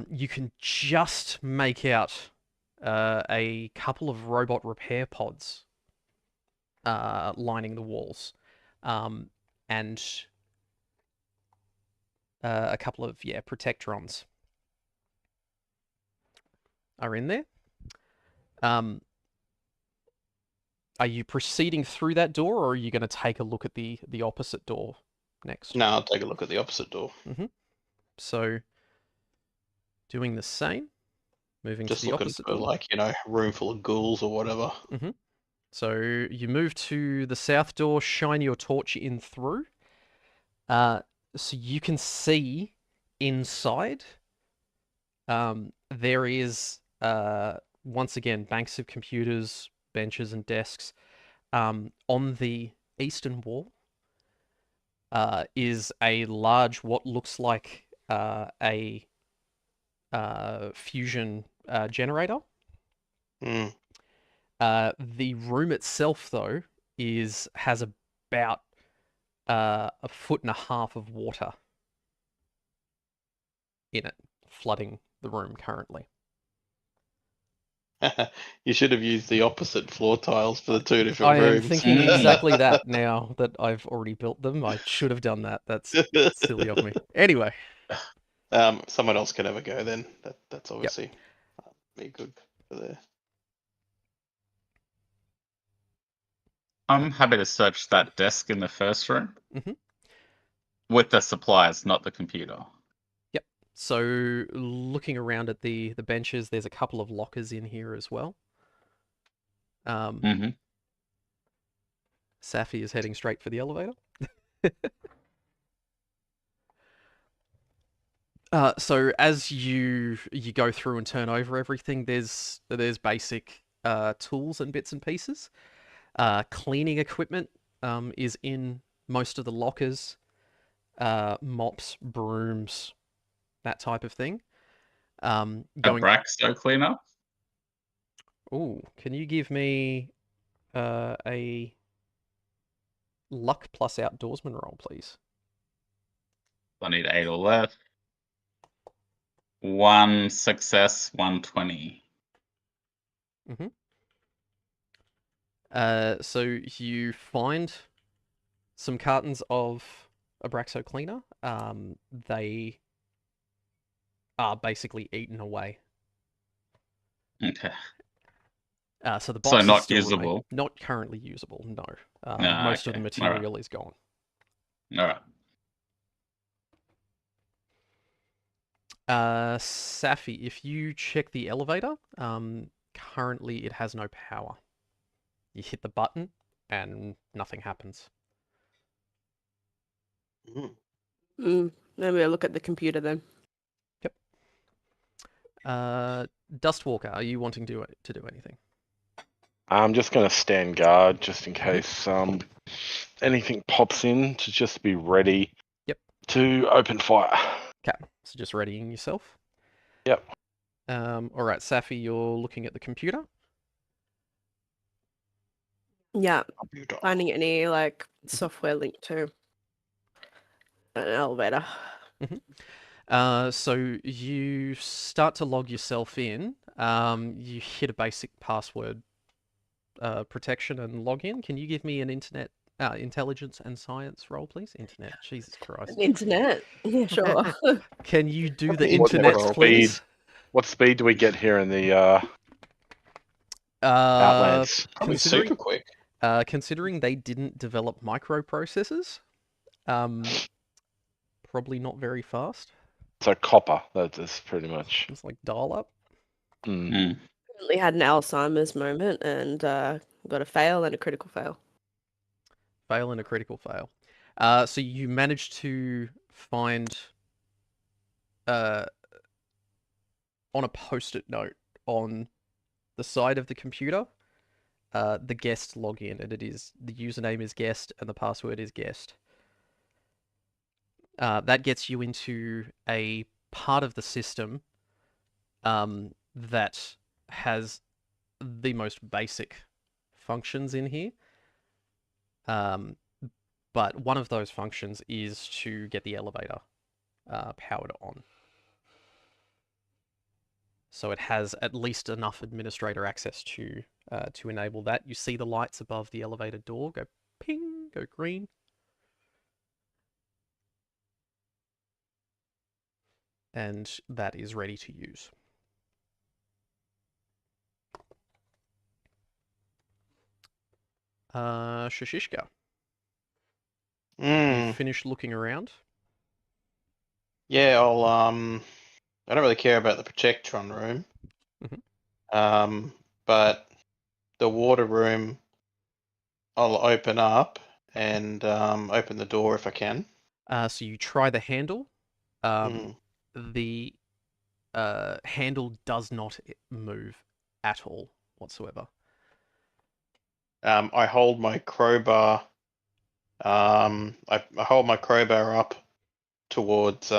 You can just make out a couple of robot repair pods lining the walls, and a couple of protectrons are in there. Are you proceeding through that door, or are you going to take a look at the opposite door next? No, I'll take a look at the opposite door. So, doing the same, moving Just to the looking opposite for door. like room full of ghouls or whatever. So you move to the south door, shine your torch in through. So you can see inside. There is once again banks of computers, benches, and desks. On the eastern wall is a large, what looks like a fusion generator. Mm. The room itself, though, has about a foot and a half of water in it, flooding the room currently. You should have used the opposite floor tiles for the two different I am rooms. thinking exactly that now that I've already built them. I should have done that. That's silly of me. Anyway. Someone else can have a go then. That's obviously be good for there. I'm happy to search that desk in the first room. Mhm. With the supplies, not the computer. So looking around at the benches, there's a couple of lockers in here as well. Mm-hmm. Safi is heading straight for the elevator. So as you go through and turn over everything, there's basic tools and bits and pieces. Cleaning equipment is in most of the lockers. Mops, brooms, that type of thing. A Going. Braxo cleaner. Ooh, can you give me a luck plus outdoorsman roll, please? I need 8 or less. 1 success, 120. So you find some cartons of Abraxo cleaner. They are basically eaten away. Okay. So the So boxes not still remain. usable. Not currently usable, no. Ah, Most of the okay. material is gone. All right. Safi, if you check the elevator, currently it has no power. You hit the button and nothing happens. Maybe I'll look at the computer then. Yep. Dustwalker, are you wanting to do anything? I'm just going to stand guard just in case anything pops in to just be ready. Yep. To open fire. Okay, so just readying yourself. Yep. All right, Safi, you're looking at the computer. Yeah, Computer. finding any like software linked to an elevator. So you start to log yourself in. You hit a basic password protection and log in. Can you give me an internet intelligence and science roll, please? Internet, Jesus Christ. Internet. Yeah, sure. Can you do the What internet, roll? please? What speed do we get here in the Uh, Outlands? Probably considering super quick. considering they didn't develop microprocessors, probably not very fast. So copper. That is pretty much. It's like dial up. Mm. Currently had an Alzheimer's moment and got a fail and a critical fail. Fail and a critical fail. So you managed to find on a post-it note on the side of the computer the guest login, and it is the username is guest and the password is guest. That gets you into a part of the system that has the most basic functions in here. But one of those functions is to get the elevator powered on. So it has at least enough administrator access to enable that. You see the lights above the elevator door go ping, go green. And that is ready to use. Shashishka, you finished looking around? Yeah, I'll I don't really care about the Protectron room. But the water room I'll open up and open the door if I can. So you try the handle. The handle does not move at all whatsoever. I hold my crowbar. I hold my crowbar up towards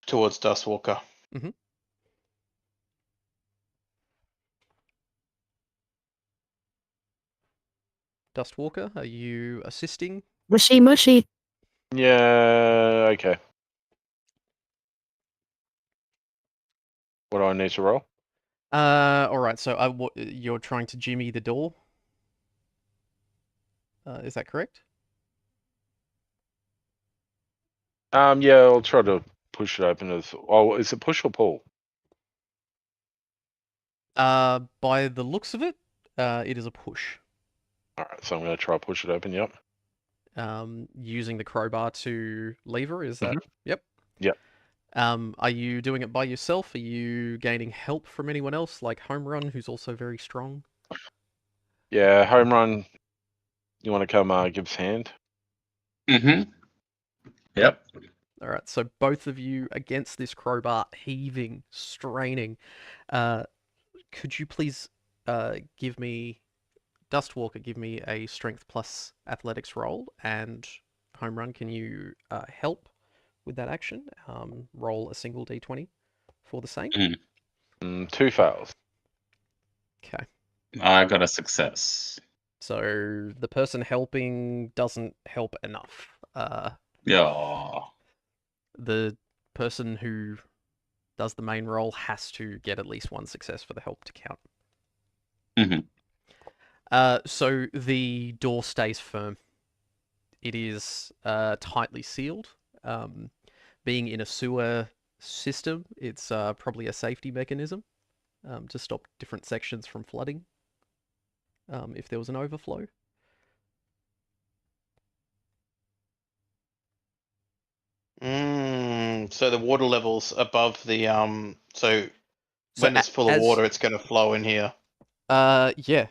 Dustwalker. Dustwalker, are you assisting? Mushy mushy. Yeah. Okay. What do I need to roll? All right. So you're trying to jimmy the door. Is that correct? Yeah, I'll try to push it open as. Oh, is it push or pull? By the looks of it, it is a push. All right, so I'm going to try to push it open. Yep. Using the crowbar to lever, is that? Mhm. Yep. Yep. Are you doing it by yourself? Are you gaining help from anyone else, like Home Run, who's also very strong? Yeah, home run. You want to come give us a hand? Mm-hmm. Yep. All right, so both of you against this crowbar, heaving, straining. Could you please give me, Dustwalker, give me a strength plus athletics roll, and Home Run, can you help with that action? Roll a single d20 for the same. 2 fails. Okay. I got a success. So the person helping doesn't help enough. Yeah. The person who does the main role has to get at least one success for the help to count. Mhm. So the door stays firm. It is tightly sealed. Being in a sewer system, it's probably a safety mechanism to stop different sections from flooding if there was an overflow. So the water level's above the So So when it's full of water, it's going to flow in here. Yeah.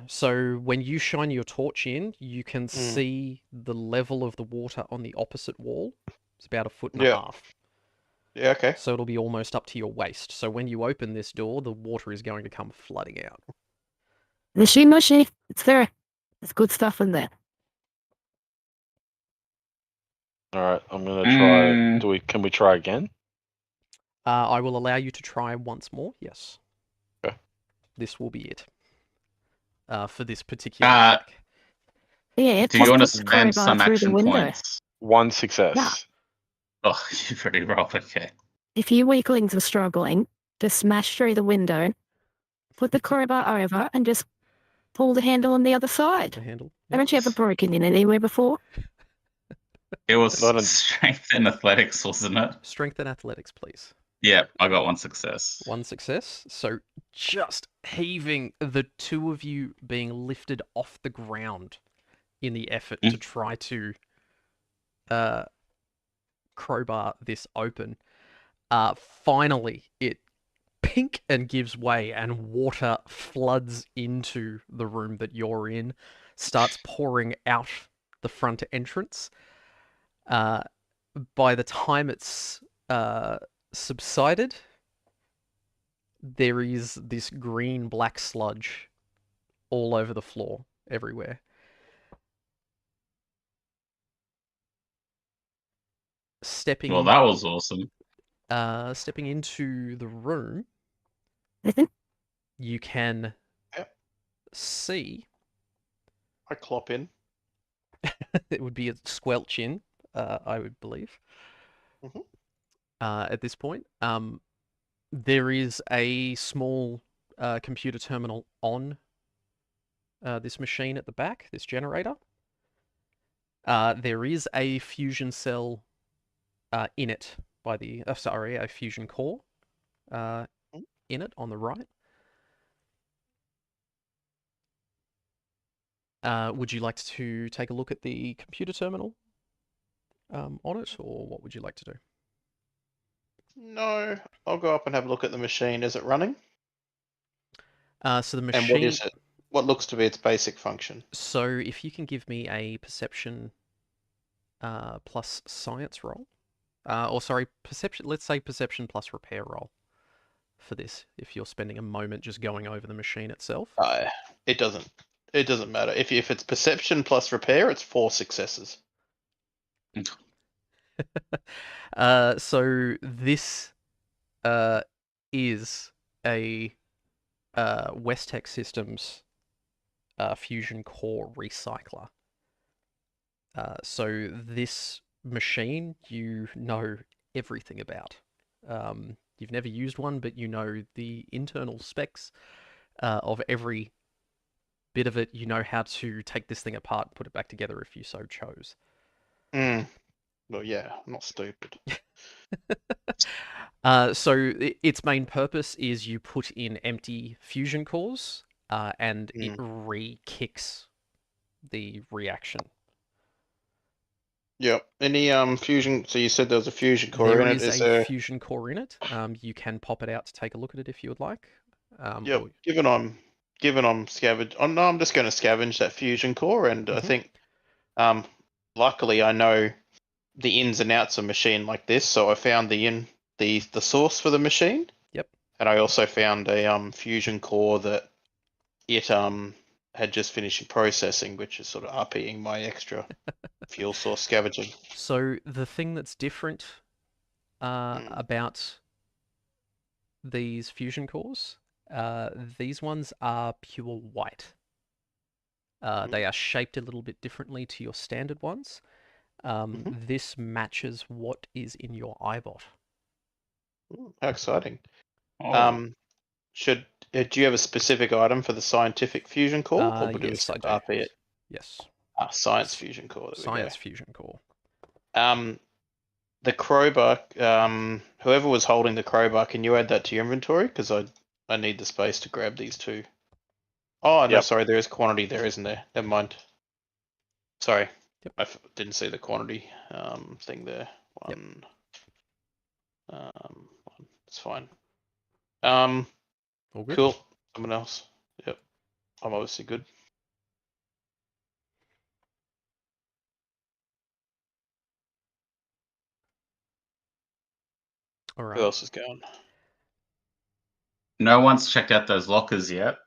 So when you shine your torch in, you can see the level of the water on the opposite wall. It's about 1.5 feet. Yeah. Okay. So it'll be almost up to your waist. So when you open this door, the water is going to come flooding out. Machine, it's there. There's good stuff in there. All right, I'm gonna try. Can we try again? I will allow you to try once more. Yes. Okay. This will be it. For this particular attack. Yeah, Do you want to put the spend crowbar some through the action window. points? 1 success. Nah. Oh, you've already rolled. Okay. If you weaklings are struggling, just smash through the window, put the crowbar over, and just pull the handle on the other side. The handle. Haven't you ever broken in anywhere before? It was Not a- strength and athletics, wasn't it? Strength and athletics, please. Yeah, I got 1 success. 1 success. So just heaving, the two of you being lifted off the ground in the effort to try to crowbar this open. Finally, it pink and gives way, and water floods into the room that you're in, starts pouring out the front entrance. By the time it's subsided, there is this green black sludge all over the floor, everywhere. Well, that was awesome. Stepping into the room, you can see. I clop in. It would be a squelch in, I would believe. At this point, there is a small computer terminal on this machine at the back, this generator. There is a fusion cell in it by the, a fusion core in it on the right. Would you like to take a look at the computer terminal on it, or what would you like to do? No, I'll go up and have a look at the machine. Is it running? So the machine. And what is it? What looks to be its basic function? So if you can give me a perception plus science roll, perception. Let's say perception plus repair roll for this. If you're spending a moment just going over the machine itself. It doesn't. It doesn't matter. If it's perception plus repair, it's 4 successes. So this is a Westech Systems fusion core recycler. So this machine you know everything about. You've never used one, but you know the internal specs of every bit of it. You know how to take this thing apart and put it back together if you so chose. Well, yeah, I'm not stupid. So its main purpose is you put in empty fusion cores, and it re-kicks the reaction. Yep. Any fusion? So you said there was a fusion core There in it. is Is a there? fusion core in it. You can pop it out to take a look at it if you would like. Yep. Or- Given I'm scavenge. Oh no, I'm just going to scavenge that fusion core, and I Mhm. think, luckily I know the ins and outs of a machine like this, so I found the source for the machine. Yep. And I also found a fusion core that it had just finished processing, which is sort of RPing my extra fuel source scavenging. So the thing that's different Mm. about these fusion cores, these ones are pure white. They are shaped a little bit differently to your standard ones. Mhm. This matches what is in your iBot. Ooh, how exciting! Oh, Um, should do you have a specific item for the scientific fusion core, or would it Yes, I just do. RP it? Yes. Science fusion core. There we go. Science fusion core. The crowbar. Whoever was holding the crowbar, can you add that to your inventory? Because I need the space to grab these two. Oh no, Yep. sorry, there is quantity there, isn't there? Never mind. Sorry, Yep. I didn't see the quantity thing there. Yep. It's fine. All good. Cool. Someone else. Yep. I'm obviously good. All Who right. else is going? no one's checked out those lockers yet.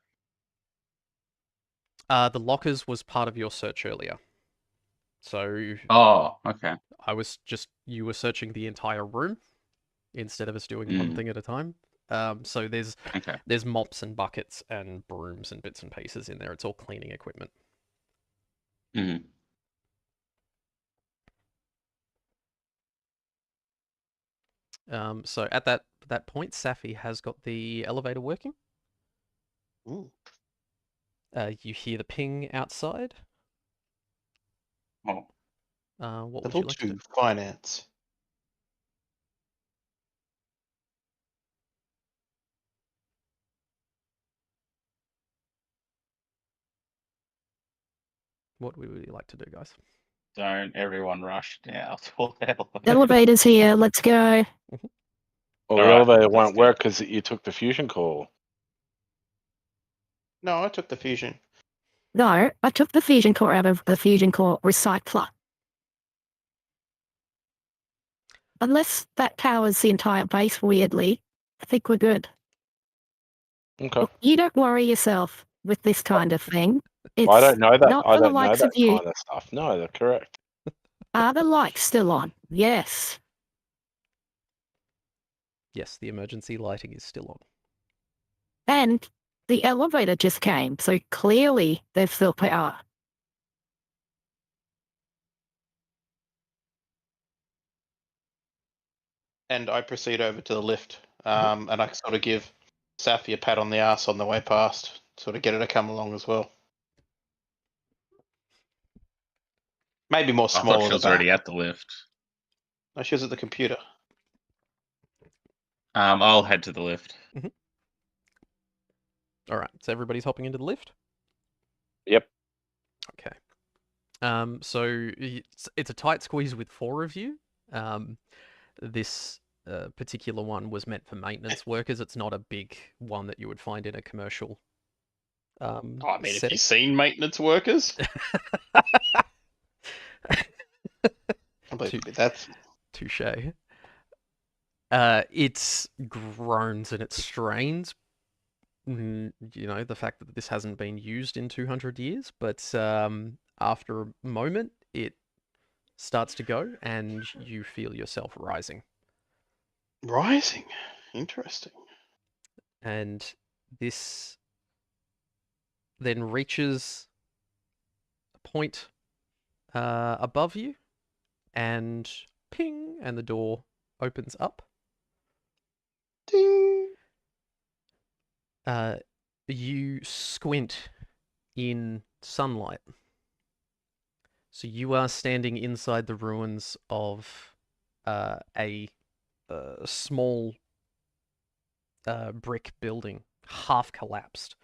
The lockers was part of your search earlier. So Oh, okay. you were searching the entire room instead of us doing one Mm, thing at a time. So okay. there's mops and buckets and brooms and bits and pieces in there. It's all cleaning equipment. Mm. So at that point, Safi has got the elevator working. Ooh. You hear the ping outside. Oh, What would Level you like to do? 2 finance. What would you like to do, guys? don't everyone rush now to the elevator. Elevator's here. Let's go. Well, the All right, elevator let's won't go. work because you took the fusion core. No, I took the fusion. No, I took the fusion core out of the fusion core recycler. Unless that powers the entire base weirdly, I think we're good. Okay. Look, you don't worry yourself with this kind of thing. It's I don't know that. not I for the don't know likes that of you. kind of stuff. No, they're correct. Are the lights still on? Yes. Yes, the emergency lighting is still on. And the elevator just came, so clearly there's still power. And I proceed over to the lift. And I sort of give Safi a pat on the ass on the way past, sort of get her to come along as well. Maybe more I thought small she at the was back. already at the lift. No, she was at the computer. I'll head to the lift. All right, so everybody's hopping into the lift. Yep. Okay. So it's a tight squeeze with 4 of you. This particular one was meant for maintenance workers. It's not a big one that you would find in a commercial Oh, I mean, have setting. you seen maintenance workers? That's Touche. It's groans and it strains. You know, the fact that this hasn't been used in 200 years, but after a moment, it starts to go and you feel yourself rising. rising. Interesting. And this then reaches a point above you, and ping, and the door opens up. Ding. You squint in sunlight. So you are standing inside the ruins of a small brick building, half collapsed.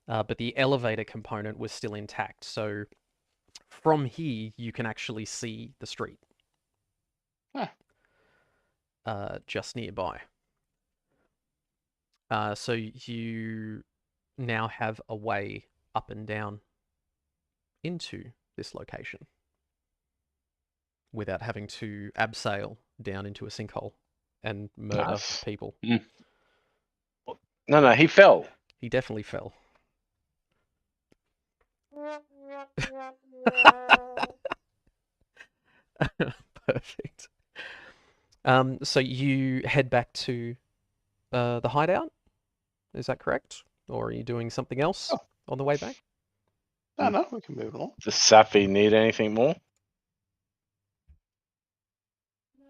But the elevator component was still intact. So from here, you can actually see the street. Just nearby. So you now have a way up and down into this location without having to abseil down into a sinkhole and murder Nice. people. No, he fell. He definitely fell. Perfect. So you head back to the hideout. Is that correct? Or are you doing something else Oh. on the way back? No, we can move along. Does Safi need anything more?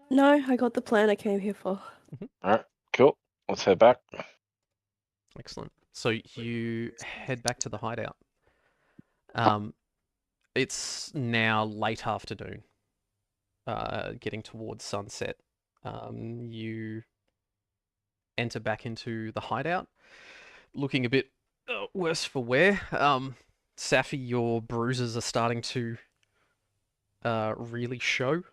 No, I got the plan I came here for. All right, cool. Let's head back. Excellent. So you head back to the hideout. It's now late afternoon, getting towards sunset. You enter back into the hideout, looking a bit worse for wear. Safi, your bruises are starting to really show.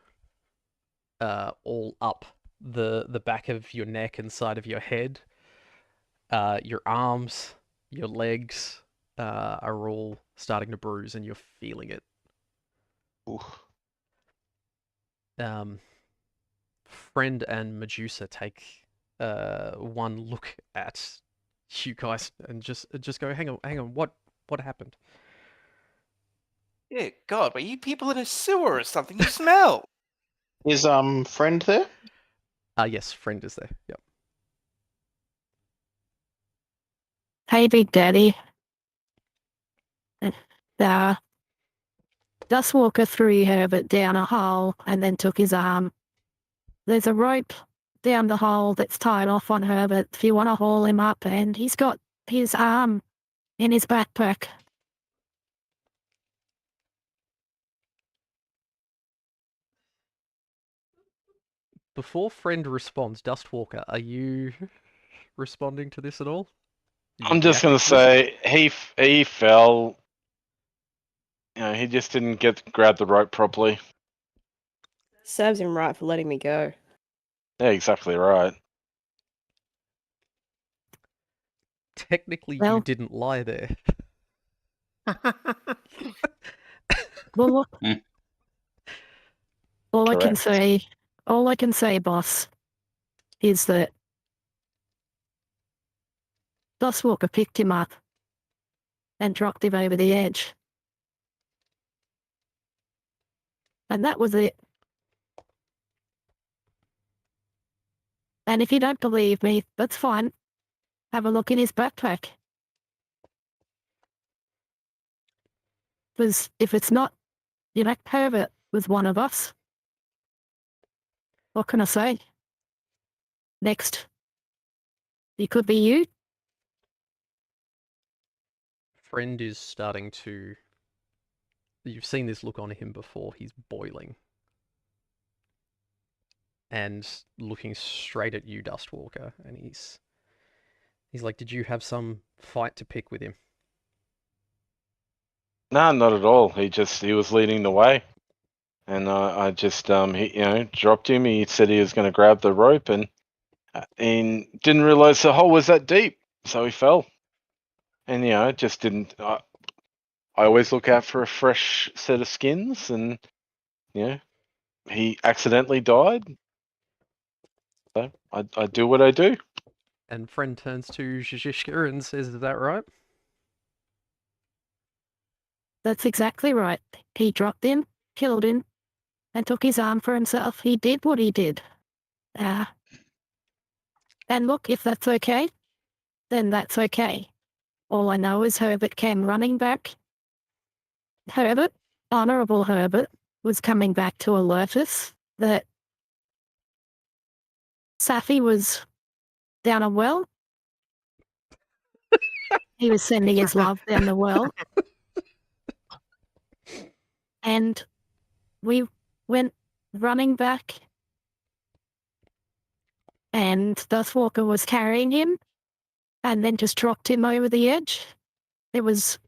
All up the back of your neck and side of your head. Your arms, your legs are all starting to bruise, and you're feeling it. Oof. Friend and Medusa take one look at you guys and just go, hang on, what happened? Yeah, God, were you people in a sewer or something? You smell. Is friend there? Yes, friend is there. Yep. Hey, Big Daddy. The Dustwalker threw Herbert down a hole and then took his arm. There's a rope down the hole that's tied off on Herbert if you want to haul him up, and he's got his arm in his backpack. Before friend responds, Dustwalker, are you responding to this at all? I'm just gonna say he fell. You know, he just didn't grab the rope properly. Serves him right for letting me go. Yeah, exactly right. Technically, you Well- didn't lie there. Well, look, Mm. all I can Correct. say, boss, is that Dustwalker picked him up and dropped him over the edge. And that was it. And if you don't believe me, that's fine. Have a look in his backpack. Because if it's not, Herbert was one of us. What can I say? Next. It could be you. Friend is starting to... You've seen this look on him before. He's boiling. And looking straight at you, Dustwalker. And he's like, did you have some fight to pick with him? No, not at all. He was leading the way, and I just he dropped him. He said he was going to grab the rope, and didn't realize the hole was that deep, so he fell. And just didn't. I always look out for a fresh set of skins, and he accidentally died. So I do what I do. And friend turns to Zhizhishka and says, is that right? That's exactly right. He dropped him, killed him, and took his arm for himself. He did what he did. And look, if that's okay, then that's okay. All I know is Herbert came running back. Herbert, Honourable Herbert, was coming back to alert us that Safi was down a well. He was sending his love down the well. And we went running back, and Dustwalker was carrying him and then just dropped him over the edge. It was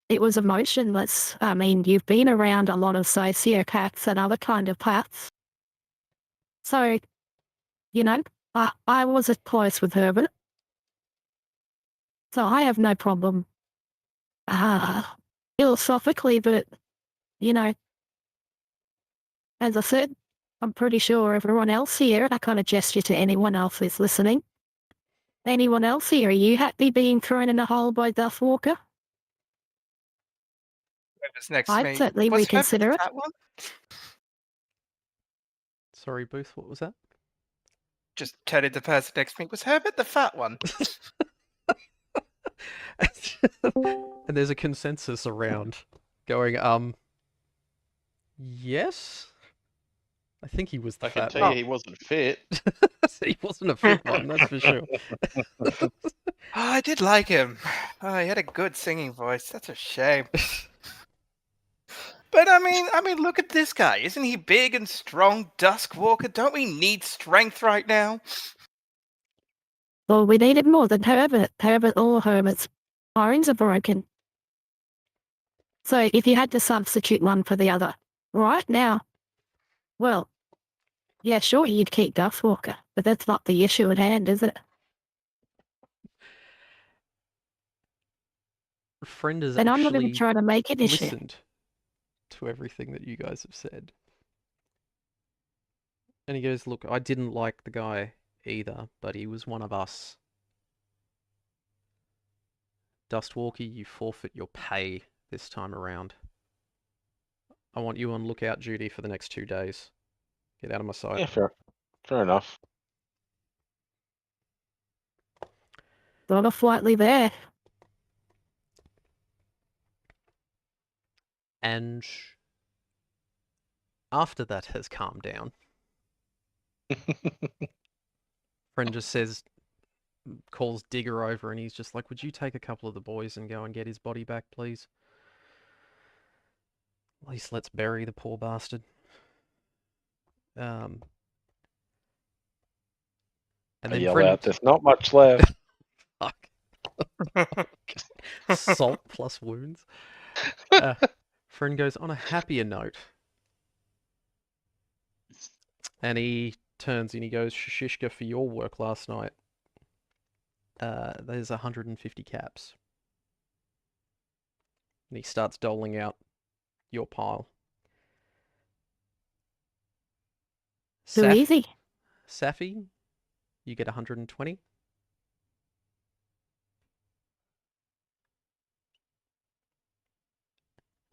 it was emotionless. I mean, you've been around a lot of sociopaths and other kind of paths. So, you know, I wasn't close with Herbert. So I have no problem philosophically, but, you know, as I said, I'm pretty sure everyone else here, I kind of gesture to anyone else who's listening. Anyone else here, are you happy being thrown in a hole by Duff Walker? Whoever's next to I'd me. certainly Was Herbert reconsider the it. fat one? Sorry, Booth, what was that? Just turning to the person next to me. Was Herbert the fat one? And there's a consensus around going, yes? I think he was the I can fat tell one. you he wasn't fit. He wasn't a fit one, that's for sure. Oh, I did like him. Oh, he had a good singing voice. That's a shame. But I mean, look at this guy. Isn't he big and strong, Duskwalker? Don't we need strength right now? Well, we needed more than Herbert. All Herbert's bones are broken. So if you had to substitute one for the other, right now, well, yeah, sure, you'd keep Duskwalker, but that's not the issue at hand, is it? Friend has And I'm not even actually trying to make it issue. listened to everything that you guys have said. And he goes, look, I didn't like the guy either, but he was one of us. Dustwalker, you forfeit your pay this time around. I want you on lookout duty for the next 2 days. Get out of my sight. Yeah, fair enough. Sort of slightly there. And after that has calmed down, friend just says, calls Digger over, and he's just like, would you take a couple of the boys and go and get his body back, please? At least let's bury the poor bastard. And I then yell friend... out, there's not much left. Fuck. Salt plus wounds. Friend goes, on a happier note. And he turns and he goes, Shishishka, for your work last night, there's 150 caps. And he starts doling out your pile. Too easy. Safi, you get 120.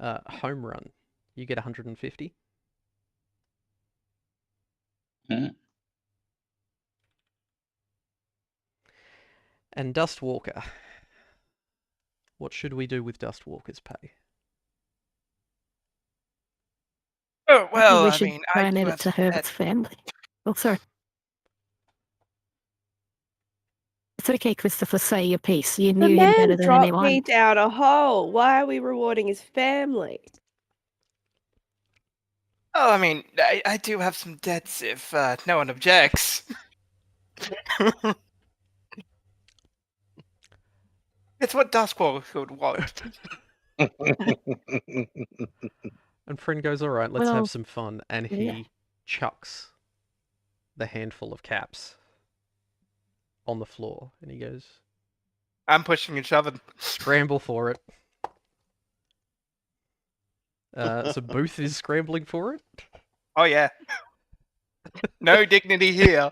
Home Run, you get 150. And Dustwalker, what should we do with Dustwalker's pay? Oh, well, we I should mean, I donate do it have to some Herbert's family. Oh, sorry. It's okay, Christopher, say your piece. You The knew him better man than dropped anyone. me down a hole. Why are we rewarding his family? Oh, I mean, I do have some debts if no one objects. It's what Duskwalker would want. And friend goes, all right, let's Well, have some fun. And he yeah. chucks the handful of caps on the floor. And he goes, I'm pushing and shoving. scramble for it. So Booth is scrambling for it. Oh, yeah. No dignity here.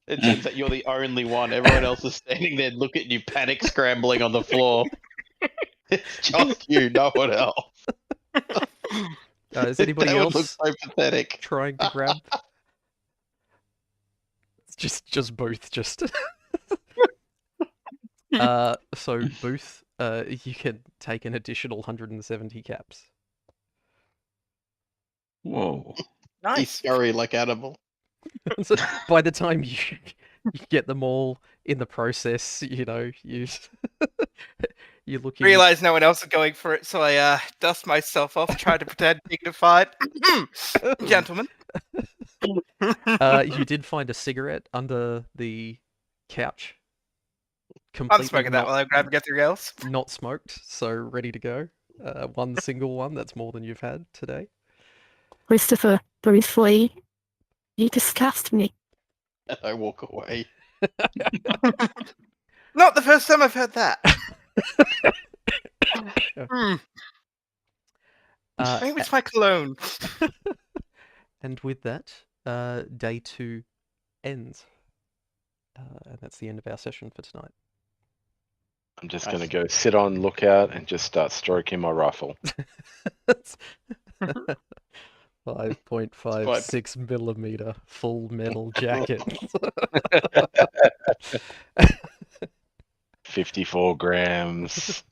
It seems that you're the only one. Everyone else is standing there looking at you, panic scrambling on the floor. It's just you, no one else. Is anybody That would look else so pathetic. trying to grab? It's just Booth, just. So Booth, you can take an additional 170 caps. Whoa. You Nice. scurry like animal. So by the time you get them all in the process, you know, you you're looking. Realize no one else is going for it, so I dust myself off, try to pretend dignified. Gentlemen. You did find a cigarette under the couch. completely smoking that not, while I grab everything else. not smoked, so ready to go. One single one, that's more than you've had today. Christopher, Bruce Lee, you disgust me. And I walk away. Not the first time I've heard that. Maybe it's my cologne. And with that, day 2 ends. And that's the end of our session for tonight. I'm just going to go sit on lookout and just start stroking my rifle. 5.56 millimeter full metal jacket. 54 grams.